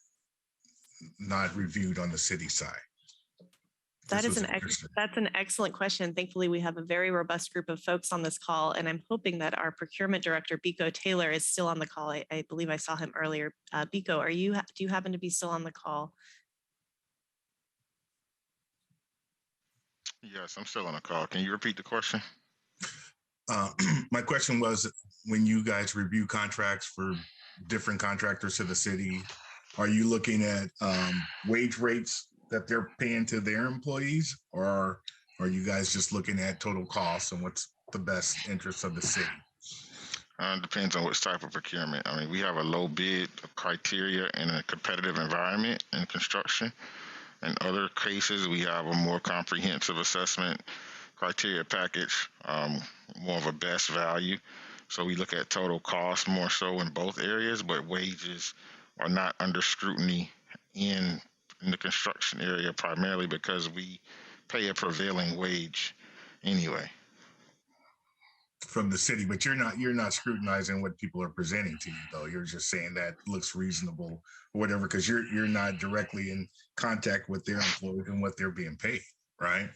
not reviewed on the city side? That's an excellent question. Thankfully, we have a very robust group of folks on this call, and I'm hoping that our procurement director, Biko Taylor, is still on the call. I believe I saw him earlier. Biko, do you happen to be still on the call? Yes, I'm still on the call. Can you repeat the question? My question was, when you guys review contracts for different contractors to the city, are you looking at wage rates that they're paying to their employees, or are you guys just looking at total costs and what's the best interest of the city? Depends on which type of procurement. I mean, we have a low bid criteria in a competitive environment in construction. In other cases, we have a more comprehensive assessment criteria package, more of a best value. So we look at total cost more so in both areas, but wages are not under scrutiny in the construction area primarily because we pay a prevailing wage anyway. From the city, but you're not scrutinizing what people are presenting to you, though. You're just saying that looks reasonable or whatever, because you're not directly in contact with their employees and what they're being paid, right?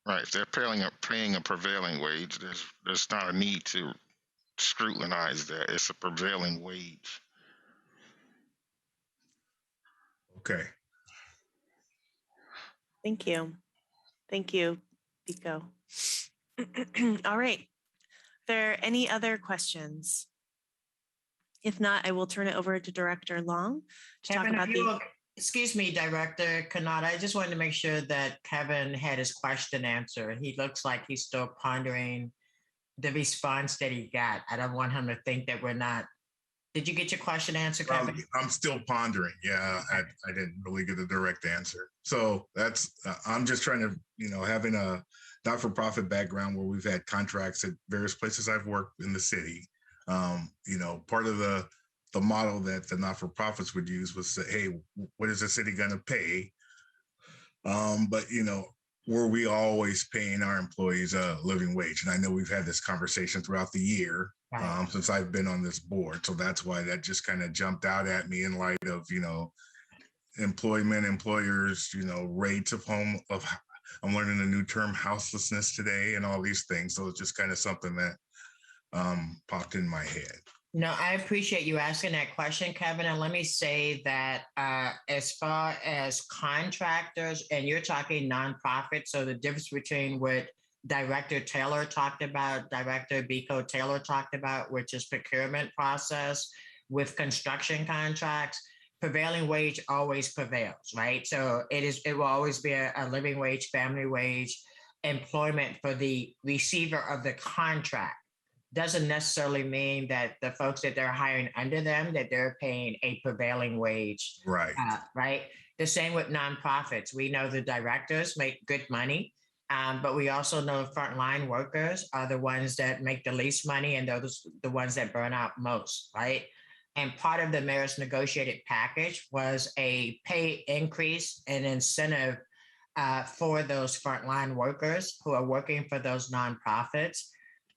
Right. If they're paying a prevailing wage, there's not a need to scrutinize that. It's a prevailing wage. Okay. Thank you. Thank you, Pico. All right. Are there any other questions? If not, I will turn it over to Director Long to talk Kevin, about excuse me, Director Kanata, I just wanted to make sure that Kevin had his question answered. He looks like he's still pondering the response that he got. I don't want him to think that we're not. Did you get your question answered, Kevin? I'm still pondering. Yeah, I didn't really get a direct answer. So that's, I'm just trying to, having a not-for-profit background where we've had contracts at various places I've worked in the city. Part of the model that the not-for-profits would use was say, hey, what is the city going to pay? But were we always paying our employees a living wage? And I know we've had this conversation throughout the year since I've been on this board. So that's why that just kind of jumped out at me in light of, employment, employers, rates of home of, I'm learning a new term, houselessness today and all these things. So it's just kind of something that popped in my head. No, I appreciate you asking that question, Kevin. And let me say that as far as contractors, and you're talking nonprofit, so the difference between what Director Taylor talked about, Director Biko Taylor talked about, which is procurement process with construction contracts, prevailing wage always prevails, right? So it will always be a living wage, family wage, employment for the receiver of the contract. Doesn't necessarily mean that the folks that they're hiring under them, that they're paying a prevailing wage. Right. Right. The same with nonprofits. We know the directors make good money, but we also know frontline workers are the ones that make the least money and those the ones that burn out most, right? And part of the mayor's negotiated package was a pay increase and incentive for those frontline workers who are working for those nonprofits.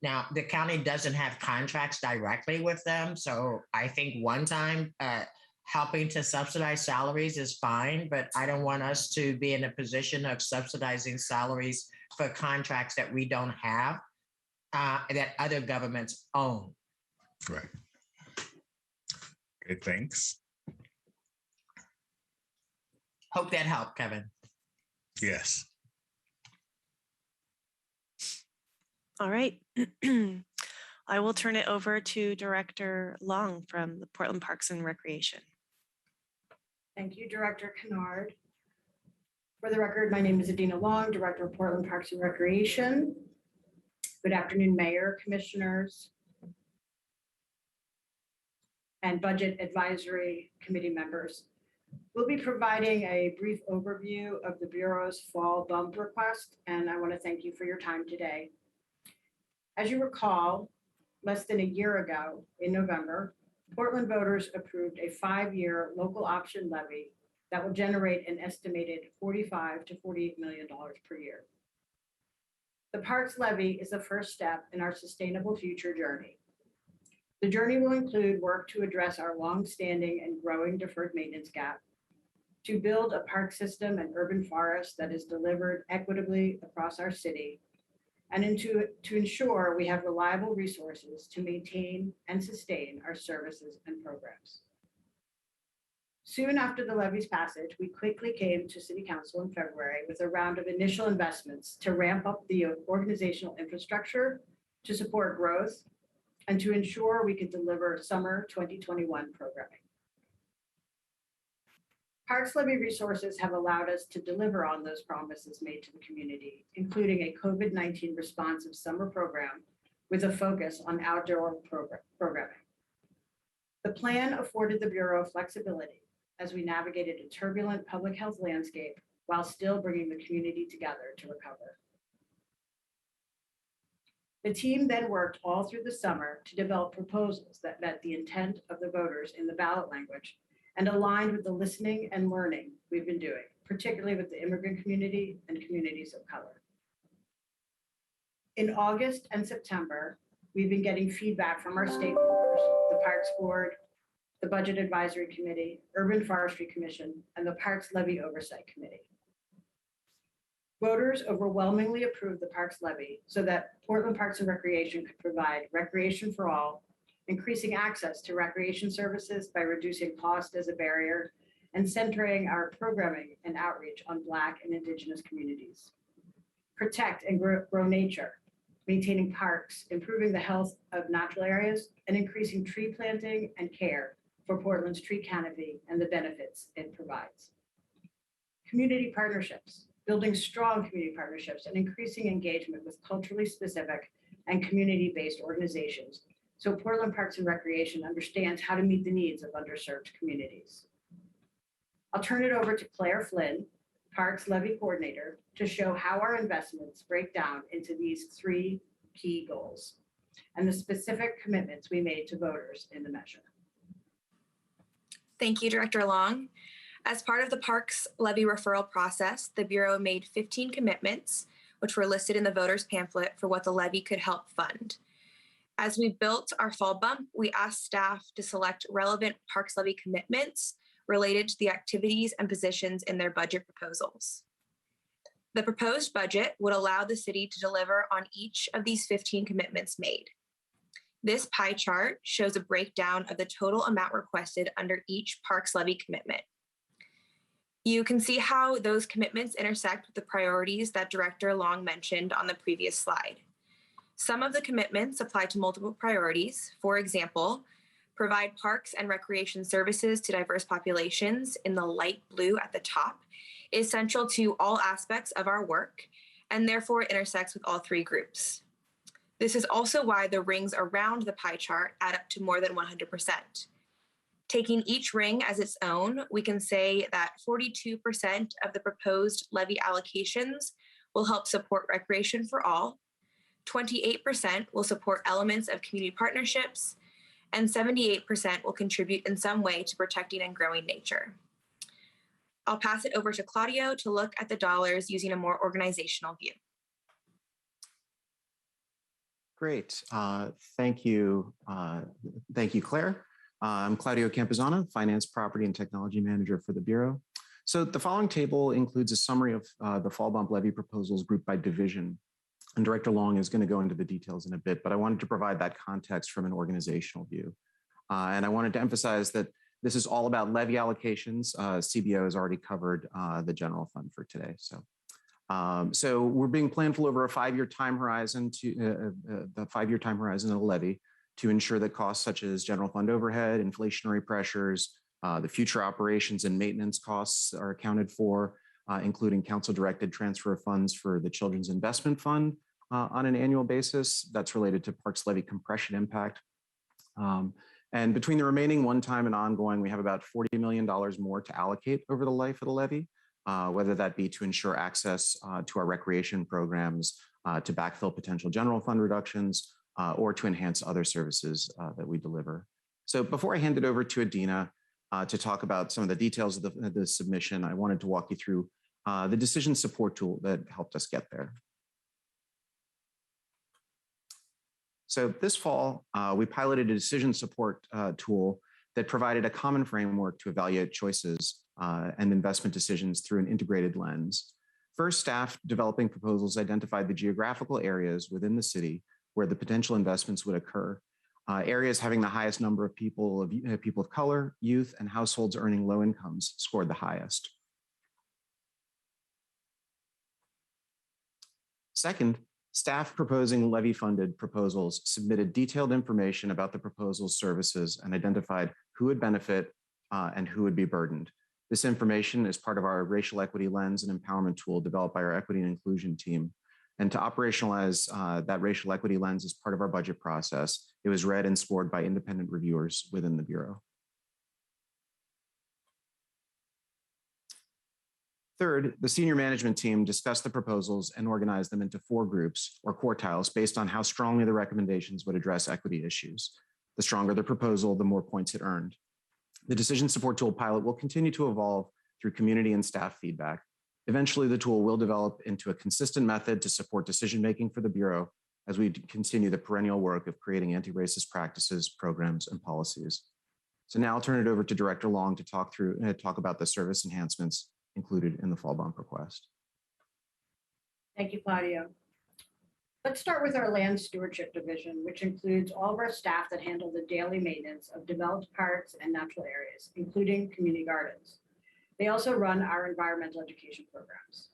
Now, the county doesn't have contracts directly with them. So I think one time helping to subsidize salaries is fine, but I don't want us to be in a position of subsidizing salaries for contracts that we don't have, that other governments own. Right. Okay, thanks. Hope that helped, Kevin. Yes. All right. I will turn it over to Director Long from the Portland Parks and Recreation. Thank you, Director Kennard. For the record, my name is Adina Long, Director of Portland Parks and Recreation. Good afternoon, Mayor, Commissioners, and Budget Advisory Committee members. We'll be providing a brief overview of the Bureau's fall bump request, and I want to thank you for your time today. As you recall, less than a year ago in November, Portland voters approved a 5-year local option levy that will generate an estimated $45 to $48 million per year. The Parks Levy is the first step in our sustainable future journey. The journey will include work to address our longstanding and growing deferred maintenance gap, to build a park system and urban forest that is delivered equitably across our city, and to ensure we have reliable resources to maintain and sustain our services and programs. Soon after the levy's passage, we quickly came to City Council in February with a round of initial investments to ramp up the organizational infrastructure to support growth and to ensure we could deliver summer 2021 programming. Parks Levy resources have allowed us to deliver on those promises made to the community, including a COVID-19 responsive summer program with a focus on outdoor programming. The plan afforded the Bureau flexibility as we navigated a turbulent public health landscape while still bringing the community together to recover. The team then worked all through the summer to develop proposals that met the intent of the voters in the ballot language and aligned with the listening and learning we've been doing, particularly with the immigrant community and communities of color. In August and September, we've been getting feedback from our stakeholders, the Parks Board, the Budget Advisory Committee, Urban Forestry Commission, and the Parks Levy Oversight Committee. Voters overwhelmingly approved the Parks Levy so that Portland Parks and Recreation could provide recreation for all, increasing access to recreation services by reducing cost as a barrier, and centering our programming and outreach on Black and Indigenous communities. Protect and grow nature, maintaining parks, improving the health of natural areas, and increasing tree planting and care for Portland's tree canopy and the benefits it provides. Community partnerships, building strong community partnerships and increasing engagement with culturally specific and community-based organizations so Portland Parks and Recreation understands how to meet the needs of underserved communities. I'll turn it over to Claire Flynn, Parks Levy Coordinator, to show how our investments break down into these three key goals and the specific commitments we made to voters in the measure. Thank you, Director Long. As part of the Parks Levy referral process, the Bureau made 15 commitments, which were listed in the voters pamphlet for what the levy could help fund. As we built our fall bump, we asked staff to select relevant Parks Levy commitments related to the activities and positions in their budget proposals. The proposed budget would allow the city to deliver on each of these 15 commitments made. This pie chart shows a breakdown of the total amount requested under each Parks Levy commitment. You can see how those commitments intersect with the priorities that Director Long mentioned on the previous slide. Some of the commitments apply to multiple priorities. For example, provide parks and recreation services to diverse populations in the light blue at the top is central to all aspects of our work and therefore intersects with all three groups. This is also why the rings around the pie chart add up to more than 100%. Taking each ring as its own, we can say that 42% of the proposed levy allocations will help support recreation for all, 28% will support elements of community partnerships, and 78% will contribute in some way to protecting and growing nature. I'll pass it over to Claudio to look at the dollars using a more organizational view. Great. Thank you. Thank you, Claire. I'm Claudio Campuzano, Finance, Property, and Technology Manager for the Bureau. So the following table includes a summary of the fall bump levy proposals grouped by division. And Director Long is going to go into the details in a bit, but I wanted to provide that context from an organizational view. And I wanted to emphasize that this is all about levy allocations. CBO has already covered the general fund for today. So we're being planful over a 5-year time horizon to the 5-year time horizon of the levy to ensure that costs such as general fund overhead, inflationary pressures, the future operations and maintenance costs are accounted for, including council-directed transfer of funds for the Children's Investment Fund on an annual basis. That's related to Parks Levy compression impact. And between the remaining one-time and ongoing, we have about $40 million more to allocate over the life of the levy, whether that be to ensure access to our recreation programs, to backfill potential general fund reductions, or to enhance other services that we deliver. So before I hand it over to Adina to talk about some of the details of the submission, I wanted to walk you through the decision support tool that helped us get there. So this fall, we piloted a decision support tool that provided a common framework to evaluate choices and investment decisions through an integrated lens. First, staff developing proposals identified the geographical areas within the city where the potential investments would occur. Areas having the highest number of people of color, youth, and households earning low incomes scored the highest. Second, staff proposing levy-funded proposals submitted detailed information about the proposal's services and identified who would benefit and who would be burdened. This information is part of our racial equity lens and empowerment tool developed by our equity and inclusion team. And to operationalize that racial equity lens as part of our budget process, it was read and scored by independent reviewers within the Bureau. Third, the senior management team discussed the proposals and organized them into 4 groups or quartiles based on how strongly the recommendations would address equity issues. The stronger the proposal, the more points it earned. The decision support tool pilot will continue to evolve through community and staff feedback. Eventually, the tool will develop into a consistent method to support decision-making for the Bureau as we continue the perennial work of creating anti-racist practices, programs, and policies. So now I'll turn it over to Director Long to talk about the service enhancements included in the fall bump request. Thank you, Claudio. Let's start with our land stewardship division, which includes all of our staff that handle the daily maintenance of developed parks and natural areas, including community gardens. They also run our environmental education programs.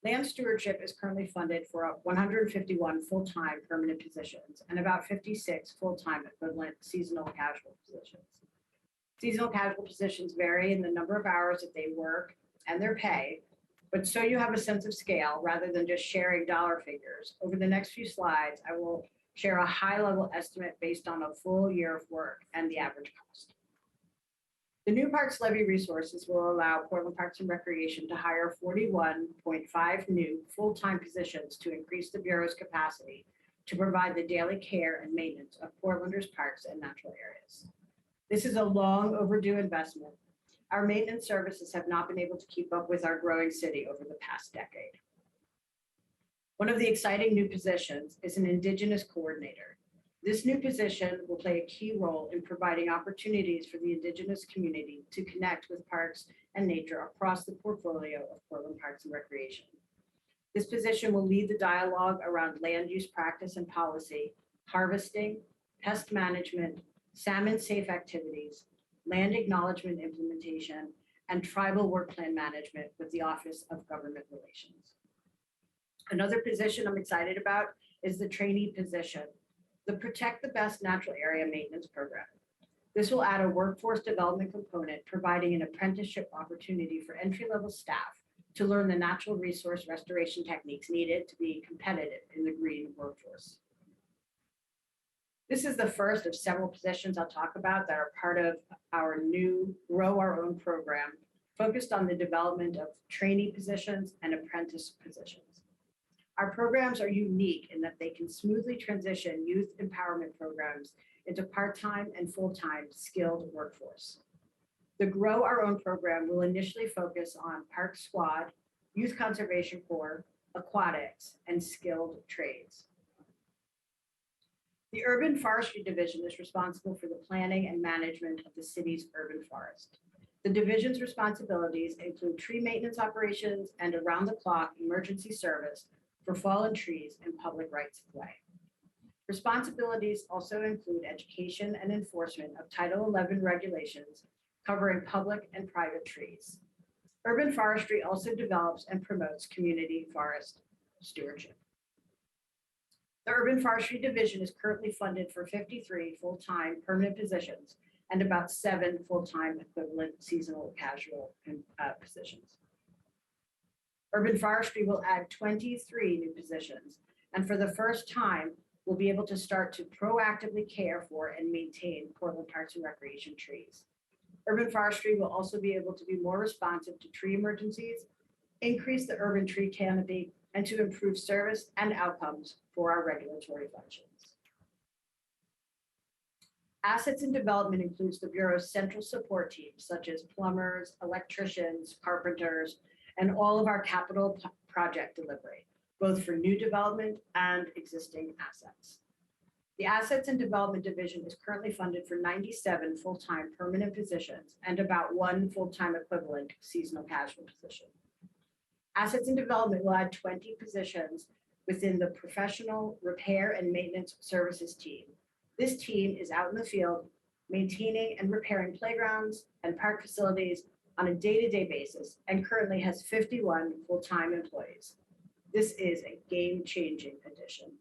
Land stewardship is currently funded for 151 full-time permanent positions and about 56 full-time equivalent seasonal casual positions. Seasonal casual positions vary in the number of hours that they work and their pay, but so you have a sense of scale rather than just sharing dollar figures, over the next few slides, I will share a high-level estimate based on a full year of work and the average cost. The new Parks Levy resources will allow Portland Parks and Recreation to hire 41.5 new full-time positions to increase the Bureau's capacity to provide the daily care and maintenance of Portlanders' parks and natural areas. This is a long overdue investment. Our maintenance services have not been able to keep up with our growing city over the past decade. One of the exciting new positions is an Indigenous coordinator. This new position will play a key role in providing opportunities for the Indigenous community to connect with parks and nature across the portfolio of Portland Parks and Recreation. This position will lead the dialogue around land use practice and policy, harvesting, pest management, salmon safe activities, land acknowledgement implementation, and tribal work plan management with the Office of Government Relations. Another position I'm excited about is the trainee position, the Protect the Best Natural Area Maintenance Program. This will add a workforce development component, providing an apprenticeship opportunity for entry-level staff to learn the natural resource restoration techniques needed to be competitive in the green workforce. This is the first of several positions I'll talk about that are part of our new Grow Our Own program, focused on the development of trainee positions and apprentice positions. Our programs are unique in that they can smoothly transition youth empowerment programs into part-time and full-time skilled workforce. The Grow Our Own program will initially focus on Park Squad, Youth Conservation Corps, aquatics, and skilled trades. The Urban Forestry Division is responsible for the planning and management of the city's urban forest. The division's responsibilities include tree maintenance operations and around-the-clock emergency service for fallen trees and public rights of way. Responsibilities also include education and enforcement of Title 11 regulations covering public and private trees. Urban forestry also develops and promotes community forest stewardship. The Urban Forestry Division is currently funded for 53 full-time permanent positions and about 7 full-time equivalent seasonal casual positions. Urban Forestry will add 23 new positions, and for the first time, we'll be able to start to proactively care for and maintain Portland Parks and Recreation trees. Urban Forestry will also be able to be more responsive to tree emergencies, increase the urban tree canopy, and to improve service and outcomes for our regulatory functions. Assets and development includes the Bureau's central support teams, such as plumbers, electricians, carpenters, and all of our capital project delivery, both for new development and existing assets. The Assets and Development Division is currently funded for 97 full-time permanent positions and about 1 full-time equivalent seasonal casual position. Assets and Development will add 20 positions within the Professional Repair and Maintenance Services team. This team is out in the field maintaining and repairing playgrounds and park facilities on a day-to-day basis and currently has 51 full-time employees. This is a game-changing addition.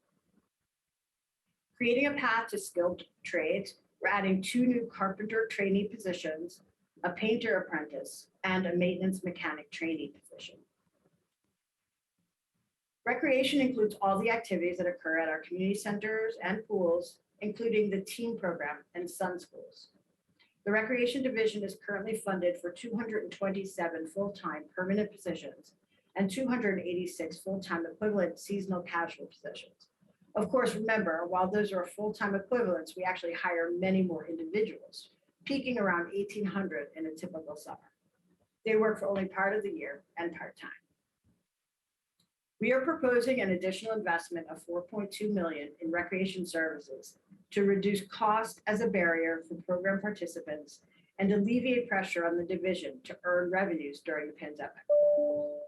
Creating a path to skilled trades, we're adding 2 new carpenter trainee positions, a painter apprentice, and a maintenance mechanic trainee position. Recreation includes all the activities that occur at our community centers and pools, including the teen program and Sun Schools. The Recreation Division is currently funded for 227 full-time permanent positions and 286 full-time equivalent seasonal casual positions. Of course, remember, while those are full-time equivalents, we actually hire many more individuals, peaking around 1,800 in a typical summer. They work for only part of the year and part-time. We are proposing an additional investment of $4.2 million in recreation services to reduce cost as a barrier for program participants and alleviate pressure on the division to earn revenues during the pandemic.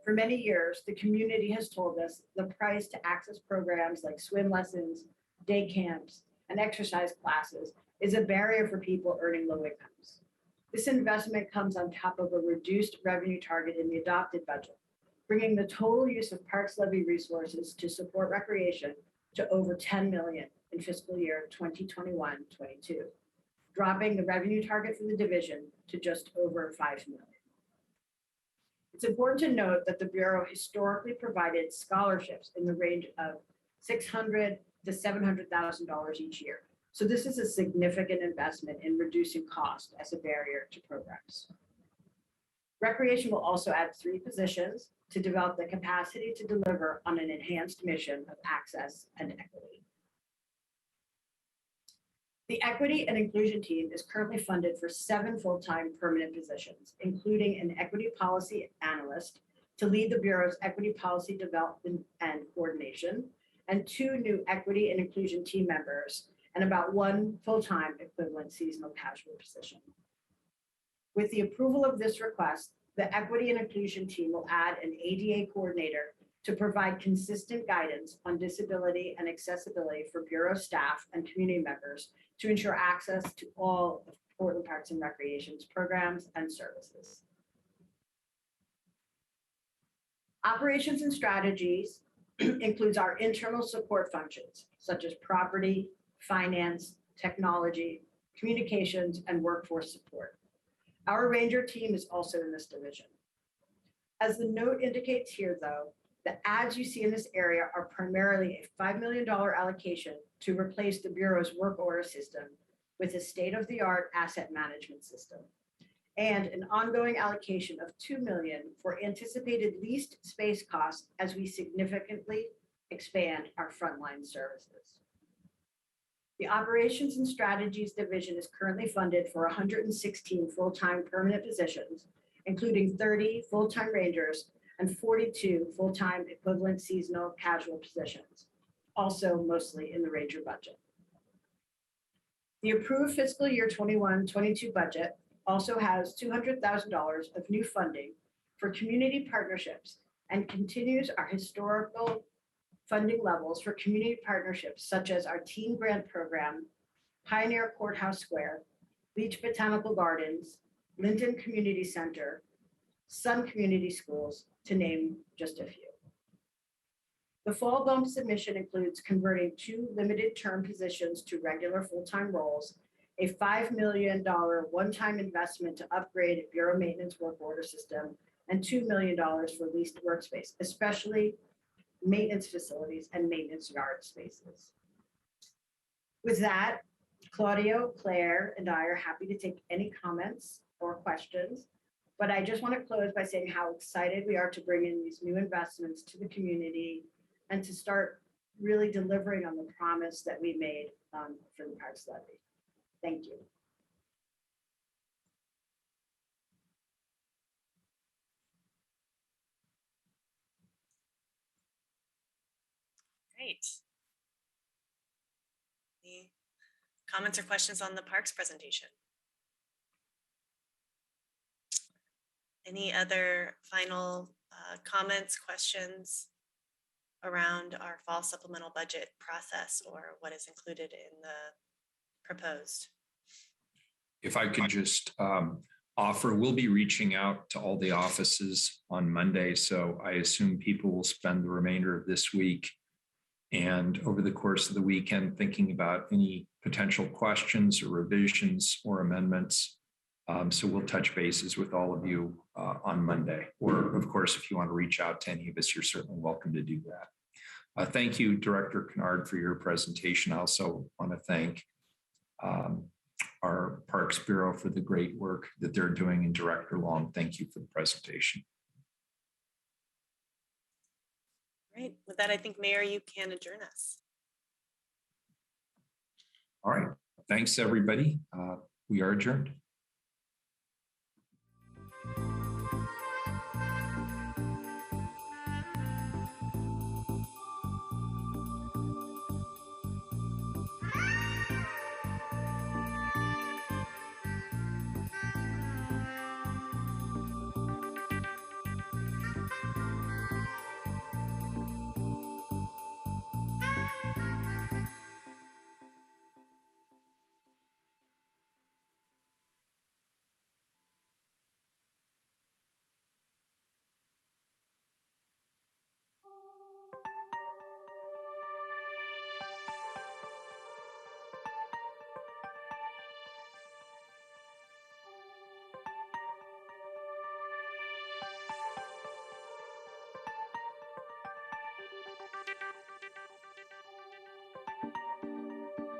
For many years, the community has told us the price to access programs like swim lessons, day camps, and exercise classes is a barrier for people earning low incomes. This investment comes on top of a reduced revenue target in the adopted budget, bringing the total use of Parks Levy resources to support recreation to over $10 million in fiscal year 2021-22, dropping the revenue target for the division to just over $5 million. It's important to note that the Bureau historically provided scholarships in the range of $600,000 to $700,000 each year. So this is a significant investment in reducing cost as a barrier to programs. Recreation will also add 3 positions to develop the capacity to deliver on an enhanced mission of access and equity. The Equity and Inclusion Team is currently funded for 7 full-time permanent positions, including an equity policy analyst to lead the Bureau's equity policy development and coordination, and 2 new equity and inclusion team members, and about 1 full-time equivalent seasonal casual position. With the approval of this request, the Equity and Inclusion Team will add an ADA coordinator to provide consistent guidance on disability and accessibility for Bureau staff and community members to ensure access to all of Portland Parks and Recreation's programs and services. Operations and strategies includes our internal support functions, such as property, finance, technology, communications, and workforce support. Our Ranger team is also in this division. As the note indicates here, though, the ads you see in this area are primarily a $5 million allocation to replace the Bureau's work order system with a state-of-the-art asset management system, and an ongoing allocation of $2 million for anticipated leased space costs as we significantly expand our frontline services. The Operations and Strategies Division is currently funded for 116 full-time permanent positions, including 30 full-time Rangers and 42 full-time equivalent seasonal casual positions, also mostly in the Ranger budget. The approved fiscal year 21-22 budget also has $200,000 of new funding for community partnerships and continues our historical funding levels for community partnerships such as our Teen Grant Program, Pioneer Courthouse Square, Beach Botanical Gardens, Linton Community Center, Sun Community Schools, to name just a few. The fall bump submission includes converting 2 limited term positions to regular full-time roles, a $5 million one-time investment to upgrade Bureau maintenance work order system, and $2 million for leased workspace, especially maintenance facilities and maintenance yard spaces. With that, Claudio, Claire, and I are happy to take any comments or questions, but I just want to close by saying how excited we are to bring in these new investments to the community and to start really delivering on the promise that we made for the Parks Levy. Thank you. Great. Any comments or questions on the parks presentation? Any other final comments, questions around our fall supplemental budget process or what is included in the proposed? If I could just offer, we'll be reaching out to all the offices on Monday. So I assume people will spend the remainder of this week and over the course of the weekend thinking about any potential questions or revisions or amendments. So we'll touch bases with all of you on Monday. Or of course, if you want to reach out to any of us, you're certainly welcome to do that. Thank you, Director Kennard, for your presentation. I also want to thank our Parks Bureau for the great work that they're doing, and Director Long, thank you for the presentation. Great. With that, I think, Mayor, you can adjourn us. All right. Thanks, everybody. We are adjourned.